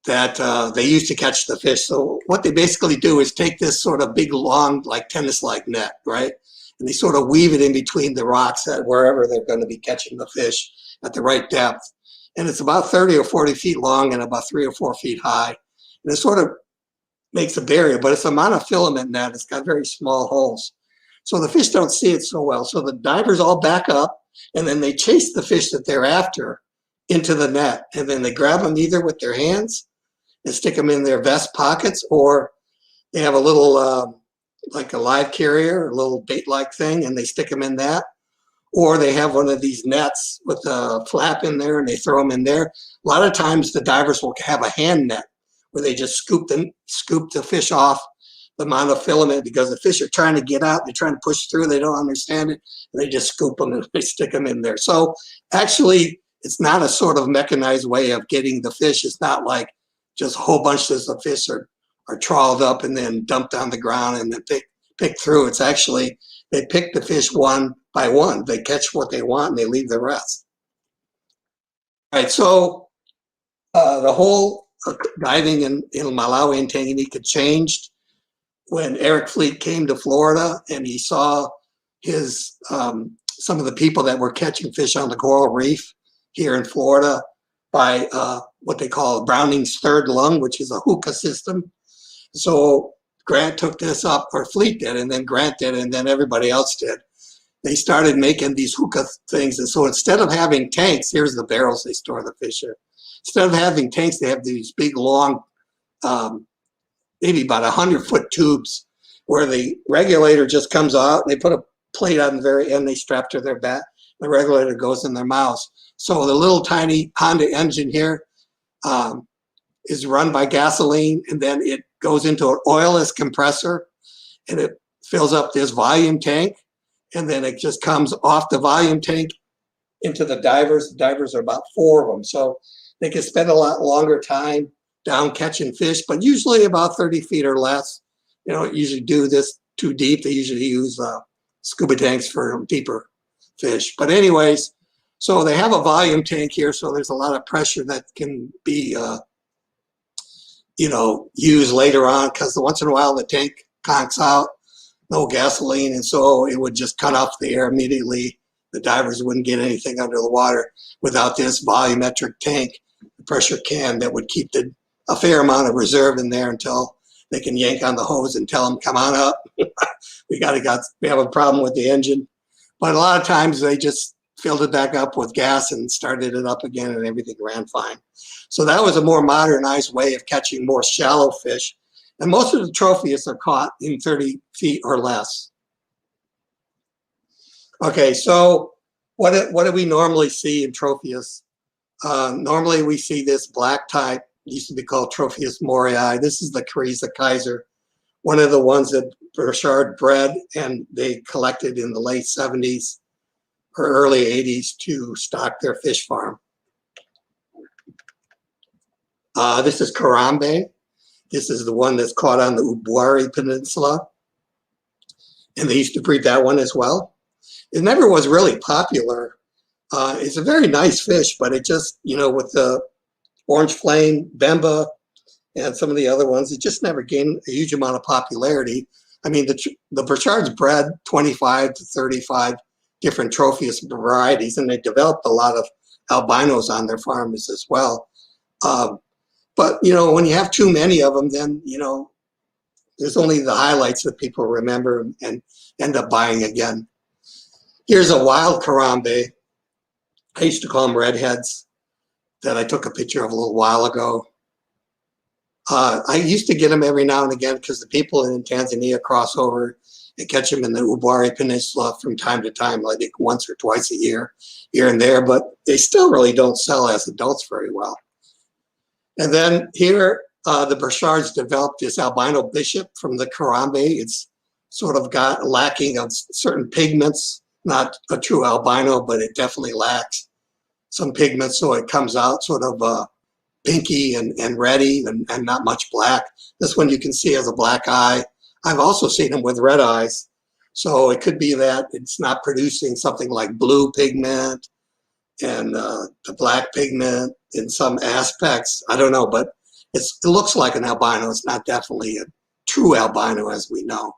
that they used to catch the fish. So what they basically do is take this sort of big, long, like tennis-like net, right? And they sort of weave it in between the rocks at wherever they're going to be catching the fish at the right depth. And it's about 30 or 40 feet long and about 3 or 4 feet high. And it sort of makes a barrier, but it's a monofilament net. It's got very small holes. So the fish don't see it so well. So the divers all back up, and then they chase the fish that they're after into the net. And then they grab them either with their hands and stick them in their vest pockets, or they have a little, like a live carrier, a little bait-like thing, and they stick them in that. Or they have one of these nets with a flap in there, and they throw them in there. A lot of times the divers will have a hand net where they just scoop the fish off the monofilament because the fish are trying to get out. They're trying to push through. They don't understand it. And they just scoop them and they stick them in there. So actually, it's not a sort of mechanized way of getting the fish. It's not like just a whole bunch of fish are trawled up and then dumped on the ground and then pick through. It's actually, they pick the fish one by one. They catch what they want and they leave the rest. All right, so the whole diving in Malawi and Tanganyika changed when Eric Fleet came to Florida and he saw his some of the people that were catching fish on the coral reef here in Florida by what they call Browning's third lung, which is a hookah system. So Grant took this up, or Fleet did, and then Grant did, and then everybody else did. They started making these hookah things, and so instead of having tanks, here's the barrels they store the fish in. Instead of having tanks, they have these big, long, maybe about 100-foot tubes where the regulator just comes out. They put a plate on the very end. They strap to their back. The regulator goes in their mouths. So the little tiny Honda engine here is run by gasoline, and then it goes into an oilless compressor, and it fills up this volume tank, and then it just comes off the volume tank into the divers. The divers are about 4 of them. So they can spend a lot longer time down catching fish, but usually about 30 feet or less. You don't usually do this too deep. They usually use scuba tanks for deeper fish. But anyways, so they have a volume tank here, so there's a lot of pressure that can be, used later on, because once in a while the tank conks out, no gasoline, and so it would just cut off the air immediately. The divers wouldn't get anything under the water without this volumetric tank, the pressure can that would keep a fair amount of reserve in there until they can yank on the hose and tell them, come on up. we have a problem with the engine. But a lot of times they just filled it back up with gas and started it up again, and everything ran fine. So that was a more modernized way of catching more shallow fish. And most of the Tropheus are caught in 30 feet or less. Okay, so what do we normally see in Tropheus? Normally we see this black type. It used to be called Tropheus morii. This is the Cariza Kaiser, one of the ones that Burchard bred, and they collected in the late 70s or early 80s to stock their fish farm. This is Karambe. This is the one that's caught on the Ubwari Peninsula. And they used to breed that one as well. It never was really popular. It's a very nice fish, but it just, with the orange flame, Bemba, and some of the other ones, it just never gained a huge amount of popularity. I mean, the Burchards bred 25 to 35 different Tropheus varieties, and they developed a lot of albinos on their farms as well. But, when you have too many of them, then, there's only the highlights that people remember and end up buying again. Here's a wild Karambe. I used to call them redheads, that I took a picture of a little while ago. I used to get them every now and again because the people in Tanzania cross over and catch them in the Ubwari Peninsula from time to time, I think once or twice a year, here and there, but they still really don't sell as adults very well. And then here, the Burchards developed this albino bishop from the Karambe. It's sort of got lacking of certain pigments, not a true albino, but it definitely lacks some pigments, so it comes out sort of pinky and reddy and not much black. This one you can see has a black eye, I've also seen them with red eyes. So it could be that it's not producing something like blue pigment and the black pigment in some aspects. I don't know, but it looks like an albino. It's not definitely a true albino as we know.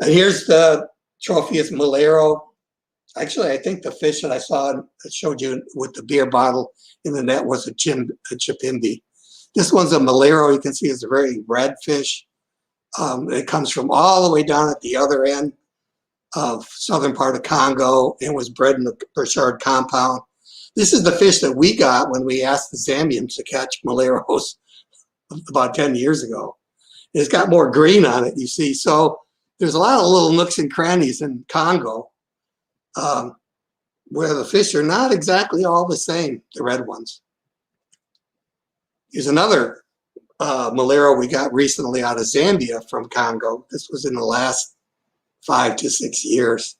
And here's the Tropheus malero. Actually, I think the fish that I saw, that showed you with the beer bottle in the net was a chipimbi. This one's a malero. You can see it's a very red fish. It comes from all the way down at the other end of southern part of Congo and was bred in the Burchard compound. This is the fish that we got when we asked the Zambians to catch maleros about 10 years ago. It's got more green on it, you see. So there's a lot of little nooks and crannies in Congo where the fish are not exactly all the same, the red ones. Here's another malero we got recently out of Zambia from Congo. This was in the last 5 to 6 years.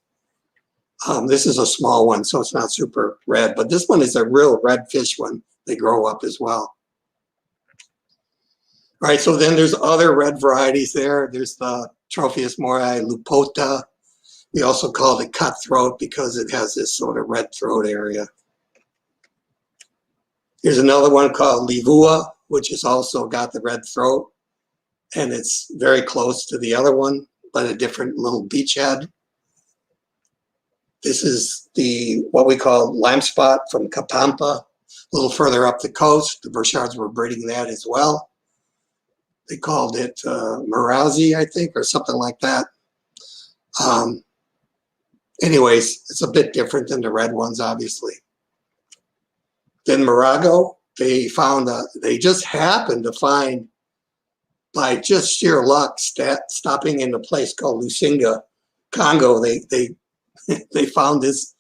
This is a small one, so it's not super red, but this one is a real red fish when they grow up as well. All right, so then there's other red varieties there. There's the Tropheus morai lupota. We also call it cutthroat because it has this sort of red throat area. Here's another one called livua, which has also got the red throat, and it's very close to the other one, but a different little beachhead. This is what we call lime spot from Kapampa, a little further up the coast. The Burchards were breeding that as well. They called it Marazi, I think, or something like that. Anyways, it's a bit different than the red ones, obviously. Then Marago, they just happened to find, by just sheer luck, stopping in a place called Lusinga, Congo, they found this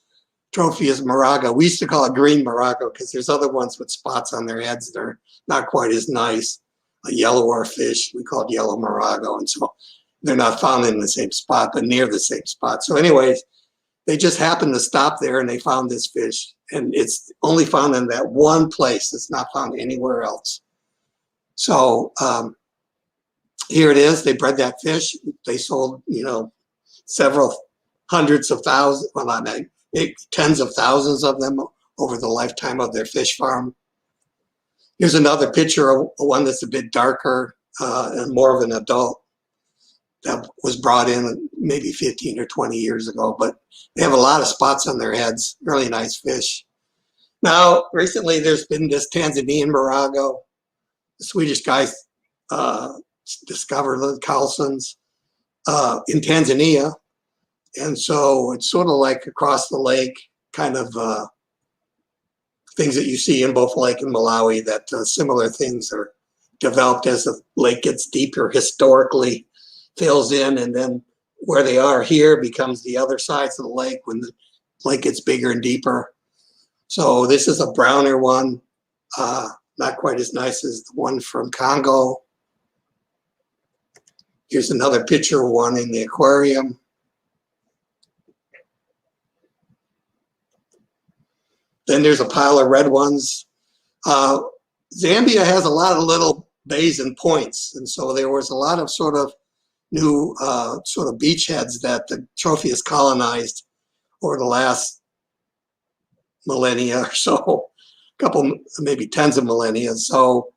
Tropheus marago. We used to call it green marago because there's other ones with spots on their heads that are not quite as nice. A yellower fish, we call it yellow marago, and so they're not found in the same spot, but near the same spot. So anyways, they just happened to stop there and they found this fish, and it's only found in that one place. It's not found anywhere else. So here it is. They bred that fish. They sold, several hundreds of thousands, well, not tens of thousands of them over the lifetime of their fish farm. Here's another picture of one that's a bit darker and more of an adult that was brought in maybe 15 or 20 years ago, but they have a lot of spots on their heads. Really nice fish. Now, recently there's been this Tanzanian marago. The Swedish guys discovered the Carlsons in Tanzania. And so it's sort of like across the lake, kind of things that you see in both Lake and Malawi, that similar things are developed as the lake gets deeper, historically fills in, and then where they are here becomes the other sides of the lake when the lake gets bigger and deeper. So this is a browner one, not quite as nice as the one from Congo. Here's another picture of one in the aquarium. Then there's a pile of red ones. Zambia has a lot of little bays and points, and so there was a lot of sort of new sort of beachheads that the Tropheus colonized over the last millennia or so, a couple, maybe tens of millennia. So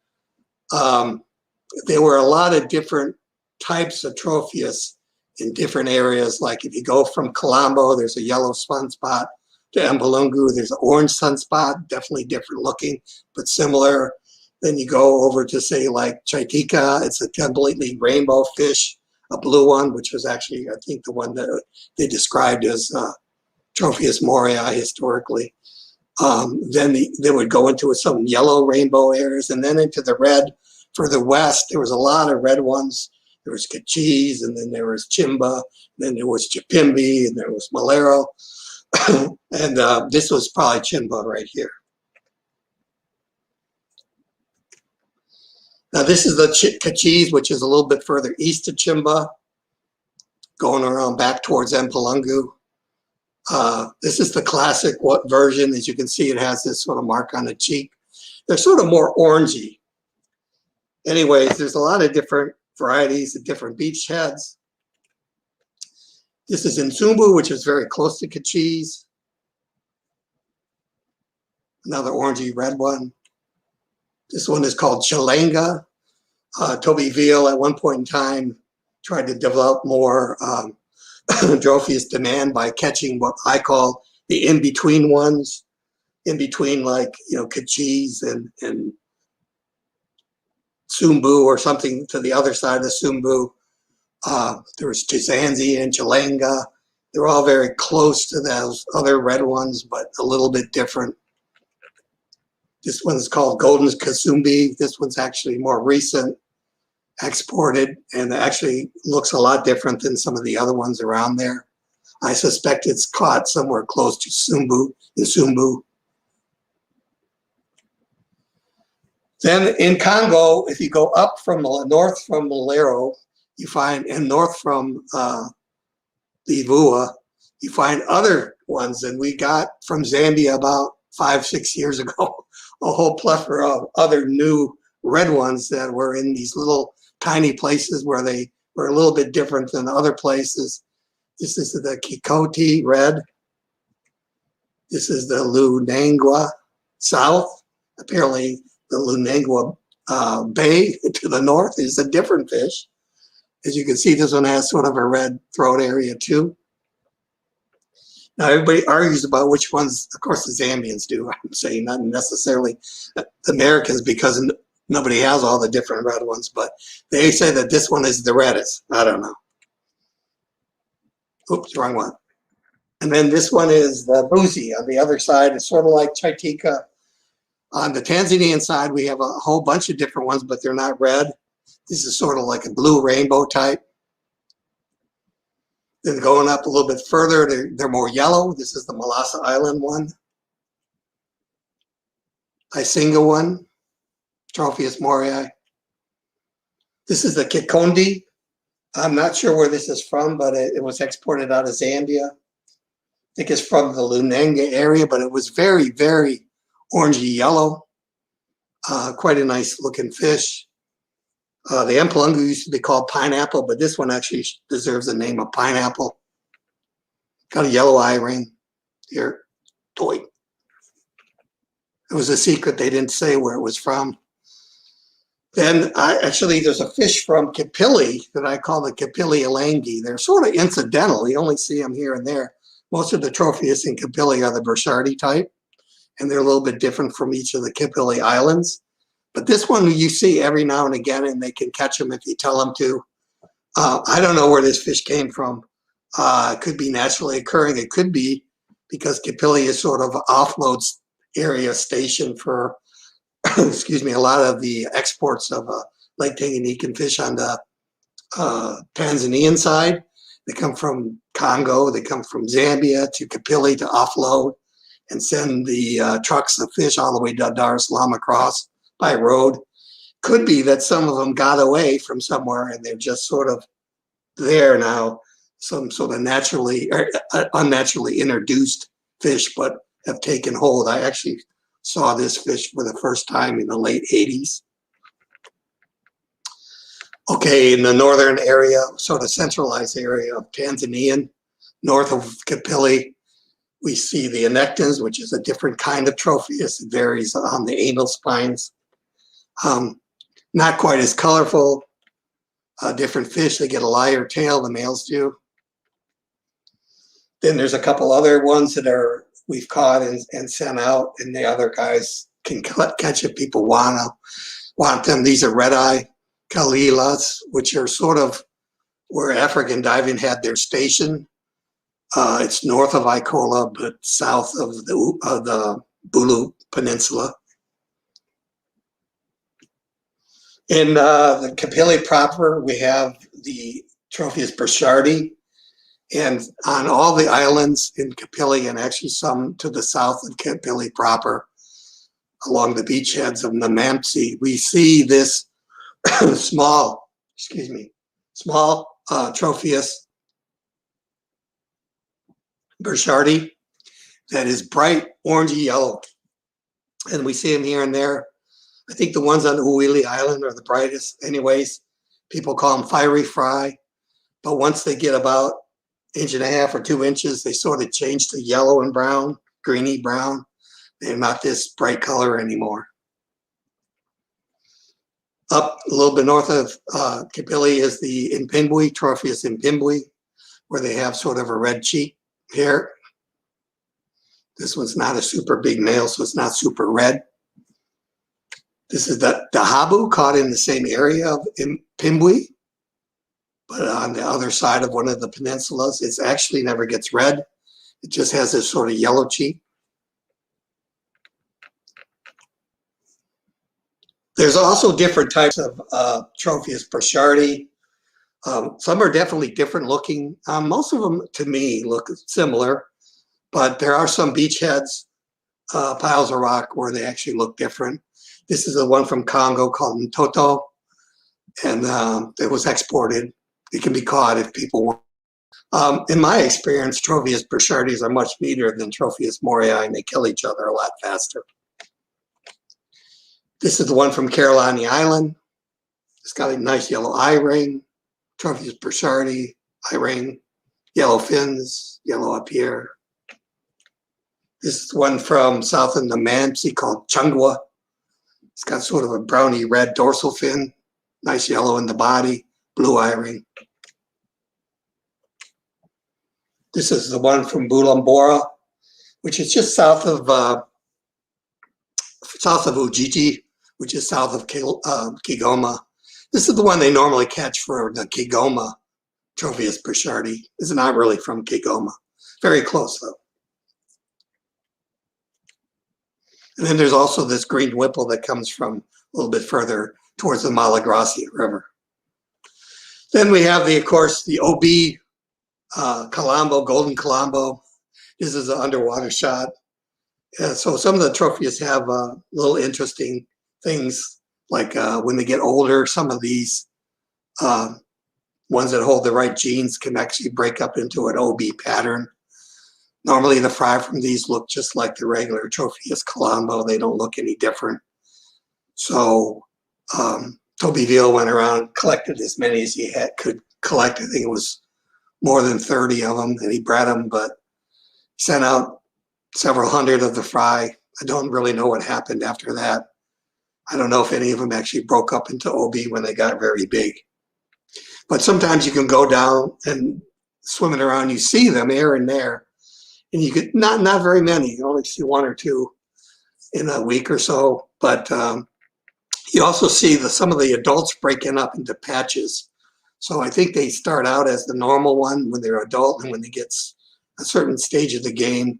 there were a lot of different types of Tropheus in different areas. Like if you go from Colombo, there's a yellow sunspot. To Mpalungu, there's an orange sunspot, definitely different looking, but similar. Then you go over to, say, like Chaitika, it's a completely rainbow fish, a blue one, which was actually, I think, the one that they described as Tropheus morai historically. Then they would go into some yellow rainbow areas, and then into the red. Further west, there was a lot of red ones. There was Kachis, and then there was Chimba, then there was Chipimbi, and there was Malero. And this was probably Chimba right here. Now this is the Kachis, which is a little bit further east of Chimba, going around back towards Mpalungu. This is the classic version. As you can see, it has this sort of mark on the cheek. They're sort of more orangey. Anyways, there's a lot of different varieties at different beachheads. This is Nsumbu, which is very close to Kachis. Another orangey red one. This one is called Chilenga. Toby Veal at one point in time tried to develop more Tropheus demand by catching what I call the in-between ones, in between, like, you know, Kachis and Sumbu, or something to the other side of Sumbu. There was Chizanzi and Chilenga. They're all very close to those other red ones, but a little bit different. This one's called Golden Kasumbi. This one's actually more recent, exported, and actually looks a lot different than some of the other ones around there. I suspect it's caught somewhere close to Sumbu. Then in Congo, if you go up from north from Malero, you find, and north from the Ivua, you find other ones. And we got from Zambia about 5-6 years ago a whole plethora of other new red ones that were in these little tiny places where they were a little bit different than other places. This is the Kikoti red. This is the Lunangwa South. Apparently the Lunangwa Bay to the north is a different fish. As you can see, this one has sort of a red throat area too. Now, everybody argues about which ones, of course, the Zambians do. I'm saying not necessarily the Americans, because nobody has all the different red ones, but they say that this one is the reddest. I don't know. Oops, wrong one. And then this one is the Buzi on the other side. It's sort of like Chaitika. On the Tanzanian side, we have a whole bunch of different ones, but they're not red. This is sort of like a blue rainbow type. Then going up a little bit further, they're more yellow. This is the Malasa Island one. Isinga one, Tropheus morii. This is the Kikondi. I'm not sure where this is from, but it was exported out of Zambia. I think it's from the Lunanga area, but it was very, very orangey yellow. Quite a nice looking fish. The Mpalungu used to be called pineapple, but this one actually deserves the name of pineapple. Got a yellow eye ring here. Toy. It was a secret. They didn't say where it was from. Then actually there's a fish from Kapili that I call the Kapili Alangi. They're sort of incidental. You only see them here and there. Most of the Tropheus in Kapili are the Burchardi type, and they're a little bit different from each of the Kapili islands. But this one you see every now and again, and they can catch them if you tell them to. I don't know where this fish came from. It could be naturally occurring. It could be because Kapili is sort of an offload area station for, excuse me, a lot of the exports of Lake Tanganyika fish on the Tanzanian side. They come from Congo. They come from Zambia to Kapili to offload and send the trucks of fish all the way to Dar es Salaam across by road. Could be that some of them got away from somewhere and they're just sort of there now, some sort of naturally or unnaturally introduced fish, but have taken hold. I actually saw this fish for the first time in the late 80s. Okay, in the northern area, sort of centralized area of Tanzania, north of Kapili, we see the anectons, which is a different kind of Tropheus. It varies on the anal spines. Not quite as colorful. Different fish, they get a lighter tail, the males do. Then there's a couple other ones that we've caught and sent out, and the other guys can catch it. People want them. These are red-eye Kalilas, which are sort of where African diving had their station. It's north of Ikola, but south of the Bulu Peninsula. In the Kapili proper, we have the Tropheus burchardi, and on all the islands in Kapili, and actually some to the south of Kapili proper, along the beachheads of Namamsi, we see this small Tropheus burchardi that is bright orangey yellow, and we see them here and there. I think the ones on Uwili Island are the brightest anyways. People call them fiery fry. But once they get about 1.5 or 2 inches, they sort of change to yellow and brown, greeny brown. They're not this bright color anymore. Up a little bit north of Kapili is the Impimbui, Tropheus impimbui, where they have sort of a red cheek here. This one's not a super big male, so it's not super red. This is the habu caught in the same area of Impimbui, but on the other side of one of the peninsulas. It actually never gets red. It just has this sort of yellow cheek. There's also different types of Tropheus burchardi. Some are definitely different looking. Most of them, to me, look similar, but there are some beachheads, piles of rock, where they actually look different. This is the one from Congo called Ntoto, and it was exported. It can be caught if people want. In my experience, Tropheus burchardis are much meatier than Tropheus morii, and they kill each other a lot faster. This is the one from Carolina Island. It's got a nice yellow eye ring. Tropheus burchardi, eye ring, yellow fins, yellow up here. This is one from south of Namansi called Chungwa. It's got sort of a browny red dorsal fin, nice yellow in the body, blue eye ring. This is the one from Bulambora, which is just south of Ujiji, which is south of Kigoma. This is the one they normally catch for the Kigoma Tropheus burchardi. It's not really from Kigoma. Very close though. And then there's also this green whipple that comes from a little bit further towards the Malagasy River. Then we have of course, the OB Colombo, golden Colombo. This is an underwater shot. So some of the Tropheus have little interesting things, like when they get older, some of these ones that hold the right genes can actually break up into an OB pattern. Normally the fry from these look just like the regular Tropheus Colombo. They don't look any different. So Toby Veal went around, collected as many as he could collect. I think it was more than 30 of them, and he bred them, but sent out several hundred of the fry. I don't really know what happened after that. I don't know if any of them actually broke up into OB when they got very big. But sometimes you can go down and swimming around, you see them here and there, and you get not very many. You only see 1 or 2 in a week or so. But you also see some of the adults breaking up into patches. So I think they start out as the normal one when they're adult, and when they get a certain stage of the game,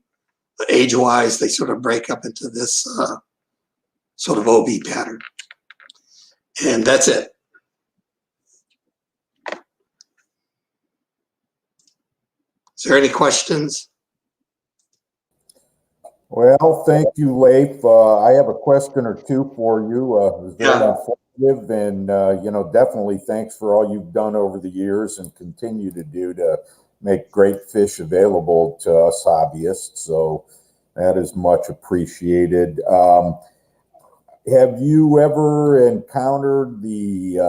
age-wise, they sort of break up into this sort of OB pattern. And that's it. Is there any questions? Well, thank you, Laif. I have a question or two for you. It was very informative, and definitely thanks for all you've done over the years and continue to do to make great fish available to us hobbyists. So that is much appreciated. Have you ever encountered the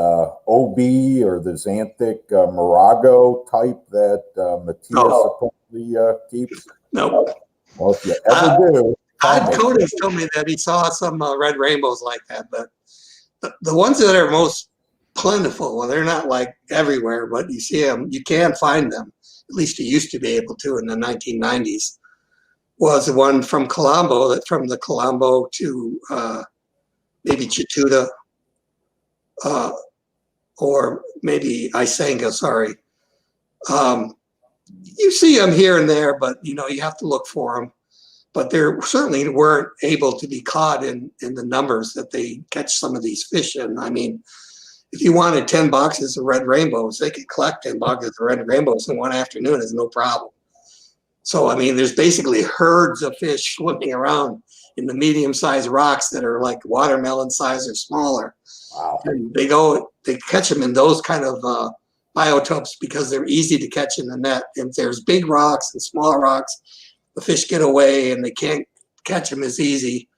OB or the Xanthic Morago type that Mathias supposedly keeps? No. Well, if you ever do, Ad Konings told me that he saw some red rainbows like that, but the ones that are most plentiful, well, they're not like everywhere, but you see them, you can find them. At least you used to be able to in the 1990s. Was the one from Colombo, that from the Colombo to maybe Chituda, or maybe Isanga, sorry. You see them here and there, but you have to look for them. But they certainly weren't able to be caught in the numbers that they catch some of these fish in. I mean, if you wanted 10 boxes of red rainbows, they could collect 10 boxes of red rainbows in one afternoon. Is no problem. So, I mean, there's basically herds of fish swimming around in the medium-sized rocks that are like watermelon size or smaller. Wow. And they catch them in those kind of biotopes because they're easy to catch in the net. If there's big rocks and small rocks, the fish get away and they can't catch them as easy.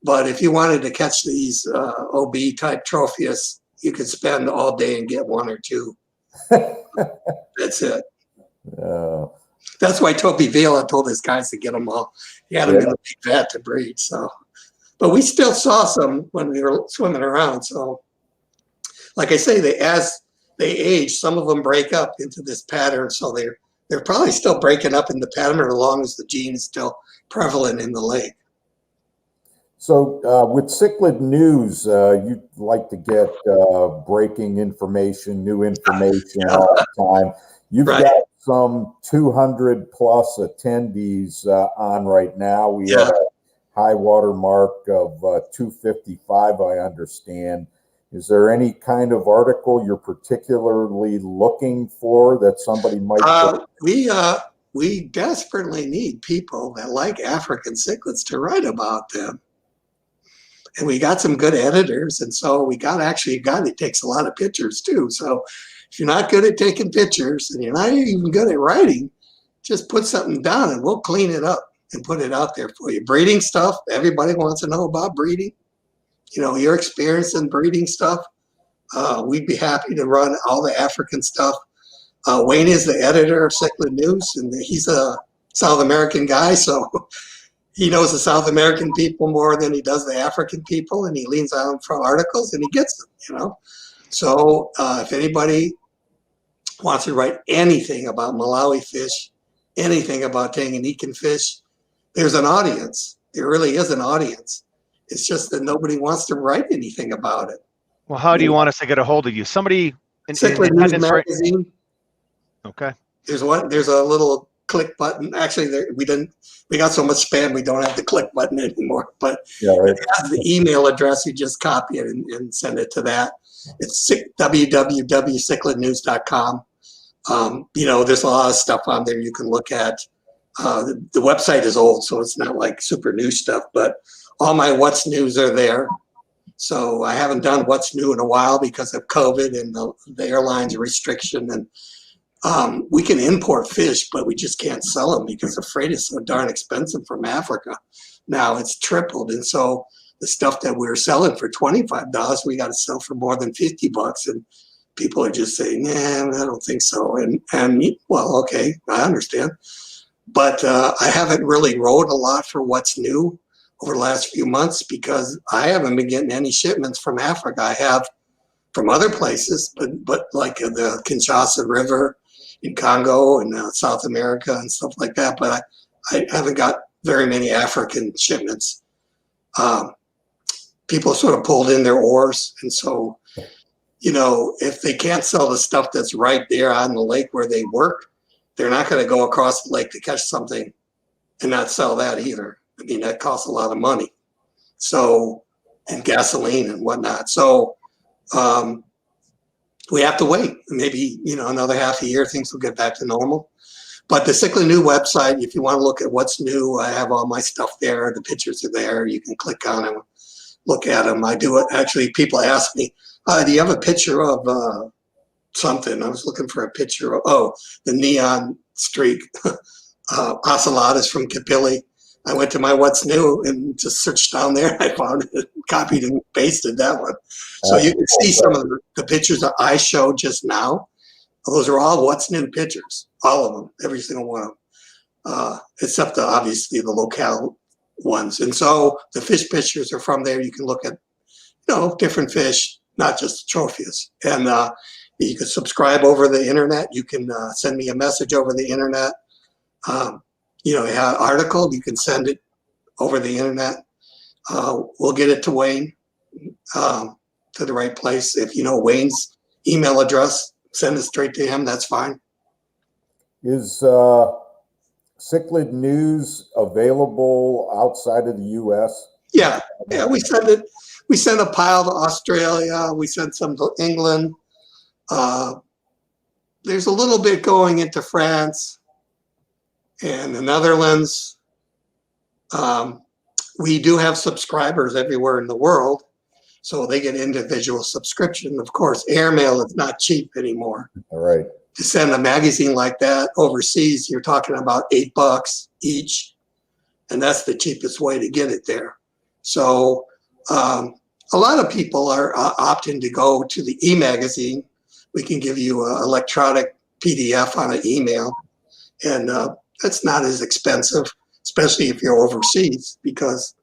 But if you wanted to catch these OB type Tropheus you could spend all day and get one or two. That's it. That's why Toby Vela told his guys to get them all. He had them in the big vat to breed. So, but we still saw some when we were swimming around. So, like I say, as they age, some of them break up into this pattern. So they're probably still breaking up in the pattern as long as the gene is still prevalent in the lake. So with Cichlid News, you'd like to get breaking information, new information all the time. You've got some 200 plus attendees on right now. We have a high water mark of 255, I understand. Is there any kind of article you're particularly looking for that somebody might? We desperately need people that like African cichlids to write about them. And we got some good editors, and so we got actually a guy that takes a lot of pictures too. So if you're not good at taking pictures and you're not even good at writing, just put something down and we'll clean it up and put it out there for you. Breeding stuff, everybody wants to know about breeding. You know, your experience in breeding stuff. We'd be happy to run all the African stuff. Wayne is the editor of Cichlid News, and he's a South American guy, so he knows the South American people more than he does the African people, and he leans on them for articles and he gets them, you know. So if anybody wants to write anything about Malawi fish, anything about Tanganyikan fish, there's an audience. There really is an audience. It's just that nobody wants to write anything about it. Well, how do you want us to get a hold of you? Somebody in Cichlid News magazine. Okay. There's a little click button. Actually, we got so much spam we don't have the click button anymore. But it has the email address. You just copy it and send it to that. It's www.cichlidnews.com. You know, there's a lot of stuff on there you can look at. The website is old, so it's not like super new stuff, but all my what's news are there. So I haven't done what's new in a while because of COVID and the airlines restriction. And we can import fish, but we just can't sell them because the freight is so darn expensive from Africa. Now it's tripled. And so the stuff that we're selling for $25, we got to sell for more than $50. And people are just saying, nah, I don't think so. And well, okay, I understand. But I haven't really wrote a lot for what's new over the last few months because I haven't been getting any shipments from Africa. I have from other places, but like the Kinshasa River in Congo and South America and stuff like that. But I haven't got very many African shipments. People sort of pulled in their oars. And so, you know, if they can't sell the stuff that's right there on the lake where they work, they're not going to go across the lake to catch something and not sell that either. I mean, that costs a lot of money. So, and gasoline and whatnot. So, we have to wait. Maybe, you know, another half a year, things will get back to normal. But the Cichlid News website, if you want to look at what's new, I have all my stuff there. The pictures are there. You can click on them, look at them. I do it. Actually, people ask me, do you have a picture of something? I was looking for a picture of, the neon streak. Ocellatus from Kapili. I went to my what's new and just searched down there. I found it, copied and pasted that one. So you can see some of the pictures that I showed just now. Those are all what's new pictures, all of them, every single one of them, except obviously the locale ones. And so the fish pictures are from there. You can look at, you know, different fish, not just Tropheus. And you can subscribe over the internet. You can send me a message over the internet. You know, an article, you can send it over the internet. We'll get it to Wayne, to the right place. If you know Wayne's email address, send it straight to him. That's fine. Is Cichlid News available outside of the U.S.? Yeah, we send it. We send a pile to Australia. We send some to England. There's a little bit going into France and the Netherlands. We do have subscribers everywhere in the world, so they get individual subscription. Of course, airmail is not cheap anymore. All right. To send a magazine like that overseas, you're talking about $8 each, and that's the cheapest way to get it there. So a lot of people are opting to go to the e-magazine. We can give you an electronic PDF on an email, and that's not as expensive, especially if you're overseas, because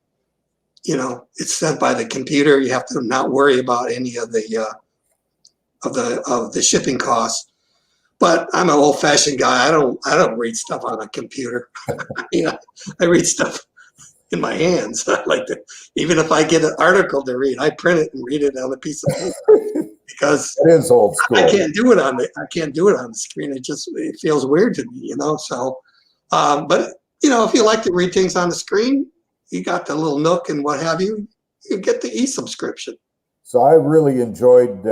it's sent by the computer. You have to not worry about any of the shipping costs. But I'm an old-fashioned guy. I don't read stuff on a computer. I read stuff in my hands. I like to, even if I get an article to read, I print it and read it on a piece of paper because it is old school. I can't do it on the screen. It feels weird to me, So, but if you like to read things on the screen, you got the little Nook and what have you. You get the e-subscription. So I really enjoyed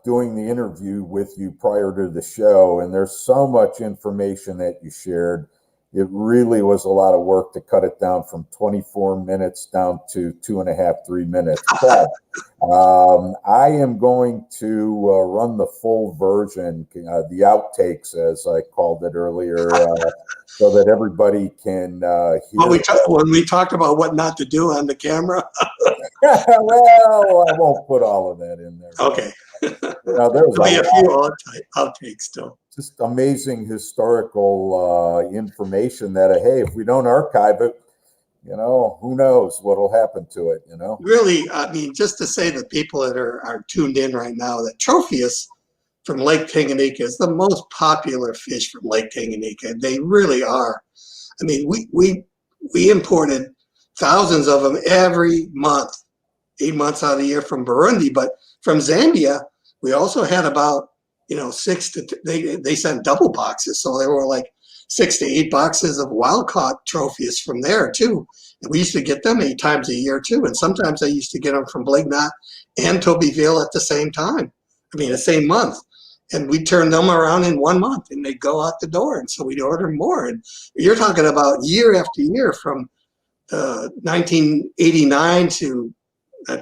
doing the interview with you prior to the show, and there's so much information that you shared. It really was a lot of work to cut it down from 24 minutes down to 2.5, 3 minutes. But I am going to run the full version, the outtakes, as I called it earlier, so that everybody can hear. When we talked about what not to do on the camera. Well, I won't put all of that in there. Okay. There'll be a few outtakes still. Just amazing historical information that, hey, if we don't archive it, who knows what'll happen to it, Really, I mean, just to say that people that are tuned in right now, that Tropheus from Lake Tanganyika is the most popular fish from Lake Tanganyika. They really are. I mean, we imported thousands of them every month, 8 months out of the year from Burundi, but from Zambia, we also had about, they sent double boxes. So there were like 6 to 8 boxes of wild caught Tropheus from there too. And we used to get them 8 times a year too. And sometimes I used to get them from Blake Knot and Tobyville at the same time. The same month. And we turned them around in 1 month and they'd go out the door. And so we'd order more. And you're talking about year after year from 1989 to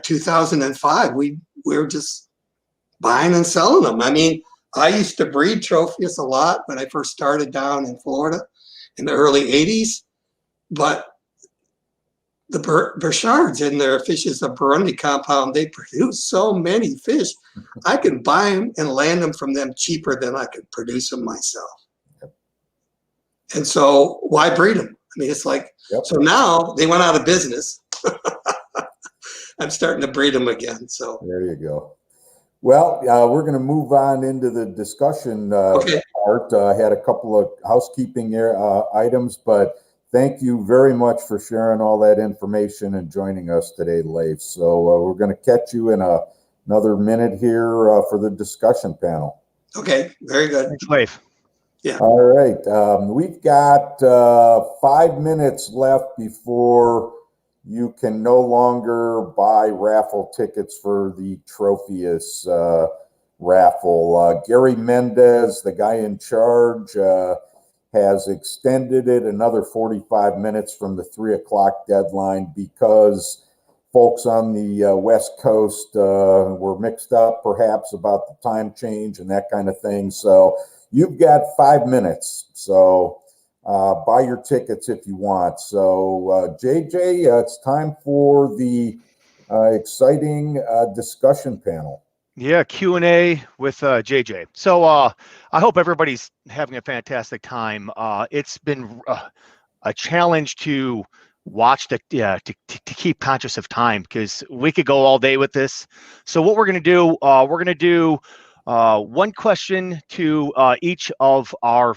2005. We were just buying and selling them. I used to breed Tropheus a lot when I first started down in Florida in the early 80s, but the Burchards and their fishes of Burundi compound, they produce so many fish. I can buy them and land them from them cheaper than I could produce them myself. And so why breed them? It's like, So now they went out of business. I'm starting to breed them again. So there you go. Well, we're going to move on into the discussion part. I had a couple of housekeeping items, but thank you very much for sharing all that information and joining us today, Laif. So we're going to catch you in another minute here for the discussion panel. Okay, very good. Thanks, Laif. Yeah. All right. We've got 5 minutes left before you can no longer buy raffle tickets for the Tropheus raffle. Gary Mendez, the guy in charge, has extended it another 45 minutes from the 3 o'clock deadline because folks on the West Coast were mixed up perhaps about the time change and that kind of thing. So you've got 5 minutes. So buy your tickets if you want. So JJ, it's time for the exciting discussion panel. Yeah, Q&A with JJ. So I hope everybody's having a fantastic time. It's been a challenge to watch to keep conscious of time because we could go all day with this. So what we're going to do, one question to each of our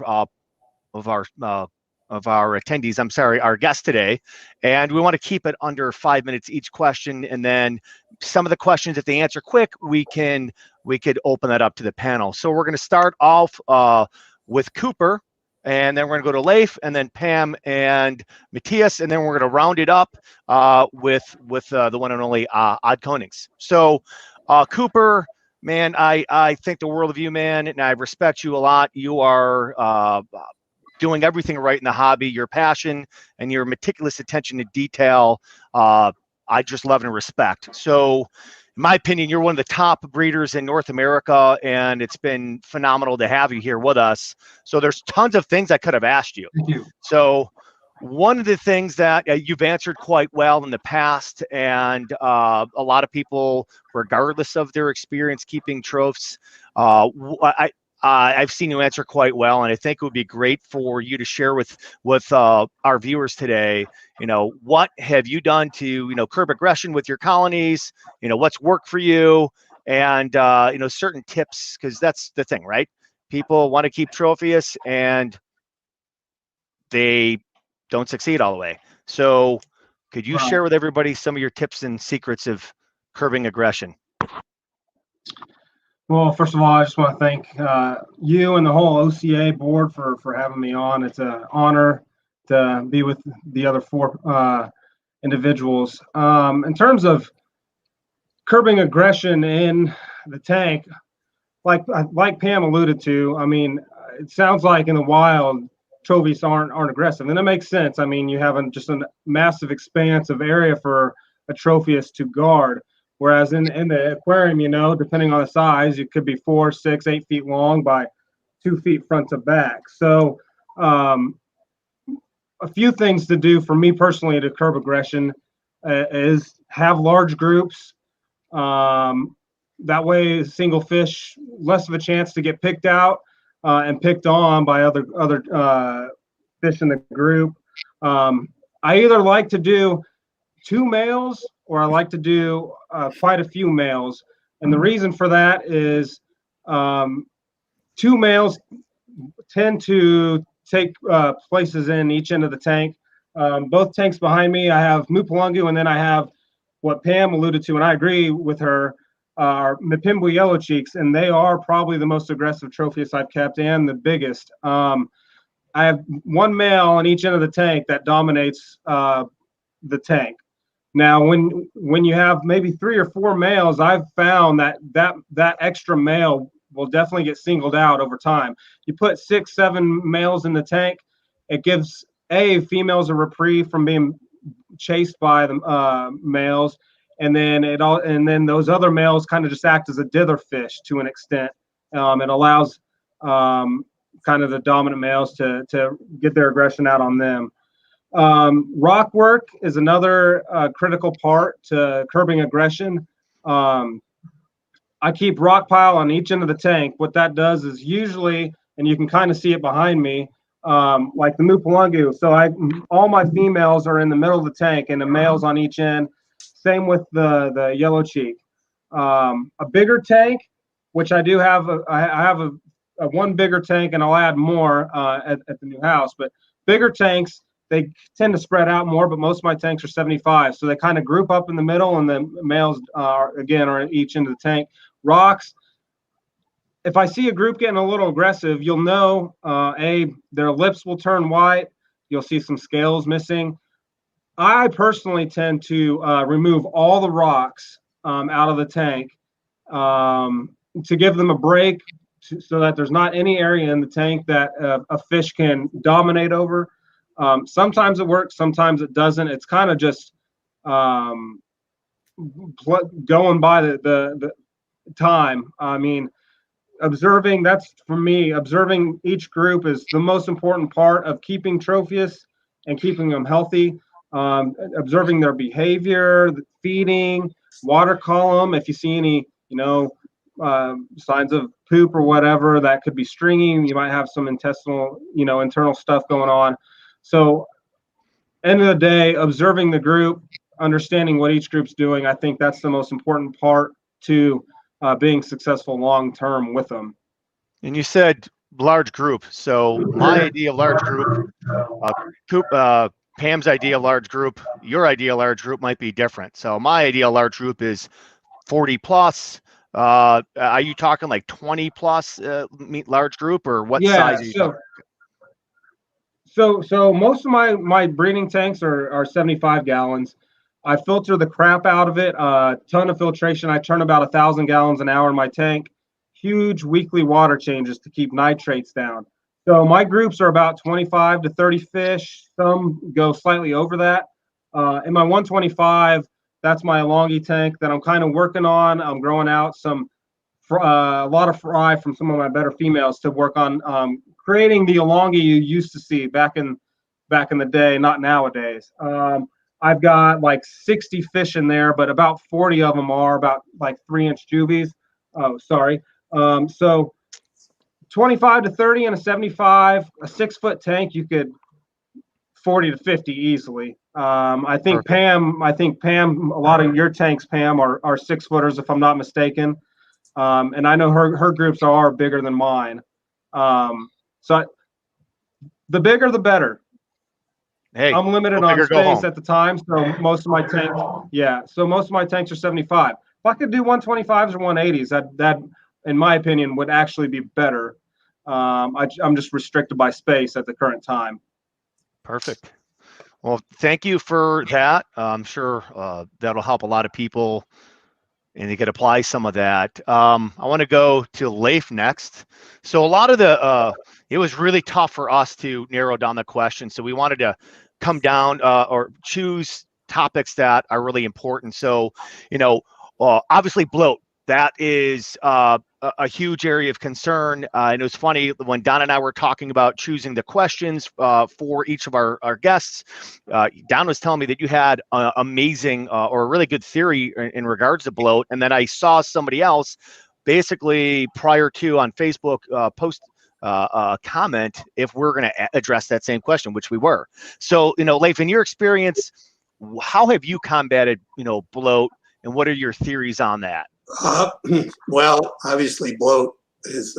attendees, our guests today. And we want to keep it under 5 minutes each question. And then some of the questions, if they answer quick, we could open that up to the panel. So we're going to start off with Cooper, and then we're going to go to Laif, and then Pam and Mathias, and then we're going to round it up with the one and only Ad Konings. So Cooper, man, I think the world of you, man, and I respect you a lot. You are doing everything right in the hobby. Your passion and your meticulous attention to detail, I just love and respect. So in my opinion, you're one of the top breeders in North America, and it's been phenomenal to have you here with us. So there's tons of things I could have asked you. Thank you. So one of the things that you've answered quite well in the past, and a lot of people, regardless of their experience keeping trophies, I've seen you answer quite well, and I think it would be great for you to share with our viewers today. What have you done to curb aggression with your colonies? What's worked for you, and certain tips, because that's the thing, right? People want to keep Tropheus, and they don't succeed all the way. So could you share with everybody some of your tips and secrets of curbing aggression? Well, first of all, I just want to thank you and the whole OCA board for having me on. It's an honor to be with the other 4 individuals. In terms of curbing aggression in the tank, like Pam alluded to, I mean, it sounds like in the wild, trophies aren't aggressive, and that makes sense. I mean, you have just a massive expanse of area for a Tropheus to guard, whereas in the aquarium, depending on the size, it could be 4, 6, 8 feet long by 2 feet front to back. So a few things to do for me personally to curb aggression is have large groups. That way, single fish less of a chance to get picked out and picked on by other fish in the group. I either like to do 2 males or I like to do quite a few males. And the reason for that is 2 males tend to take places in each end of the tank. Both tanks behind me, I have Mupalungu, and then I have what Pam alluded to, and I agree with her, are Mpimbu yellow cheeks, and they are probably the most aggressive Tropheus I've kept and the biggest. I have 1 male on each end of the tank that dominates the tank. Now, when you have maybe 3 or 4 males, I've found that extra male will definitely get singled out over time. You put 6, 7 males in the tank, it gives females a reprieve from being chased by the males. And then those other males kind of just act as a dither fish to an extent. It allows kind of the dominant males to get their aggression out on them. Rock work is another critical part to curbing aggression. I keep rock pile on each end of the tank. What that does is usually, and you can kind of see it behind me, like the Mupalungu. So all my females are in the middle of the tank and the males on each end. Same with the yellow cheek. A bigger tank, which I do have, I have a 1 bigger tank, and I'll add more at the new house. But bigger tanks, they tend to spread out more, but most of my tanks are 75. So they kind of group up in the middle, and the males are at each end of the tank. Rocks, if I see a group getting a little aggressive, you'll know, their lips will turn white. You'll see some scales missing. I personally tend to remove all the rocks out of the tank to give them a break so that there's not any area in the tank that a fish can dominate over. Sometimes it works, sometimes it doesn't. It's kind of just going by the time. I mean, observing each group is the most important part of keeping Tropheus and keeping them healthy. Observing their behavior, feeding, water column. If you see any, signs of poop or whatever, that could be stringy. You might have some internal stuff going on. So, end of the day, observing the group, understanding what each group's doing. I think that's the most important part to being successful long term with them. And you said large group. So my idea of large group, Pam's idea of large group, your idea of large group might be different. So my idea of large group is 40 plus. Are you talking like 20 plus large group, or what size are you talking? So most of my breeding tanks are 75 gallons. I filter the crap out of it, a ton of filtration. I turn about 1,000 gallons an hour in my tank. Huge weekly water changes to keep nitrates down. So my groups are about 25 to 30 fish. Some go slightly over that. In my 125, that's my elongi tank that I'm kind of working on. I'm growing out a lot of fry from some of my better females to work on creating the elongi you used to see back in back in the day, not nowadays. I've got like 60 fish in there, but about 40 of them are about like 3-inch juvies. Oh, sorry. So 25 to 30 and a 75, a 6-foot tank, you could 40 to 50 easily. I think Perfect. Pam, a lot of your tanks, Pam, are 6-footers, if I'm not mistaken. And I know her groups are bigger than mine. The bigger, the better. Hey, I'm limited go big on or go space home. at the time, so most of my tanks are 75. If I could do 125s or 180s, that in my opinion would actually be better. I'm just restricted by space at the current time. Perfect. Well, thank you for that. I'm sure that'll help a lot of people, and you could apply some of that. I want to go to Laif next. So a lot of it was really tough for us to narrow down the question. So we wanted to come down or choose topics that are really important. So, obviously bloat, that is a huge area of concern. And it was funny when Don and I were talking about choosing the questions for each of our guests. Don was telling me that you had amazing or a really good theory in regards to bloat. And then I saw somebody else basically prior to on Facebook post a comment if we're going to address that same question, which we were. So, Laif, in your experience, how have you combated, bloat, and what are your theories on that? Well, obviously bloat is,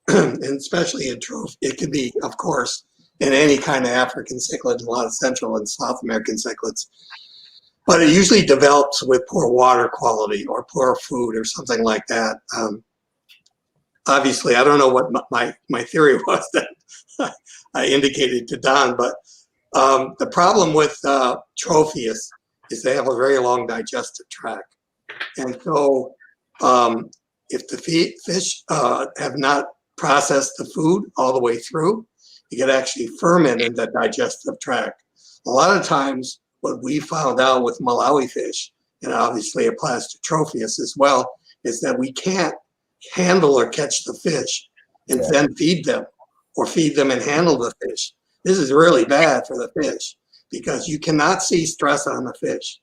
and especially in trophy, it can be, of course, in any kind of African cichlid, and a lot of Central and South American cichlids. But it usually develops with poor water quality or poor food or something like that. Obviously, I don't know what my theory was that I indicated to Don, but the problem with Tropheus is they have a very long digestive tract. And so if the fish have not processed the food all the way through, you can actually ferment in the digestive tract. A lot of times, what we found out with Malawi fish, and obviously applies to Tropheus as well, is that we can't handle or catch the fish and then feed them, or feed them and handle the fish. This is really bad for the fish because you cannot see stress on the fish,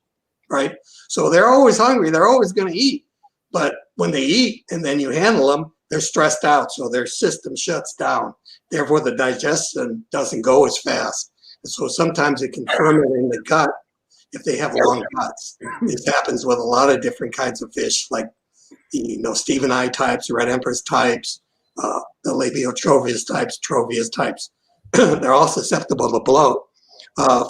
right? So they're always hungry. They're always going to eat. But when they eat and then you handle them, they're stressed out. So their system shuts down. Therefore, the digestion doesn't go as fast. And so sometimes it can ferment in the gut if they have long guts. This happens with a lot of different kinds of fish, like Stephen I types, red empress types, the Labiotropheus types, Tropheus types. They're all susceptible to bloat.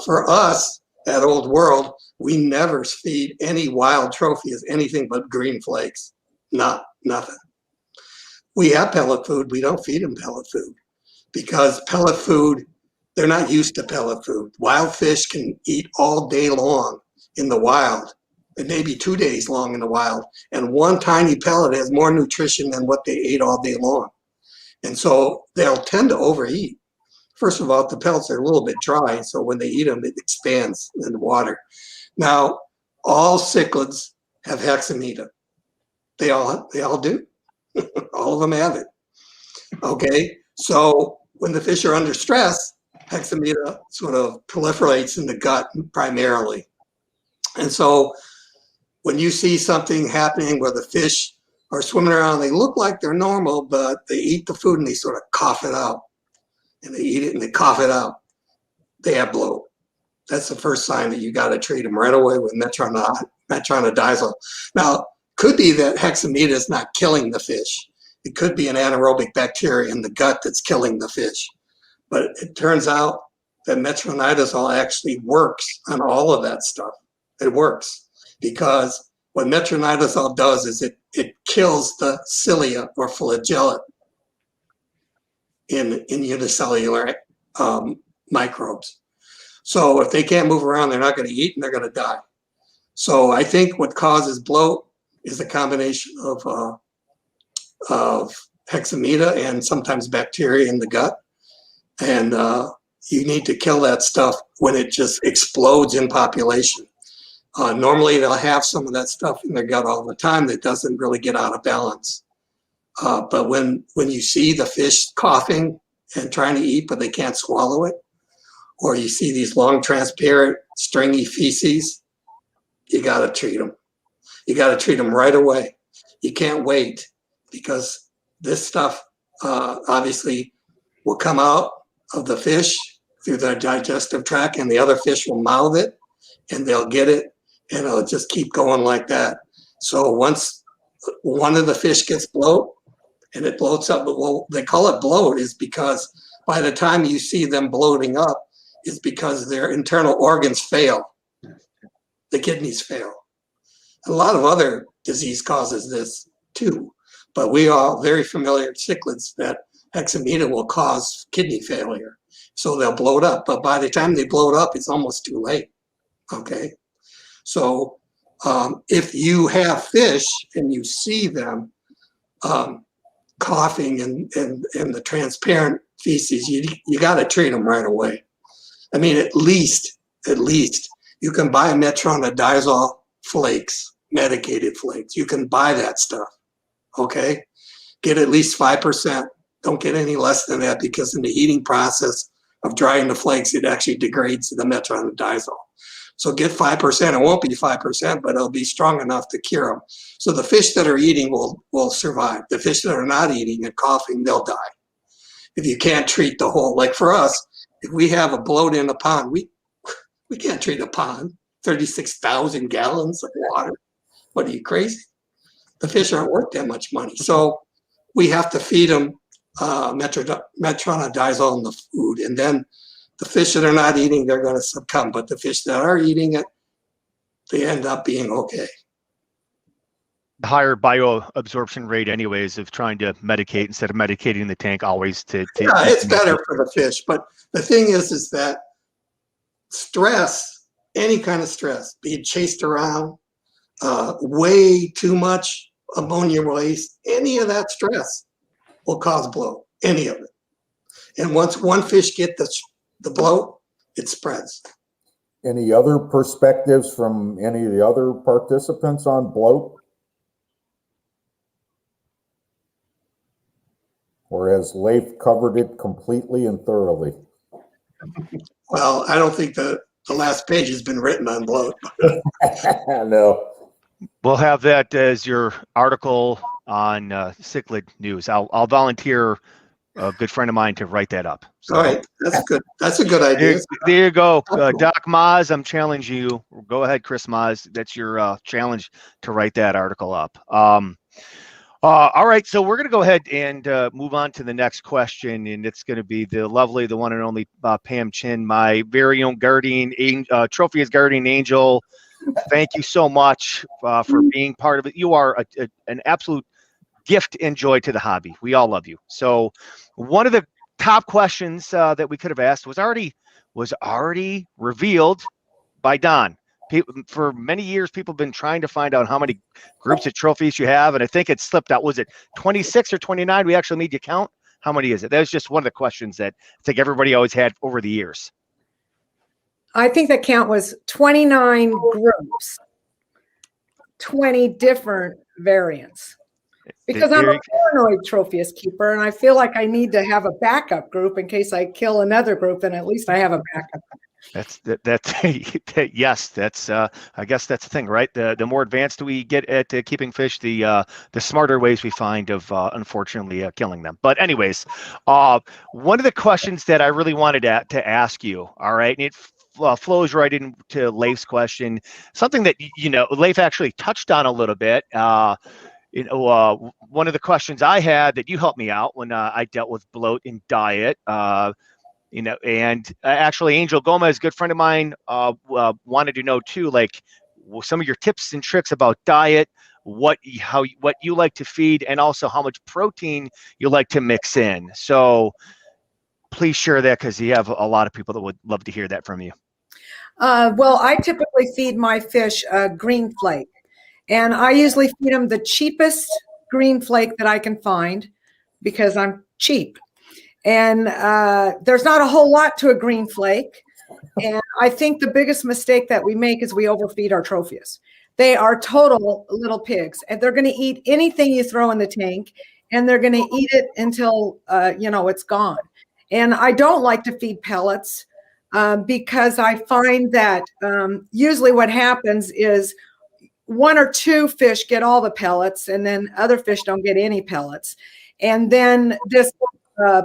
For us at Old World, we never feed any wild Tropheus anything but green flakes. Nothing. We have pellet food. We don't feed them pellet food because pellet food, they're not used to pellet food. Wild fish can eat all day long in the wild. It may be 2 days long in the wild. And one tiny pellet has more nutrition than what they ate all day long. And so they'll tend to overeat. First of all, the pellets are a little bit dry, so when they eat them, it expands in the water. Now, all cichlids have hexamida. They all do. All of them have it. Okay, so when the fish are under stress, hexamida sort of proliferates in the gut primarily. And so when you see something happening where the fish are swimming around, they look like they're normal, but they eat the food and they sort of cough it out. And they eat it and they cough it out. They have bloat. That's the first sign that you got to treat them right away with metronidazole. Now, could be that hexamida is not killing the fish. It could be an anaerobic bacteria in the gut that's killing the fish. But it turns out that metronidazole actually works on all of that stuff. It works because what metronidazole does is it kills the cilia or flagella in unicellular microbes. So if they can't move around, they're not going to eat and they're going to die. So I think what causes bloat is a combination of hexamida and sometimes bacteria in the gut. And you need to kill that stuff when it just explodes in population. Normally they'll have some of that stuff in their gut all the time that doesn't really get out of balance. But when you see the fish coughing and trying to eat, but they can't swallow it, or you see these long, transparent, stringy feces, you got to treat them. You got to treat them right away. You can't wait, because this stuff obviously will come out of the fish through their digestive tract, and the other fish will mouth it, and they'll get it, and it'll just keep going like that. So once one of the fish gets bloat, and it bloats up, well, they call it bloat is because by the time you see them bloating up, is because their internal organs fail. The kidneys fail. A lot of other disease causes this too, but we are very familiar with cichlids that hexamida will cause kidney failure. So they'll bloat up, but by the time they bloat up, it's almost too late. Okay. So if you have fish and you see them coughing and the transparent feces, you got to treat them right away. I mean, at least you can buy metronidazole flakes, medicated flakes. You can buy that stuff. Okay. Get at least 5%. Don't get any less than that, because in the heating process of drying the flakes, it actually degrades the metronidazole. So get 5%. It won't be 5%, but it'll be strong enough to cure them. So the fish that are eating will survive. The fish that are not eating and coughing, they'll die. If you can't treat the whole, like for us, if we have a bloat in a pond, we can't treat a pond. 36,000 gallons of water. What are you, crazy? The fish aren't worth that much money. So we have to feed them metronidazole in the food, and then the fish that are not eating, they're going to succumb. But the fish that are eating it, they end up being okay. Higher bioabsorption rate anyways of trying to medicate instead of medicating the tank always to yeah, it's better for the fish. But the thing is that stress, any kind of stress, being chased around, way too much ammonia release, any of that stress will cause bloat, any of it. And once one fish get the bloat, it spreads. Any other perspectives from any of the other participants on bloat? Or has Laif covered it completely and thoroughly? Well, I don't think the last page has been written on bloat. No. We'll have that as your article on Cichlid News. I'll volunteer a good friend of mine to write that up. So, all right, that's good. That's a good idea. There you go, Doc Maz. I'm challenging you. Go ahead, Chris Maz. That's your challenge to write that article up. All right, so we're going to go ahead and move on to the next question, and it's going to be the lovely, the one and only Pam Chin, my very own guardian, Tropheus guardian angel. Thank you so much for being part of it. You are an absolute gift and joy to the hobby. We all love you. So one of the top questions that we could have asked was already revealed by Don. For many years, people have been trying to find out how many groups of trophies you have, and I think it slipped out. Was it 26 or 29? We actually made you count. How many is it? That was just one of the questions that I think everybody always had over the years. I think the count was 29 groups, 20 different variants. Because I'm a paranoid Tropheus keeper, and I feel like I need to have a backup group in case I kill another group, and at least I have a backup. Yes, that's I guess that's the thing, right? The more advanced we get at keeping fish, the smarter ways we find of unfortunately killing them. But anyways, one of the questions that I really wanted to ask you, all right, and it flows right into Laif's question, something that Laif actually touched on a little bit. One of the questions I had that you helped me out when I dealt with bloat in diet. And actually Angel Gomez, good friend of mine, wanted to know too, like some of your tips and tricks about diet, what you like to feed, and also how much protein you like to mix in. So please share that, because you have a lot of people that would love to hear that from you. Well, I typically feed my fish green flake, and I usually feed them the cheapest green flake that I can find because I'm cheap. And there's not a whole lot to a green flake. And I think the biggest mistake that we make is we overfeed our Tropheus. They are total little pigs, and they're going to eat anything you throw in the tank, and they're going to eat it until, it's gone. And I don't like to feed pellets. because I find that usually what happens is one or two fish get all the pellets, and then other fish don't get any pellets. And then this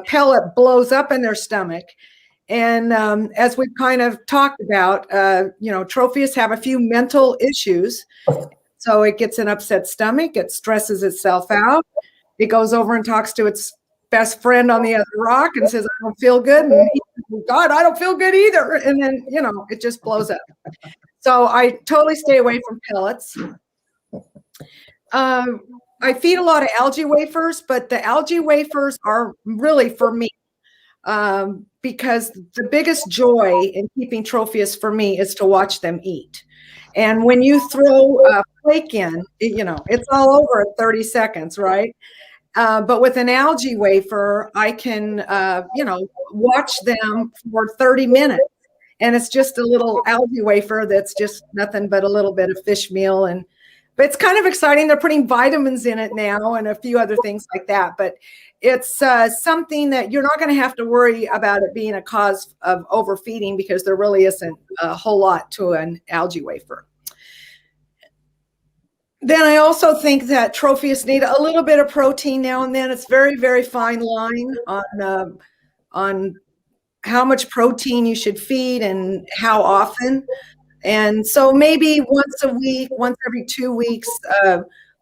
pellet blows up in their stomach. And as we've kind of talked about, Tropheus have a few mental issues. So it gets an upset stomach, it stresses itself out. It goes over and talks to its best friend on the other rock and says, I don't feel good. And God, I don't feel good either. And then, it just blows up. So I totally stay away from pellets. I feed a lot of algae wafers, but the algae wafers are really for me. Because the biggest joy in keeping Tropheus for me is to watch them eat. And when you throw a flake in, it's all over in 30 seconds, right? But with an algae wafer, I can, watch them for 30 minutes. And it's just a little algae wafer that's just nothing but a little bit of fish meal. But it's kind of exciting. They're putting vitamins in it now and a few other things like that. But it's something that you're not going to have to worry about it being a cause of overfeeding, because there really isn't a whole lot to an algae wafer. Then I also think that Tropheus need a little bit of protein now and then. It's very, very fine line on how much protein you should feed and how often. And so maybe once a week, once every 2 weeks,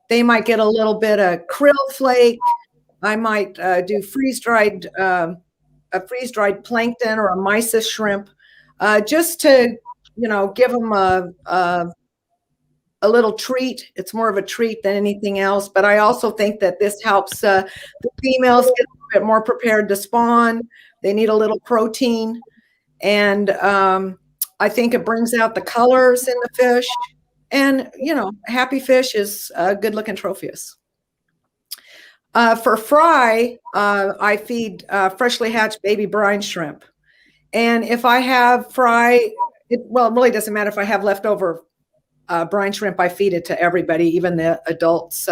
they might get a little bit of krill flake. I might do a freeze-dried plankton or a mysis shrimp, just to, give them a little treat. It's more of a treat than anything else. But I also think that this helps the females get a little bit more prepared to spawn. They need a little protein. And I think it brings out the colors in the fish. And, happy fish is a good-looking Tropheus. For fry, I feed freshly hatched baby brine shrimp. And if I have fry, it really doesn't matter if I have leftover brine shrimp, I feed it to everybody, even the adults.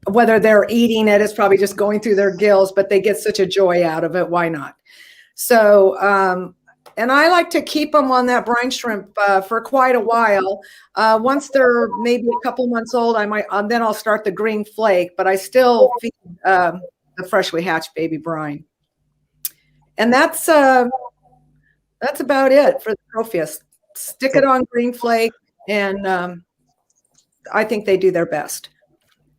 Whether they're eating it, it's probably just going through their gills, but they get such a joy out of it. Why not? So, and I like to keep them on that brine shrimp for quite a while. Once they're maybe a couple months old, then I'll start the green flake, but I still feed the freshly hatched baby brine. And that's about it for the Tropheus. Stick it on green flake, and I think they do their best.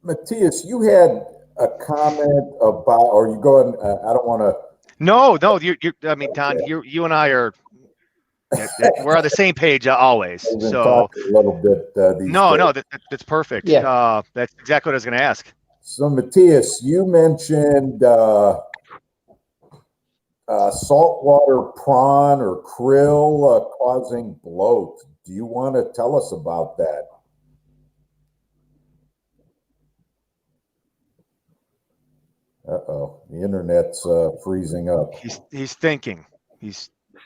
Mathias, you had a comment about, or you go ahead, I don't want to. No, you Don, you and I are, we're on the same page always. So a little bit. That's perfect. Yeah. That's exactly what I was going to ask. So Mathias, you mentioned saltwater prawn or krill causing bloat. Do you want to tell us about that? Uh-oh, the internet's freezing up. He's thinking. We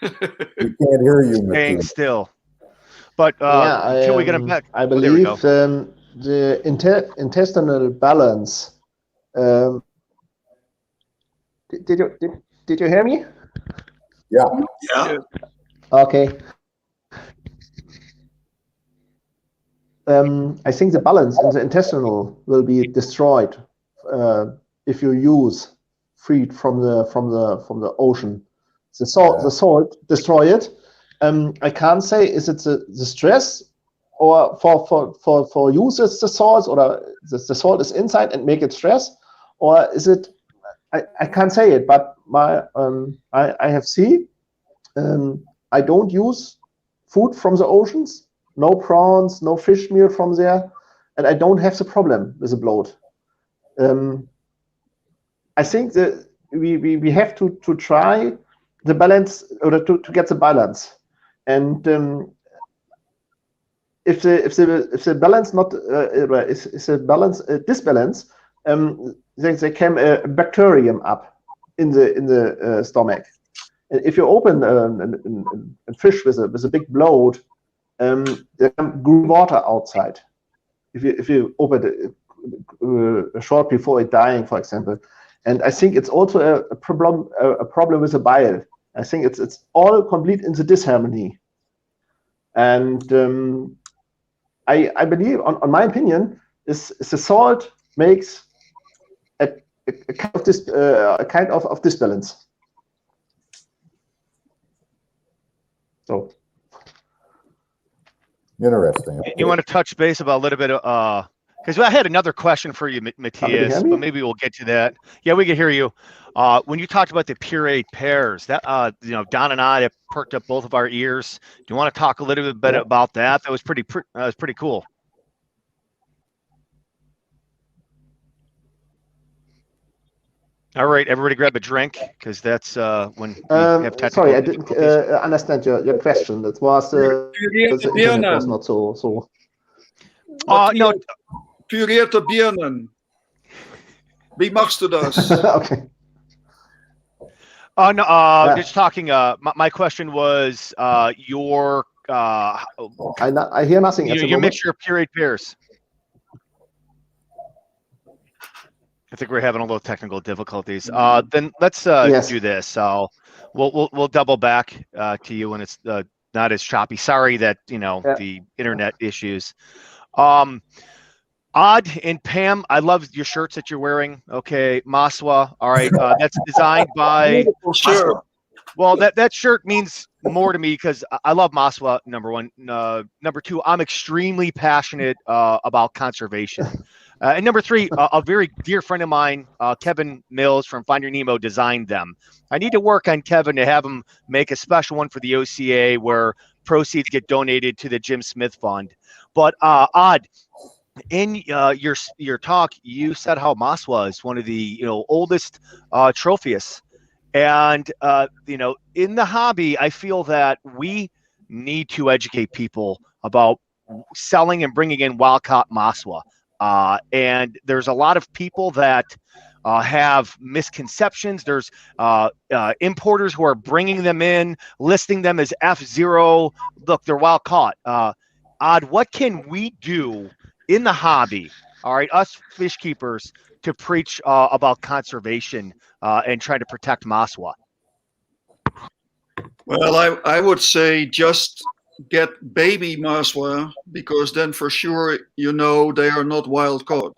can't hear you, staying Mathias. still. But until we get him back, I believe the intestinal balance. Did you hear me? Yeah. Yeah. Okay. I think the balance in the intestinal will be destroyed if you use feed from the ocean. The salt destroy it. I can't say is it the stress or for use it's the salt, or the salt is inside and make it stress, or is it? I can't say it, but I have seen. I don't use food from the oceans. No prawns, no fish meal from there, and I don't have the problem with the bloat. I think that we have to try the balance, or to get the balance, and if the balance not is a balance disbalance, there can a bacterium up in the stomach, and if you open a fish with a big bloat, there can green water outside. If you open it short before it dying, for example, and I think it's also a problem with the bile. I think it's all complete in the disharmony. And I believe, on my opinion, is the salt makes a kind of disbalance. So interesting. You want to touch base about a little bit of because I had another question for you, Mathias, but maybe we'll get to that. Yeah, we can hear you. When you talked about the pureed pears, that Don and I have perked up both of our ears. Do you want to talk a little bit about that? That was pretty cool. All right, everybody grab a drink, because that's when we have technical sorry, I didn't understand your question. That was the internet was not so. No. Purierte Birnen. Wie machst du das? Okay. No, just talking. My question was your. I hear nothing. Your mixture of pureed pears. I think we're having a little technical difficulties. Then let's do this. We'll double back to you when it's not as choppy. Sorry that the internet issues. Ad and Pam, I love your shirts that you're wearing. Okay, Maswa. All right, that's designed by. Sure. Well, that shirt means more to me because I love Maswa. Number one. Number two, I'm extremely passionate about conservation. And number three, a very dear friend of mine, Kevin Mills from Find Your Nemo, designed them. I need to work on Kevin to have him make a special one for the OCA where proceeds get donated to the Jim Smith Fund. But Ad, in your talk, you said how Maswa is one of the oldest Tropheus, and in the hobby, I feel that we need to educate people about selling and bringing in wild-caught Maswa. And there's a lot of people that have misconceptions. There's importers who are bringing them in, listing them as F0. Look, they're wild caught. Ad, what can we do in the hobby, all right, us fish keepers, to preach about conservation and try to protect Maswa? Well, I would say just get baby Maswa, because then for sure they are not wild caught.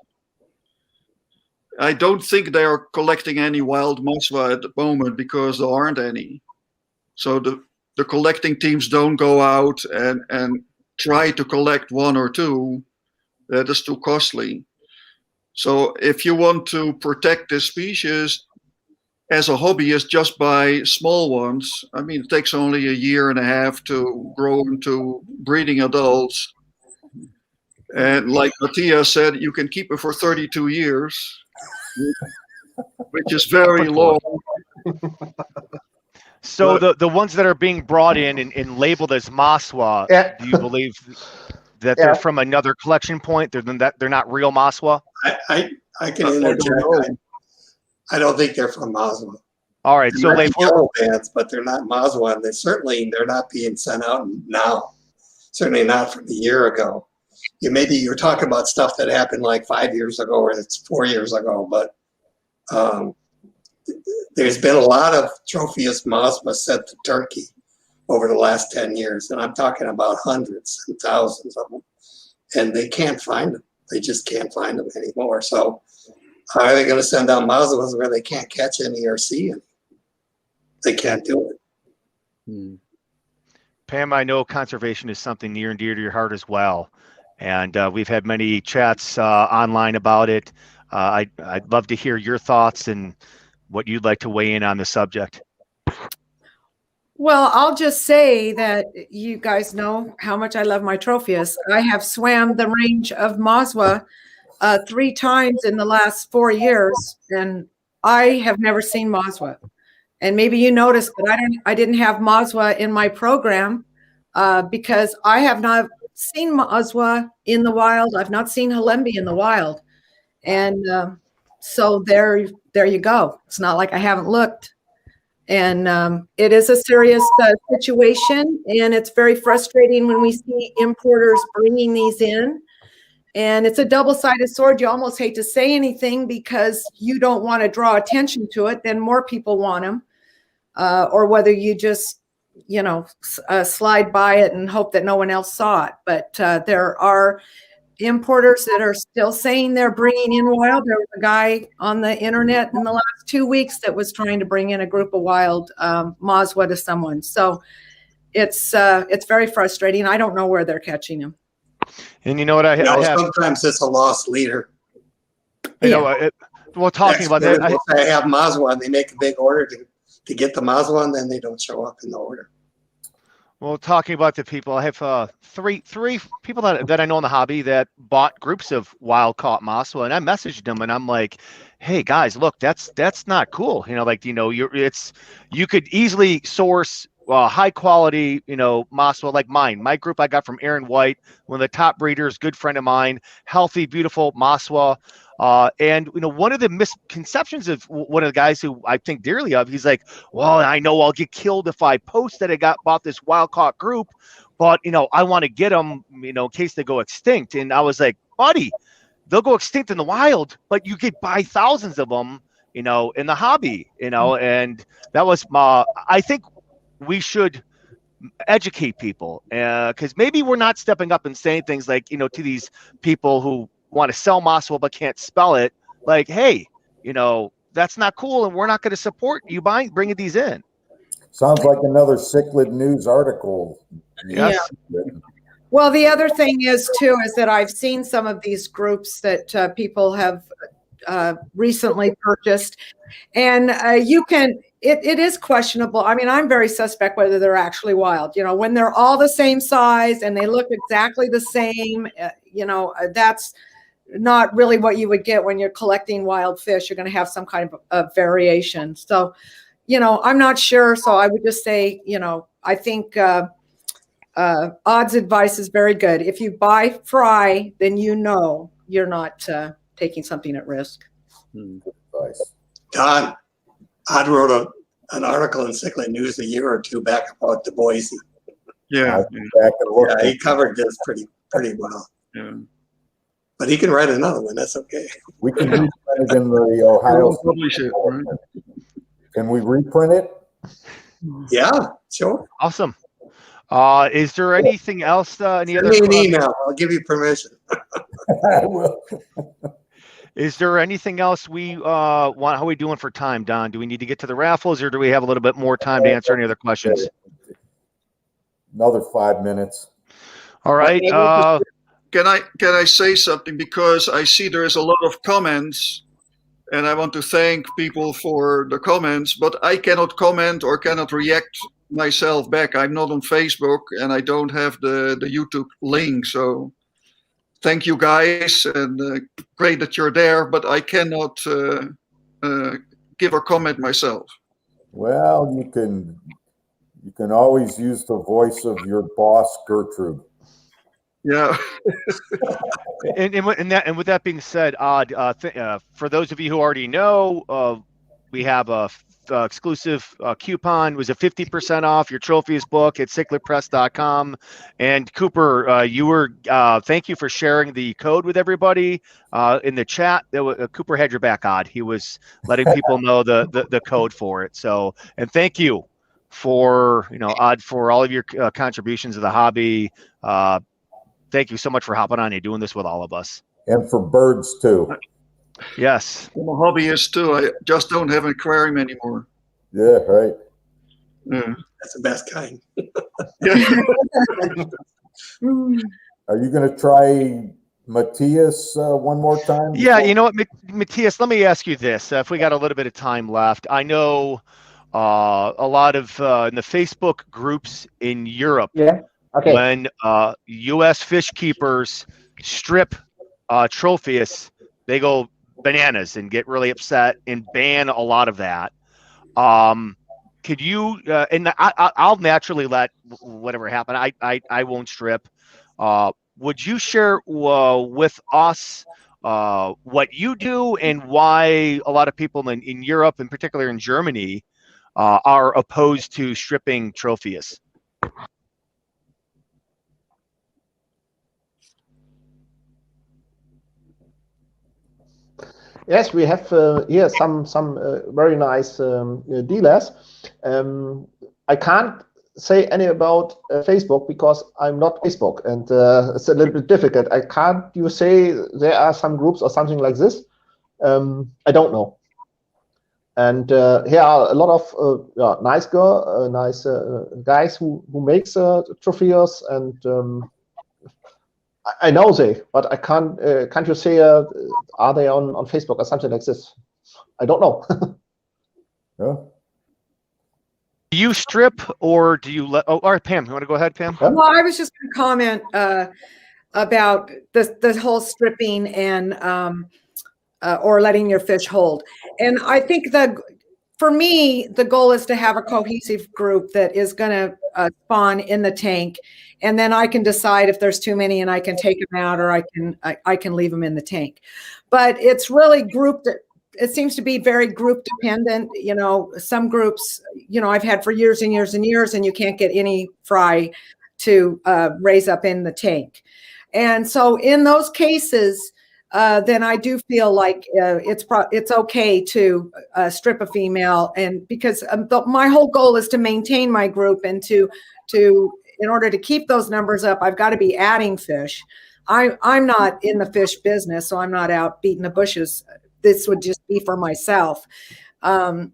I don't think they are collecting any wild Maswa at the moment because there aren't any. So the collecting teams don't go out and try to collect one or two. That is too costly. So if you want to protect this species as a hobbyist, just buy small ones. I mean, it takes only a year and a half to grow into breeding adults. And like Mathias said, you can keep it for 32 years, which is very long. So the ones that are being brought in and labeled as Maswa, do you believe that they're from another collection point? They're not real Maswa? I can interject. I don't think they're from Maswa. All right, so Laif, yellow bands, but they're not Maswa, and they're not being sent out now. Certainly not from a year ago. Maybe you're talking about stuff that happened like 5 years ago, or it's 4 years ago, but there's been a lot of Tropheus Maswa sent to Turkey over the last 10 years, and I'm talking about hundreds and thousands of them, and they can't find them. They just can't find them anymore. So how are they going to send out Maswas where they can't catch any or see any? They can't do it. Pam, I know conservation is something near and dear to your heart as well, and we've had many chats online about it. I'd love to hear your thoughts and what you'd like to weigh in on the subject. Well, I'll just say that you guys know how much I love my Tropheus. I have swam the range of Maswa 3 times in the last 4 years, and I have never seen Maswa. And maybe you noticed that I didn't have Maswa in my program because I have not seen Maswa in the wild. I've not seen Halembi in the wild. And so there you go. It's not like I haven't looked. And it is a serious situation, and it's very frustrating when we see importers bringing these in. And it's a double-sided sword. You almost hate to say anything because you don't want to draw attention to it. Then more people want them. or whether you just, slide by it and hope that no one else saw it. But there are importers that are still saying they're bringing in wild. There was a guy on the internet in the last 2 weeks that was trying to bring in a group of wild Maswa to someone. So it's very frustrating. I don't know where they're catching them. And you know what? Sometimes it's a lost talking about that. I have Maswa and they make a big order to get the Maswa and then they don't show up in the order. Well, talking about the people, I have three people that I know in the hobby that bought groups of wild caught Maswa, and I messaged them and I'm like, hey guys, look, that's not cool. You could easily source high quality, Maswa like mine. My group I got from Aaron White, one of the top breeders, good friend of mine, healthy, beautiful Maswa. And one of the misconceptions of one of the guys who I think dearly of, he's like, well, I know I'll get killed if I post that I bought this wild caught group, but I want to get them, in case they go extinct. And I was like, buddy, they'll go extinct in the wild, but you could buy thousands of them, in the hobby, and that was I think we should educate people, because maybe we're not stepping up and saying things like, to these people who want to sell Maswa but can't spell it, like, hey, that's not cool, and we're not going to support you bringing these in. Sounds like another Cichlid news article. Yes. Yeah. Well, the other thing is that I've seen some of these groups that people have recently purchased, and it is questionable. I mean, I'm very suspect whether they're actually wild. When they're all the same size and they look exactly the same, that's not really what you would get when you're collecting wild fish. You're going to have some kind of variation. So, I'm not sure. So I would just say, I think Odd's advice is very good. If you buy fry, then you're not taking something at risk. Advice. Don, Odd wrote an article in Cichlid News a year or two back about the Boise. Yeah. He covered this pretty well. Yeah. But he can write another one. That's okay. We can reprint it in the Ohio. Publish it, right? Can we reprint it? Yeah, sure. Awesome. Is there anything else? Any Send other? me an email. I'll give you permission. I will. Is there anything else we want? How are we doing for time, Don? Do we need to get to the raffles, or do we have a little bit more time to answer any other questions? Another 5 minutes. All right. Can I say something, because I see there is a lot of comments, and I want to thank people for the comments, but I cannot comment or cannot react myself back. I'm not on Facebook and I don't have the YouTube link. So thank you guys, and great that you're there, but I cannot give a comment myself. Well, you can always use the voice of your boss, Gertrude. Yeah. and with that being said, Odd, for those of you who already know, we have a exclusive coupon. It was a 50% off your Tropheus book at cichlidpress.com. And Cooper, thank you for sharing the code with everybody in the chat. Cooper had your back, Odd. He was letting people know the code for it. So, and thank you for Odd, for all of your contributions to the hobby. Thank you so much for hopping on and doing this with all of us. And for birds too. Yes. I'm a hobbyist too. I just don't have an aquarium anymore. Yeah, right. Yeah. That's the best kind. Are you going to try Mathias one more time? Yeah, you know what, Mathias, let me ask you this. If we got a little bit of time left, I know a lot of in the Facebook groups in Europe, when U.S. fish keepers strip Tropheus, they go bananas and get really upset and ban a lot of that. Could you, and I'll naturally let whatever happen. I won't strip. Would you share with us what you do and why a lot of people in Europe, in particular in Germany, are opposed to stripping Tropheus? Yes, we have here some very nice dealers. I can't say any about Facebook because I'm not Facebook, and it's a little bit difficult. Can't you say there are some groups or something like this? I don't know. And here are a lot of nice guys who makes Tropheus, and I know they, but I can't. Can't you say are they on Facebook or something like this? I don't know. Yeah. Do you strip or do you let? Oh, all right, Pam. You want to go ahead, Pam? Well, I was just going to comment about the whole stripping and or letting your fish hold. And I think that for me, the goal is to have a cohesive group that is going to spawn in the tank, and then I can decide if there's too many, and I can take them out, or I can leave them in the tank. But it's really grouped. It seems to be very group dependent. You know, some groups, you know, I've had for years and years and years, and you can't get any fry to raise up in the tank. And so in those cases, then I do feel like it's okay to strip a female, and because my whole goal is to maintain my group, and to in order to keep those numbers up, I've got to be adding fish. I'm not in the fish business, so I'm not out beating the bushes. This would just be for myself.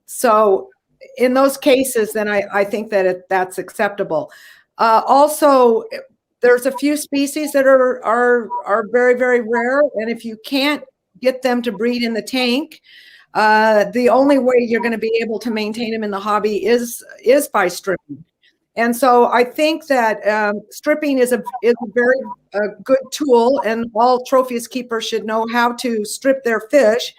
So in those cases, then I think that that's acceptable. Also, there's a few species that are very, very rare, and if you can't get them to breed in the tank, the only way you're going to be able to maintain them in the hobby is by stripping. And so I think that stripping is a very good tool, and all Tropheus keepers should know how to strip their fish.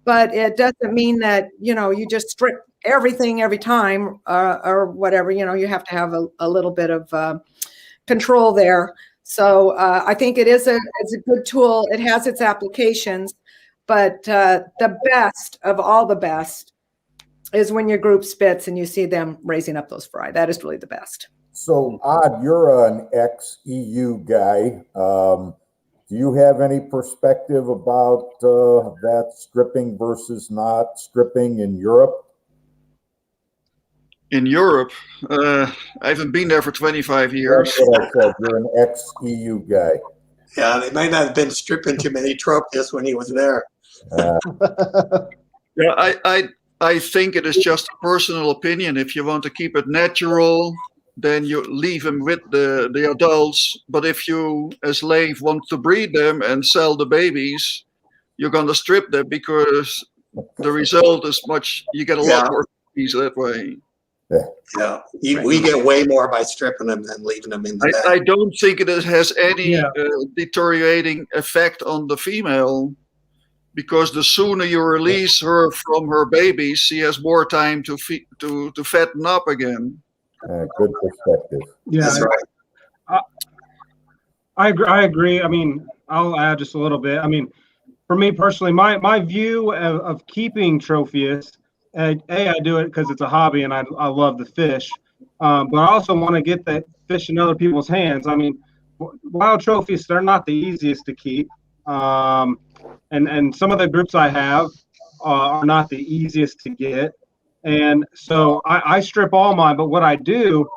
But it doesn't mean that, you know, you just strip everything every time or whatever. You know, you have to have a little bit of control there. So I think it's a good tool. It has its applications, but the best of all the best is when your group spits and you see them raising up those fry. That is really the best. So, Ad, you're an ex-EU guy. Do you have any perspective about that stripping versus not stripping in Europe? In Europe, I haven't been there for 25 years. That's what I said. You're an ex-EU guy. Yeah, they might not have been stripping too many Tropheus when he was there. Yeah, I think it is just a personal opinion. If you want to keep it natural, then you leave them with the adults. But if you, as Laif, want to breed them and sell the babies, you're going to strip them, because the result is you get a lot more babies that way. Yeah, we get way more by stripping them than leaving them in the bag. I don't think it has any deteriorating effect on the female, because the sooner you release her from her babies, she has more time to fatten up again. Good perspective. Yeah, that's right. I agree. I mean, I'll add just a little bit. I mean, for me personally, my view of keeping Tropheus, I do it because it's a hobby and I love the fish, but I also want to get that fish in other people's hands. I mean, wild Tropheus, they're not the easiest to keep, and some of the groups I have are not the easiest to get, and so I strip all mine. But what I do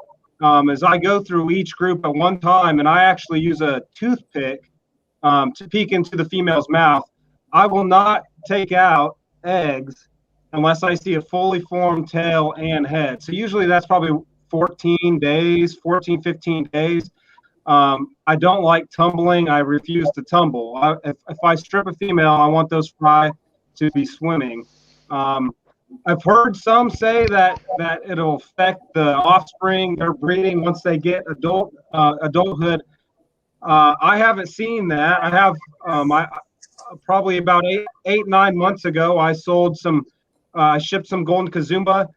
is I go through each group at one time, and I actually use a toothpick to peek into the female's mouth. I will not take out eggs unless I see a fully formed tail and head. So usually that's probably 15 days. I don't like tumbling. I refuse to tumble. If I strip a female, I want those fry to be swimming. I've heard some say that it'll affect the offspring, their breeding, once they get adulthood. I haven't seen that. I have probably about 8-9 months ago, I sold some. I shipped some golden Kazumba.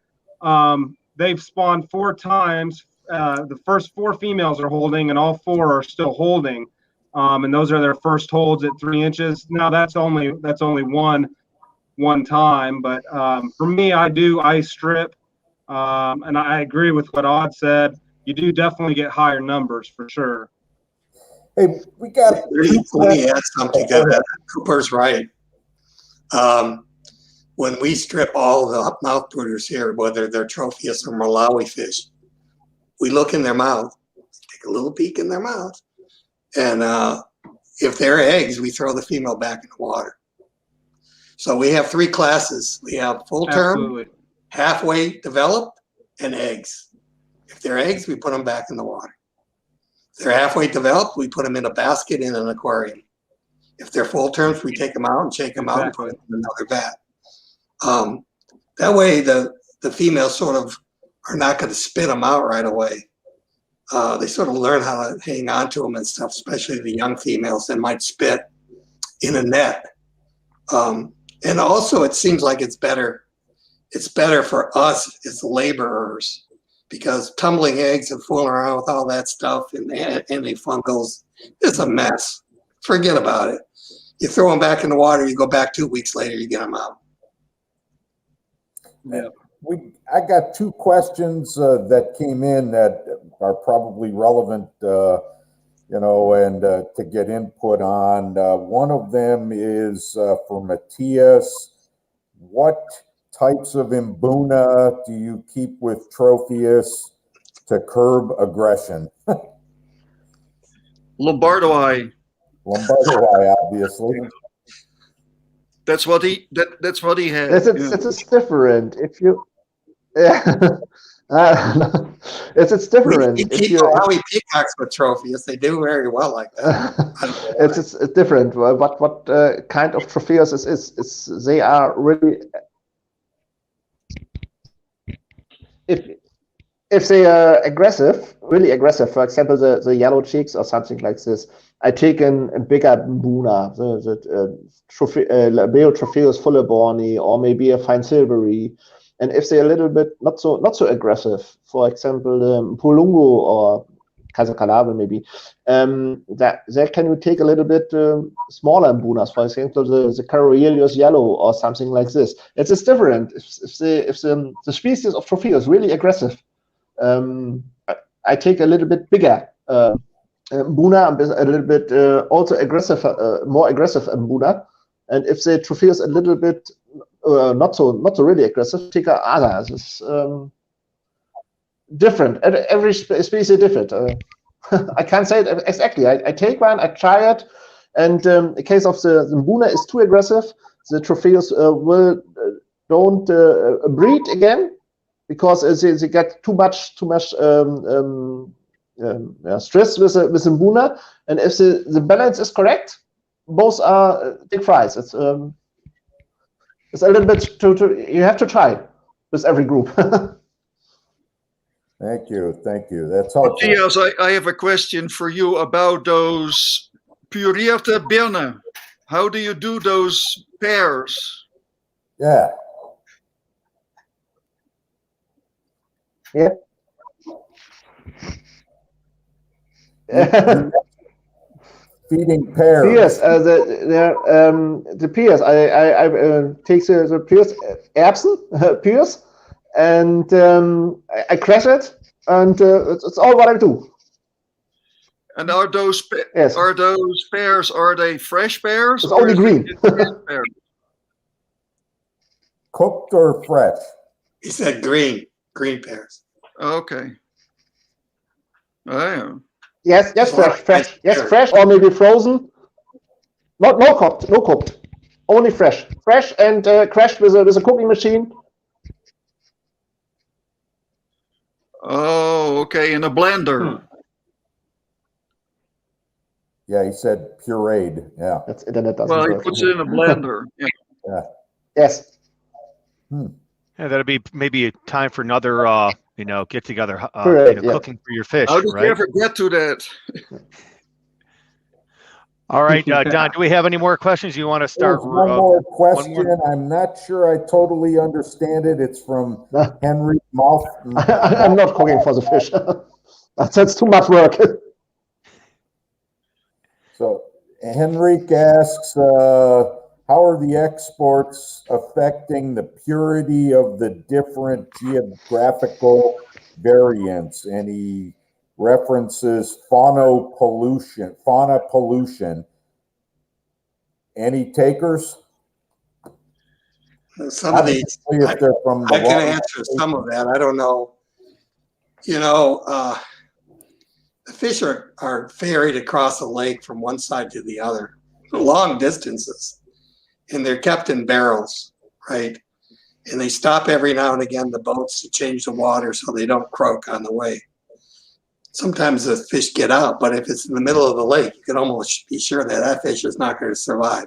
They've spawned 4 times. The first 4 females are holding, and all 4 are still holding. And those are their first holds at 3 inches. Now that's only one time, but for me, I strip, and I agree with what Odd said. You do definitely get higher numbers for sure. Hey, we got. Let me add something to that. Cooper's right. When we strip all the mouth brooders here, whether they're Tropheus or Malawi fish, we look in their mouth, take a little peek in their mouth, and if they're eggs, we throw the female back in the water. So we have 3 classes. We have full term, halfway developed, and eggs. If they're eggs, we put them back in the water. If they're halfway developed, we put them in a basket in an aquarium. If they're full terms, we take them out and shake them out and put them in another vat. That way, the females sort of are not going to spit them out right away. They sort of learn how to hang on to them and stuff, especially the young females that might spit in a net. And also, it seems like it's better for us as laborers, because tumbling eggs and fooling around with all that stuff and the fungals is a mess. Forget about it. You throw them back in the water, you go back 2 weeks later, you get them out. Yeah. I got 2 questions that came in that are probably relevant, and to get input on. One of them is for Mathias. What types of mbuna do you keep with Tropheus to curb aggression? Lombardoi. Lombardoi, obviously. That's what he had. It's different. If you, it's different. We keep Malawi peacocks with Tropheus. They do very well like that. It's different. But what kind of Tropheus is they are really, if they are aggressive, really aggressive, for example, the yellow cheeks or something like this, I take a bigger mbuna, the Labeo Tropheus fulleborni, or maybe a fine silvery. And if they're a little bit not so aggressive, for example, Pulungu or Casacalabe maybe, that can you take a little bit smaller mbunas, for example, the Carolius yellow or something like this. It's just different. If the species of Tropheus is really aggressive, I take a little bit bigger mbuna, a little bit also aggressive, more aggressive mbuna. And if the Tropheus a little bit not so really aggressive, take others. It's different. Every species is different. I can't say it exactly. I take one, I try it, and in case of the mbuna is too aggressive, the Tropheus will don't breed again, because they get too much stress with the mbuna. And if the balance is correct, both are big fries. It's a little bit you have to try with every group. Thank you. That's helpful. Mathias, I have a question for you about those purierte birnen. How do you do those pairs? Yeah. Feeding pears. Pears, the pears. I take the pears, Erbsen, pears, and I crash it, and it's all what I do. And are those Yes. pears? Are they fresh pears? It's only green. Cooked or fresh? He said green pears. Okay. Oh, Yes, fresh. Yes, fresh or maybe frozen. No cooked. Only fresh. Fresh and crashed with a cooking machine. Oh, okay. In a blender. Yeah, he said pureed. Yeah. That's internet doesn't Well, he work. puts it in a blender. Yeah. Yes. Yeah, that'll be maybe a time for another, get together, Correct, yeah. cooking for your fish, How did right? you ever get to that? All right, Don, do we have any more questions? You want to start? There's one more question. I'm not sure I totally understand it. It's from Henry Mouth. I'm not cooking for the fish. That's too much work. So Henrik asks, how are the exports affecting the purity of the different geographical variants? And he references fauna pollution. Any takers? Some of these, if they're from the I can water answer some of that. I don't know. You know, the fish are ferried across the lake from one side to the other, long distances, and they're kept in barrels, right? And they stop every now and again, the boats, to change the water so they don't croak on the way. Sometimes the fish get out, but if it's in the middle of the lake, you can almost be sure that that fish is not going to survive.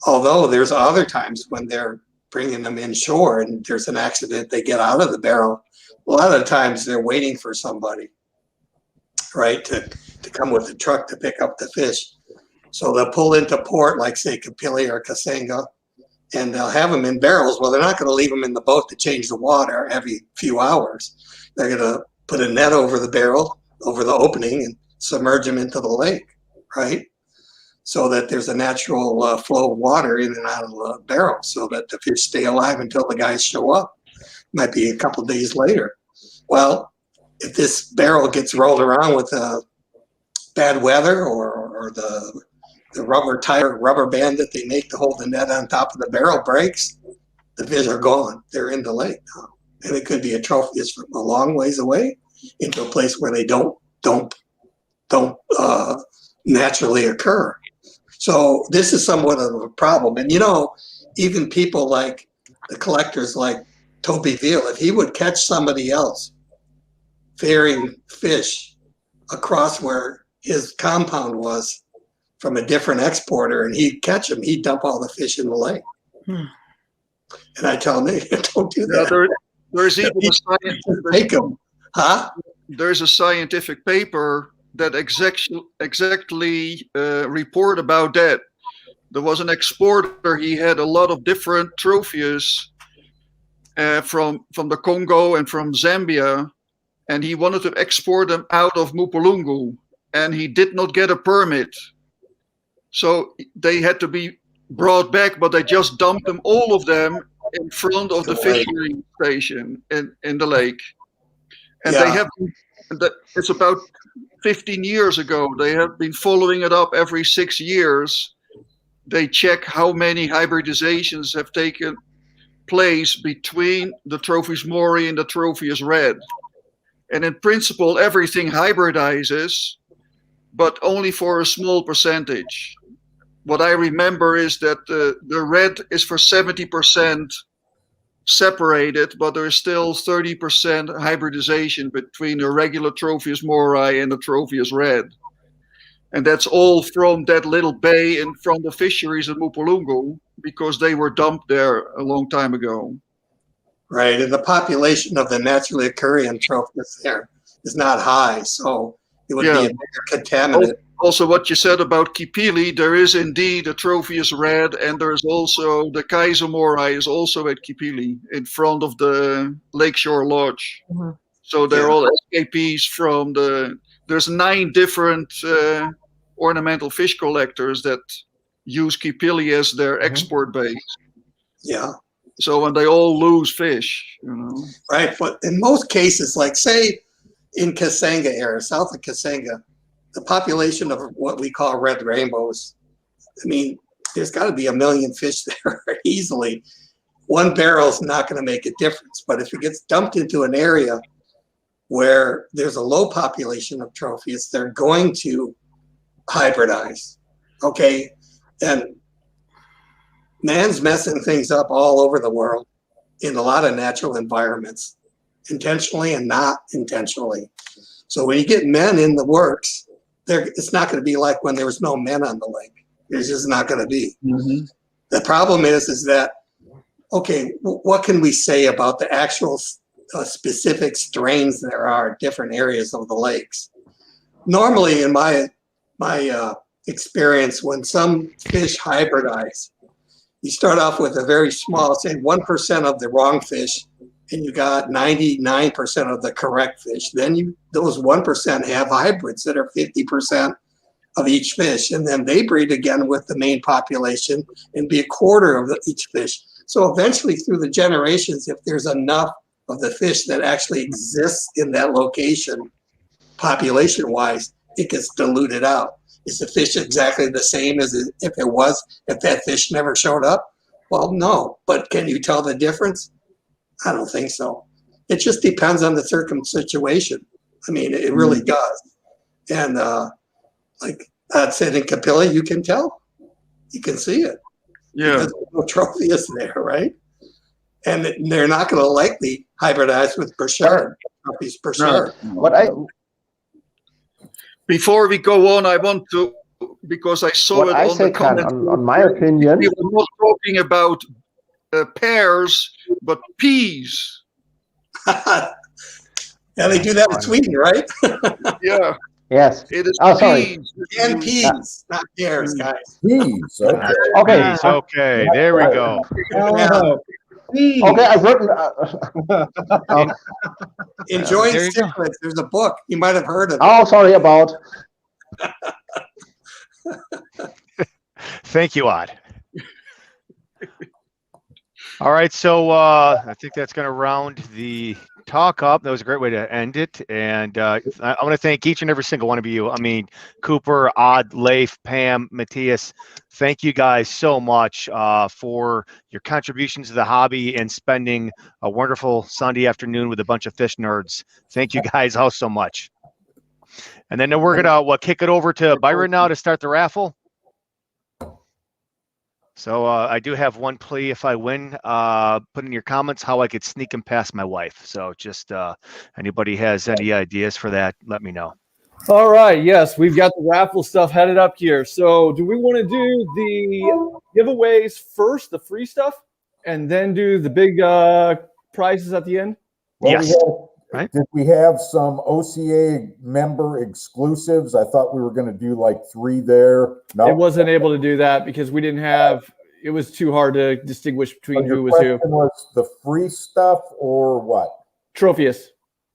Although there's other times when they're bringing them inshore and there's an accident, they get out of the barrel. A lot of the times they're waiting for somebody, right, to come with a truck to pick up the fish. So they'll pull into port, like say Kapili or Kasenga, and they'll have them in barrels. Well, they're not going to leave them in the boat to change the water every few hours. They're going to put a net over the barrel, over the opening, and submerge them into the lake, right? So that there's a natural flow of water in and out of the barrel so that the fish stay alive until the guys show up. Might be a couple of days later. Well, if this barrel gets rolled around with bad weather or the rubber band that they make to hold the net on top of the barrel breaks, the fish are gone. They're in the lake now. And it could be a Tropheus from a long ways away into a place where they don't naturally occur. So this is somewhat of a problem. And you know, even people like the collectors like Toby Veal, if he would catch somebody else ferrying fish across where his compound was from a different exporter and he'd catch them, he'd dump all the fish in the lake. And I tell him, hey, don't do that. There's even take them. Huh? There's a scientific paper that exactly report about that. There was an exporter. He had a lot of different Tropheus from the Congo and from Zambia, and he wanted to export them out of Mupulungu, and he did not get a permit. So they had to be brought back, but they just dumped them, all of them, in front of the fishery station in the lake. And they have, it's about 15 years ago, they have been following it up every 6 years. They check how many hybridizations have taken place between the Tropheus mori and the Tropheus red. And in principle, everything hybridizes, but only for a small percentage. What I remember is that the red is for 70% separated, but there is still 30% hybridization between the regular Tropheus mori and the Tropheus red. And that's all from that little bay and from the fisheries at Mupulungu, because they were dumped there a long time ago. Right, and the population of the naturally occurring Tropheus there is not high, so it would be a bigger contaminant. Also, what you said about Kipili, there is indeed a Tropheus red, and there's also the Kaiser mori is also at Kipili in front of the Lakeshore Lodge. Mm-hmm. So they're all escapees from there's 9 different ornamental fish collectors that use Kipili as their export base. Yeah. So when they all lose fish, you know. Right, but in most cases, like say in Kasenga area, south of Kasenga, the population of what we call red rainbows, I mean, there's got to be 1 million fish there easily. One barrel is not going to make a difference, but if it gets dumped into an area where there's a low population of Tropheus, they're going to hybridize, okay? And man's messing things up all over the world in a lot of natural environments, intentionally and not intentionally. So when you get men in the works, it's not going to be like when there was no men on the lake. It's just not going to be. Mm-hmm. The problem is that, okay, what can we say about the actual specific strains there are in different areas of the lakes? Normally, in my experience, when some fish hybridize, you start off with a very small, say 1% of the wrong fish, and you got 99% of the correct fish. Then those 1% have hybrids that are 50% of each fish, and then they breed again with the main population and be 1/4 of each fish. So eventually, through the generations, if there's enough of the fish that actually exists in that location, population-wise, it gets diluted out. Is the fish exactly the same as if that fish never showed up? Well, no, but can you tell the difference? I don't think so. It just depends on the situation. I mean, it really does. And like I said, in Capilla, you can tell. You can see it. Yeah. Because there's no Tropheus there, right? And they're not going to likely hybridize with Burchard. Tropheus Burchard. Before we go on, I want to, because I saw What it I on say, the Ken, comments. on my opinion, We were not talking about pears, but peas. Yeah, they do that in Sweden, right? Yeah, yes. it is Oh, sorry. peas. And peas, not pears, guys. Peas. Okay. Okay. Peas, okay, there we go. Oh, please. Okay, I've written. Enjoying There you go. Cichlid. There's a book. You might have heard of it. Oh, sorry about. Thank you, Ad. All right, so I think that's going to round the talk up. That was a great way to end it. And I want to thank each and every single one of you. I mean, Cooper, Ad, Laif, Pam, Mathias, thank you guys so much for your contributions to the hobby and spending a wonderful Sunday afternoon with a bunch of fish nerds. Thank you guys all so much. And then we're going to kick it over to Byron now to start the raffle. So I do have one plea. If I win, put in your comments how I could sneak him past my wife. So just anybody has any ideas for that, let me know. All right. Yes, we've got the raffle stuff headed up here. So do we want to do the giveaways first, the free stuff, and then do the big prizes at the end? Well, Yes. Right? Did we have some OCA member exclusives? I thought we were going to do like 3 there. No, It wasn't able to do that because we didn't have. It was too hard to distinguish between who was who. Was the free stuff or what? Tropheus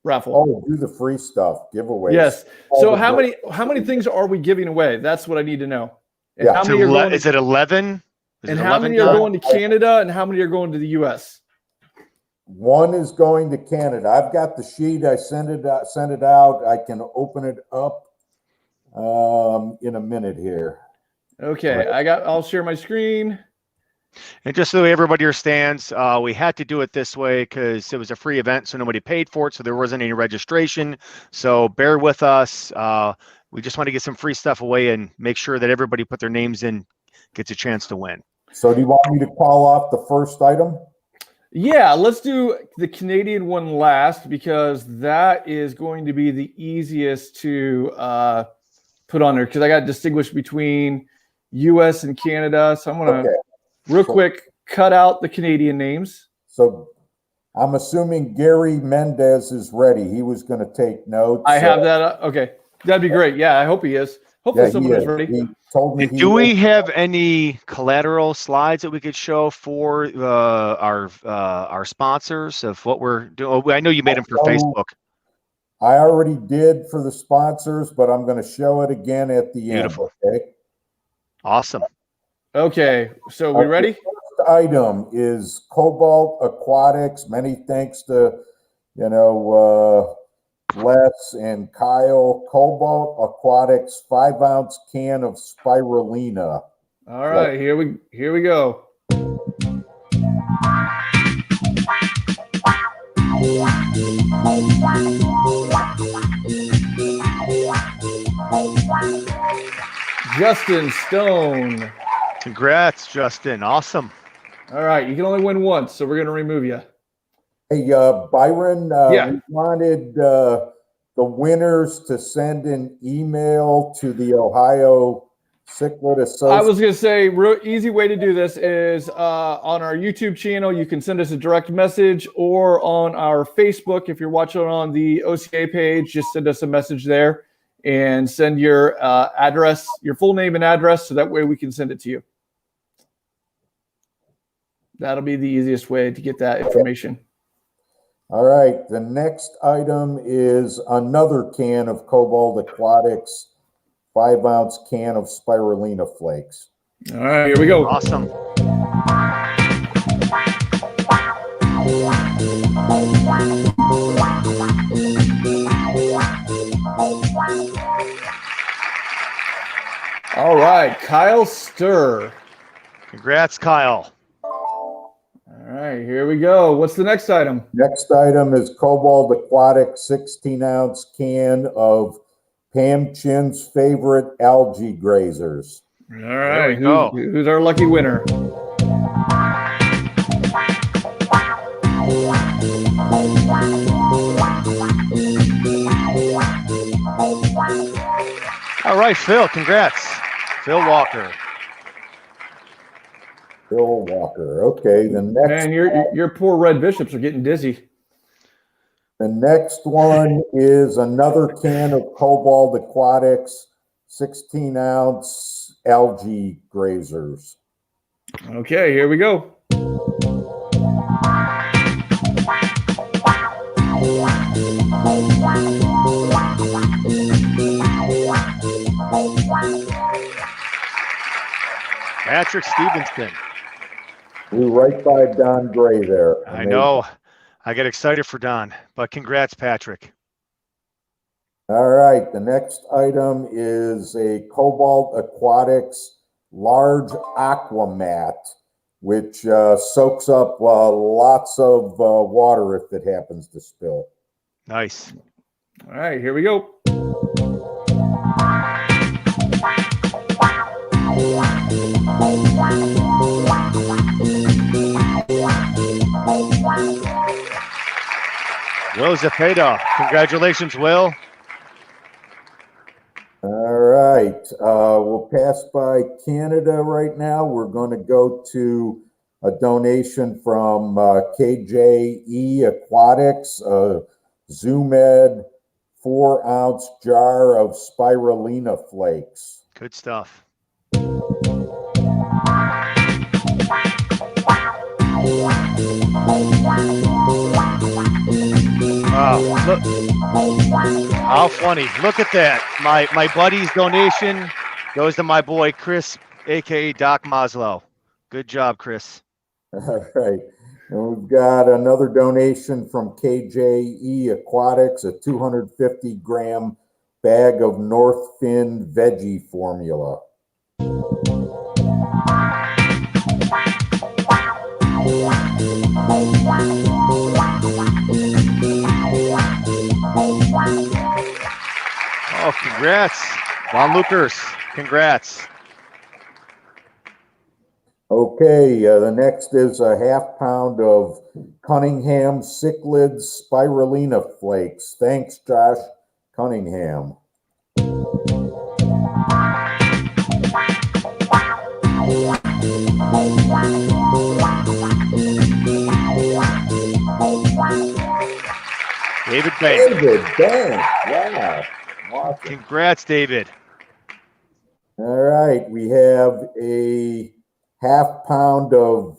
raffle. Oh, do the free stuff giveaways. Yes. So how many things are we giving away? That's what I need to know. And how many are going is it 11? And how many are going to Canada and how many are going to the US? 1 is going to Canada. I've got the sheet. I sent it out. I can open it up in a minute here. Okay, I'll share my screen. And just so everybody understands, we had to do it this way because it was a free event, so nobody paid for it, so there wasn't any registration. So bear with us. We just want to get some free stuff away and make sure that everybody put their names in, gets a chance to win. So do you want me to call off the first item? Yeah, let's do the Canadian one last because that is going to be the easiest to put on there because I got to distinguish between US and Canada. So I'm going to real quick cut out the Canadian names. So I'm assuming Gary Mendez is ready. He was going to take notes. I have that. Okay, that'd be great. Yeah, I hope he is. Hopefully someone is ready. He told me. Do we have any collateral slides that we could show for our sponsors of what we're doing? I know you made them for Facebook. I already did for the sponsors, but I'm going to show it again at the end. Okay. Awesome. Okay, so we ready? The first item is Cobalt Aquatics. Many thanks to Les and Kyle. Cobalt Aquatics 5-ounce can of spirulina. All right, here we go. Justin Stone. Congrats, Justin. Awesome. All right, you can only win once, so we're going to remove you. Hey, Byron, we wanted the winners to send an email to the Ohio Cichlid Association. I was going to say, real easy way to do this is on our YouTube channel. You can send us a direct message, or on our Facebook. If you're watching on the OCA page, just send us a message there and send your address, your full name and address, so that way we can send it to you. That'll be the easiest way to get that information. All right, the next item is another can of Cobalt Aquatics, 5-ounce can of spirulina flakes. All right, here we go. Awesome. All right, Kyle Sturr. Congrats, Kyle. right, here we go. What's the next item? Next item is Cobalt Aquatic 16-ounce can of Pam Chin's favorite algae grazers. All right, who's our lucky winner? All right, Phil, congrats. Phil Walker. Phil Walker. Okay, the next. Man, your poor red bishops are getting dizzy. The next one is another can of Cobalt Aquatics 16-ounce algae grazers. Okay, here we go. Patrick Stevenson. We're right by Don Gray there. I know. I get excited for Don, but congrats, Patrick. All right, the next item is a Cobalt Aquatics large aqua mat, which soaks up lots of water if it happens to spill. Nice. All right, here we go. Will Zepeda. Congratulations, Will. All right, we'll pass by Canada right now. We're going to go to a donation from KJE Aquatics, a Zoomed 4-ounce jar of spirulina flakes. Good stuff. Wow, look. How funny. Look at that. My buddy's donation goes to my boy Chris, aka Doc Maslow. Good job, Chris. All right. And we've got another donation from KJE Aquatics, a 250-gram bag of North Fin veggie formula. Oh, congrats. Juan Lucas, congrats. Okay, the next is a half-pound of Cunningham Cichlid spirulina flakes. Thanks, Josh Cunningham. David Bank. David Bank. Wow. Awesome. Congrats, David. All right, we have a half-pound of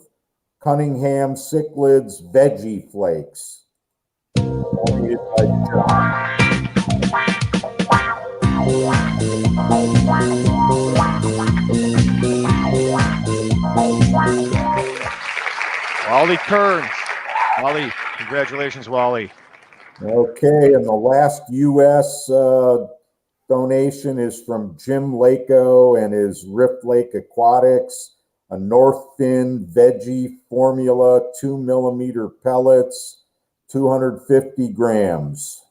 Cunningham Cichlid's veggie flakes. Donated by John. Wally Kearns. Wally, congratulations, Wally. Okay, and the last U.S. Donation is from Jim Lako and his Rift Lake Aquatics, a North Fin veggie formula, 2mm pellets, 250 grams.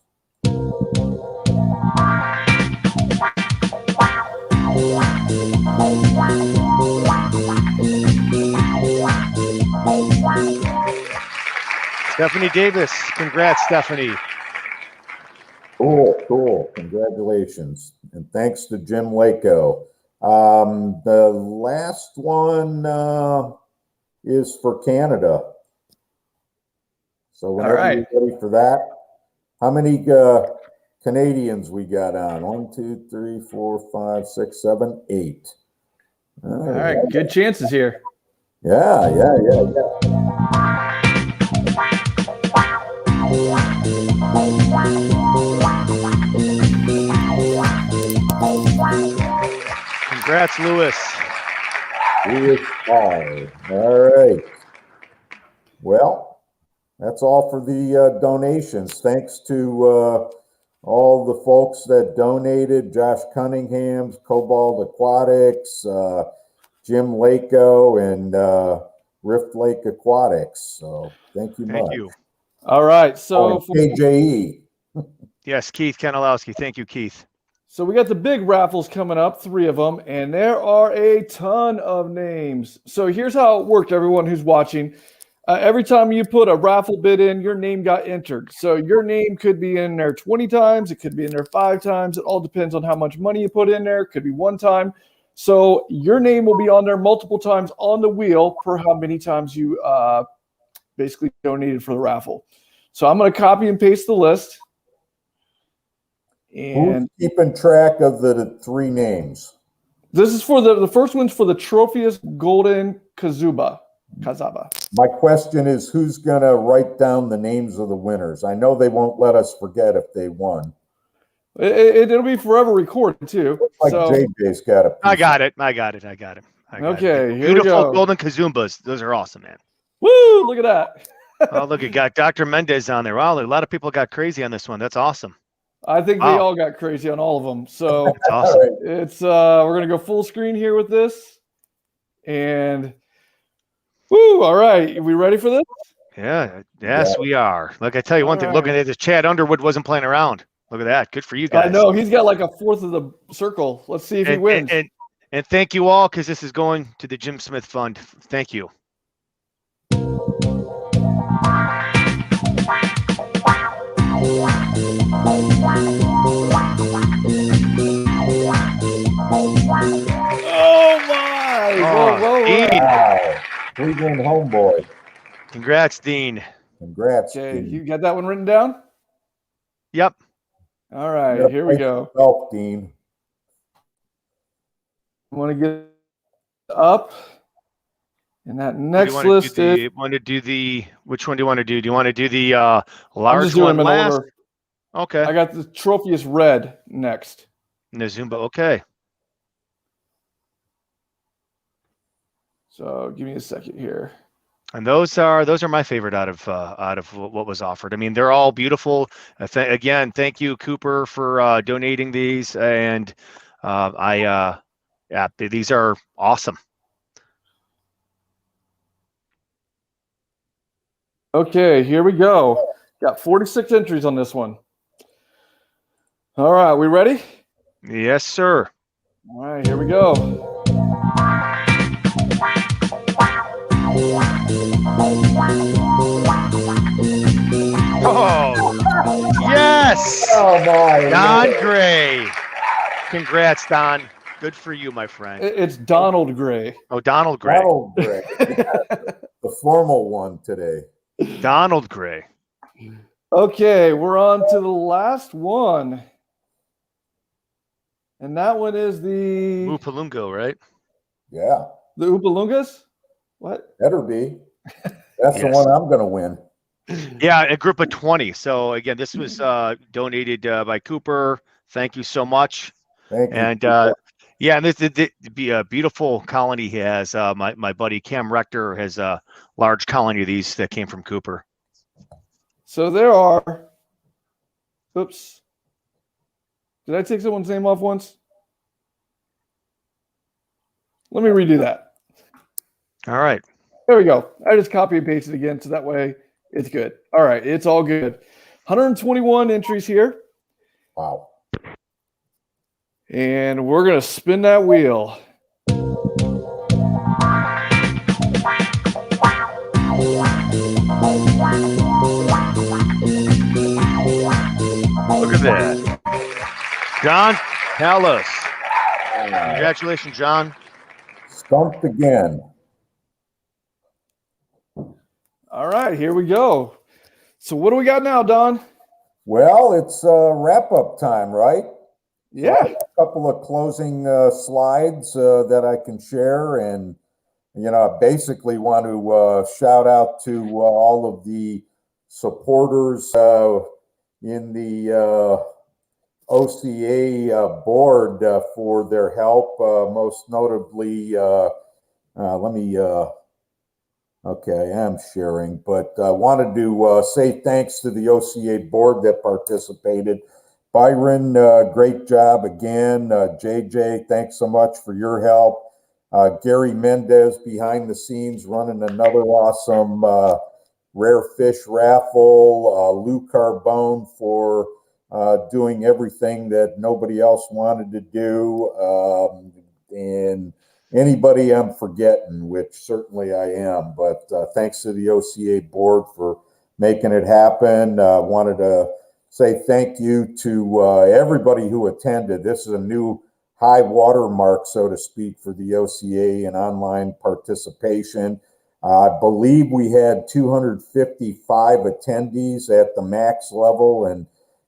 Stephanie Davis. Congrats, Stephanie. Cool. Congratulations. And thanks to Jim Lako. The last one is for Canada. So whenever you're ready for that, how many Canadians we got on? 1, 2, 3, 4, 5, 6, 7, 8. All right, good chances here. Yeah. Congrats, Lewis. All right. Well, that's all for the donations. Thanks to all the folks that donated: Josh Cunningham's, Cobalt Aquatics, Jim Lako, and Rift Lake Aquatics. So thank you Thank much. you. All right. So, Oh, and KJE. Yes, Keith Kanalowski. Thank you, Keith. so we got the big raffles coming up, 3 of them, and there are a ton of names. So here's how it worked, everyone who's watching. Every time you put a raffle bid in, your name got entered. So your name could be in there 20 times. It could be in there 5 times. It all depends on how much money you put in there. It could be 1 time. So your name will be on there multiple times on the wheel per how many times you basically donated for the raffle. So I'm going to copy and paste the list. And who's keeping track of the 3 names? this is for the first one's for the Tropheus Golden Kazaba. My question is, who's going to write down the names of the winners? I know they won't let us forget if they won. It'll be forever recorded too. Like So JJ's got a piece. I got it. okay, here we Beautiful go. golden kazumbas. Those are awesome, man. Woo! Look at that. Oh, look, you got Dr. Mendez on there. Wow, a lot of people got crazy on this one. That's awesome. I think they Wow. all got crazy on all of them. So That's awesome. it's we're gonna go full screen here with this, and woo! All right, are we ready for this? Yeah. Yes, Yeah. we are. Look, I tell you one thing. All Looking at this, Chad Underwood wasn't playing around. Look at that. Good for you guys. I know he's got like a fourth of the circle. Let's see if he wins. And thank you all, because this is going to the Jim Smith Fund. Thank you. Oh my! Whoa. Dean. Wow. Cleveland homeboy. Congrats, Dean. Congrats. Okay, Dean. you got that one written down? Yep. All right, Yep, here we thank go. yourself, Dean. I want to get up, and that next list is. Which one do you want to do? Do you want to do the I'm large just doing one them in last? order. Okay. I got the Tropheus Red next. Nazumba. Okay. So give me a second here. And those are my favorite out of what was offered. I mean, they're all beautiful. Again, thank you, Cooper, for donating these, and these are awesome. Okay, here we go. Got 46 entries on this one. All right, we ready? Yes, sir. All right, here we go. Oh, yes! Oh my. Don Lord. Gray. Congrats, Don. Good for you, my friend. It's Donald Gray. Oh, Donald Gray. Donald Gray. The formal one today. Donald Gray. Okay, we're on to the last one. And that one is the Upalungo, right? Yeah. the Oopalungas? What? Better be. That's the Yes. one I'm going to win. Yeah, a group of 20. So again, this was donated by Cooper. Thank you so much. Thank you. And yeah, and this be a beautiful colony he has. My buddy Cam Rector has a large colony of these that came from Cooper. So there are. Oops. Did I take someone's name off once? Let me redo that. All right. There we go. I just copy and paste it again, so that way it's good. All right, it's all good. 121 entries here, Wow. and we're gonna spin that wheel. Look at that. John Palos. Congratulations, John. Stumped again. All right, here we go. So what do we got now, Don? Well, it's wrap-up time, right? Yeah. A couple of closing slides that I can share, and I basically want to shout out to all of the supporters in the OCA board for their help. Most notably, okay, I am sharing, but I wanted to say thanks to the OCA board that participated. Byron, great job again. JJ, thanks so much for your help. Gary Mendez behind the scenes running another awesome rare fish raffle. Lou Carbone for doing everything that nobody else wanted to do. And anybody I'm forgetting, which certainly I am, but thanks to the OCA board for making it happen. Wanted to say thank you to everybody who attended. This is a new high water mark, so to speak, for the OCA and online participation. I believe we had 255 attendees at the max level and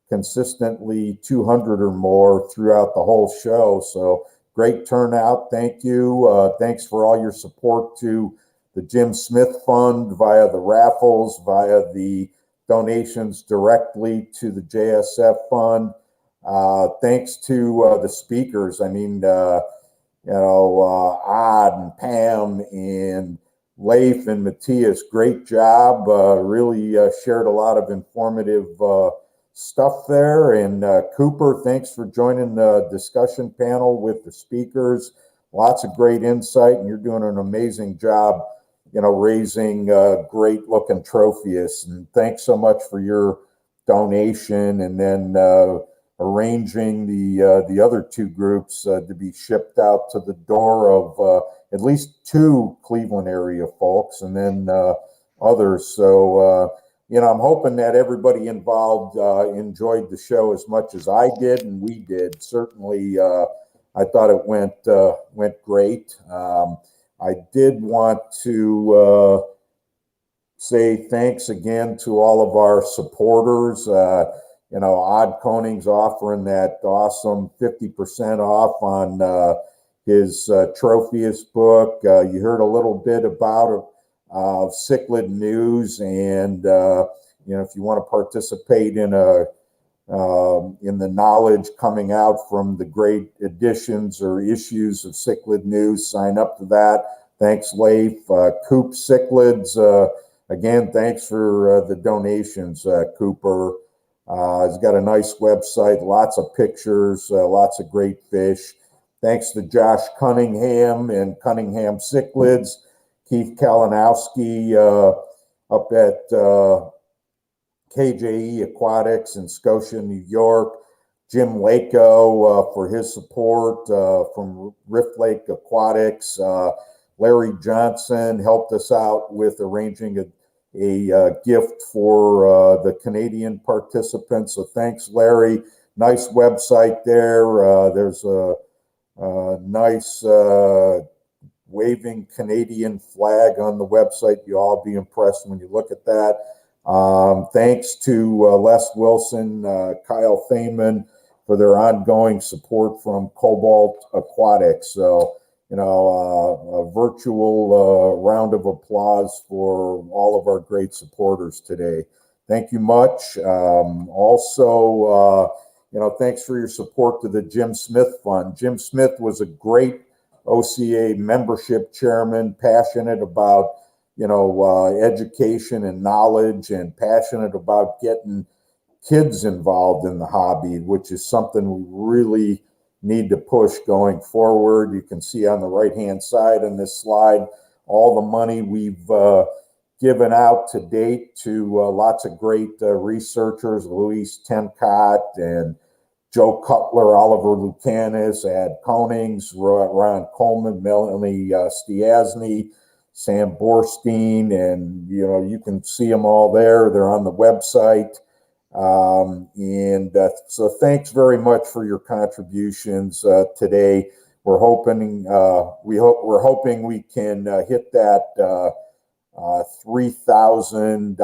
consistently 200 or more throughout the whole show. So great turnout. Thank you. Thanks for all your support to the Jim Smith Fund via the raffles, via the donations directly to the JSF Fund. Thanks to the speakers. I mean, Ad and Pam and Laif and Mathias, great job. Really shared a lot of informative stuff there. And Cooper, thanks for joining the discussion panel with the speakers. Lots of great insight, and you're doing an amazing job, raising great looking Tropheus. And thanks so much for your donation, and then arranging the other two groups to be shipped out to the door of at least 2 Cleveland area folks, and then others. So, I'm hoping that everybody involved enjoyed the show as much as I did and we did. Certainly, I thought it went great. I did want to say thanks again to all of our supporters. Ad Konings offering that awesome 50% off on his Tropheus book. You heard a little bit about Cichlid news, and if you want to participate in the knowledge coming out from the great editions or issues of Cichlid news, sign up to that. Thanks, Laif. Coop Cichlids, again, thanks for the donations, Cooper. He's got a nice website, lots of pictures, lots of great fish. Thanks to Josh Cunningham and Cunningham Cichlids, Keith Kalinowski up at KJE Aquatics in Scotia, New York, Jim Lako for his support from Rift Lake Aquatics. Larry Johnson helped us out with arranging a gift for the Canadian participants. So thanks, Larry. Nice website there. There's a nice waving Canadian flag on the website. You'll all be impressed when you look at that. Thanks to Les Wilson, Kyle Feynman for their ongoing support from Cobalt Aquatics. So, a virtual round of applause for all of our great supporters today. Thank you much. Also, thanks for your support to the Jim Smith Fund. Jim Smith was a great OCA membership chairman, passionate about, education and knowledge, and passionate about getting kids involved in the hobby, which is something we really need to push going forward. You can see on the right-hand side on this slide all the money we've given out to date to lots of great researchers, Luis Tencott and Joe Cutler, Oliver Lucanis, Ad Konings, Ron Coleman, Melanie Stiasny, Sam Borstein, and you can see them all there. They're on the website. So thanks very much for your contributions today. We're hoping we can hit that $3,000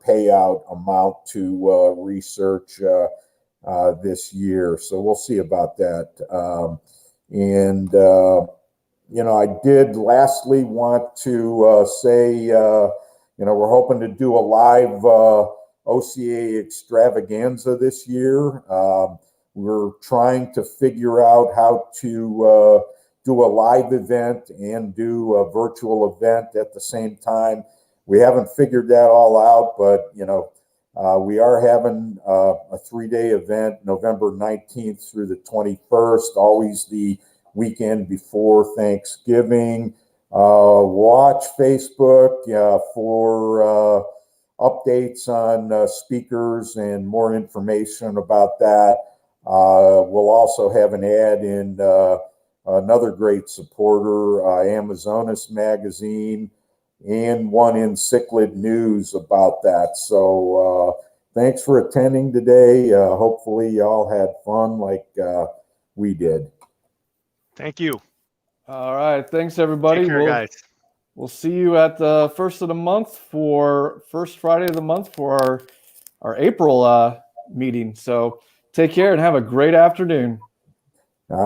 payout amount to research this year. So we'll see about that. I did lastly want to say, we're hoping to do a live OCA extravaganza this year. We're trying to figure out how to do a live event and do a virtual event at the same time. We haven't figured that all out, but we are having a 3-day event, November 19th through the 21st, always the weekend before Thanksgiving. Watch Facebook for updates on speakers and more information about that. We'll also have an ad in another great supporter, Amazonas Magazine, and one in Cichlid News about that. So thanks for attending today. Hopefully y'all had fun like we did. Thank you. All right. Thanks, everybody. Take care, guys. We'll see you at the first Friday of the month for our April meeting. So take care and have a great afternoon.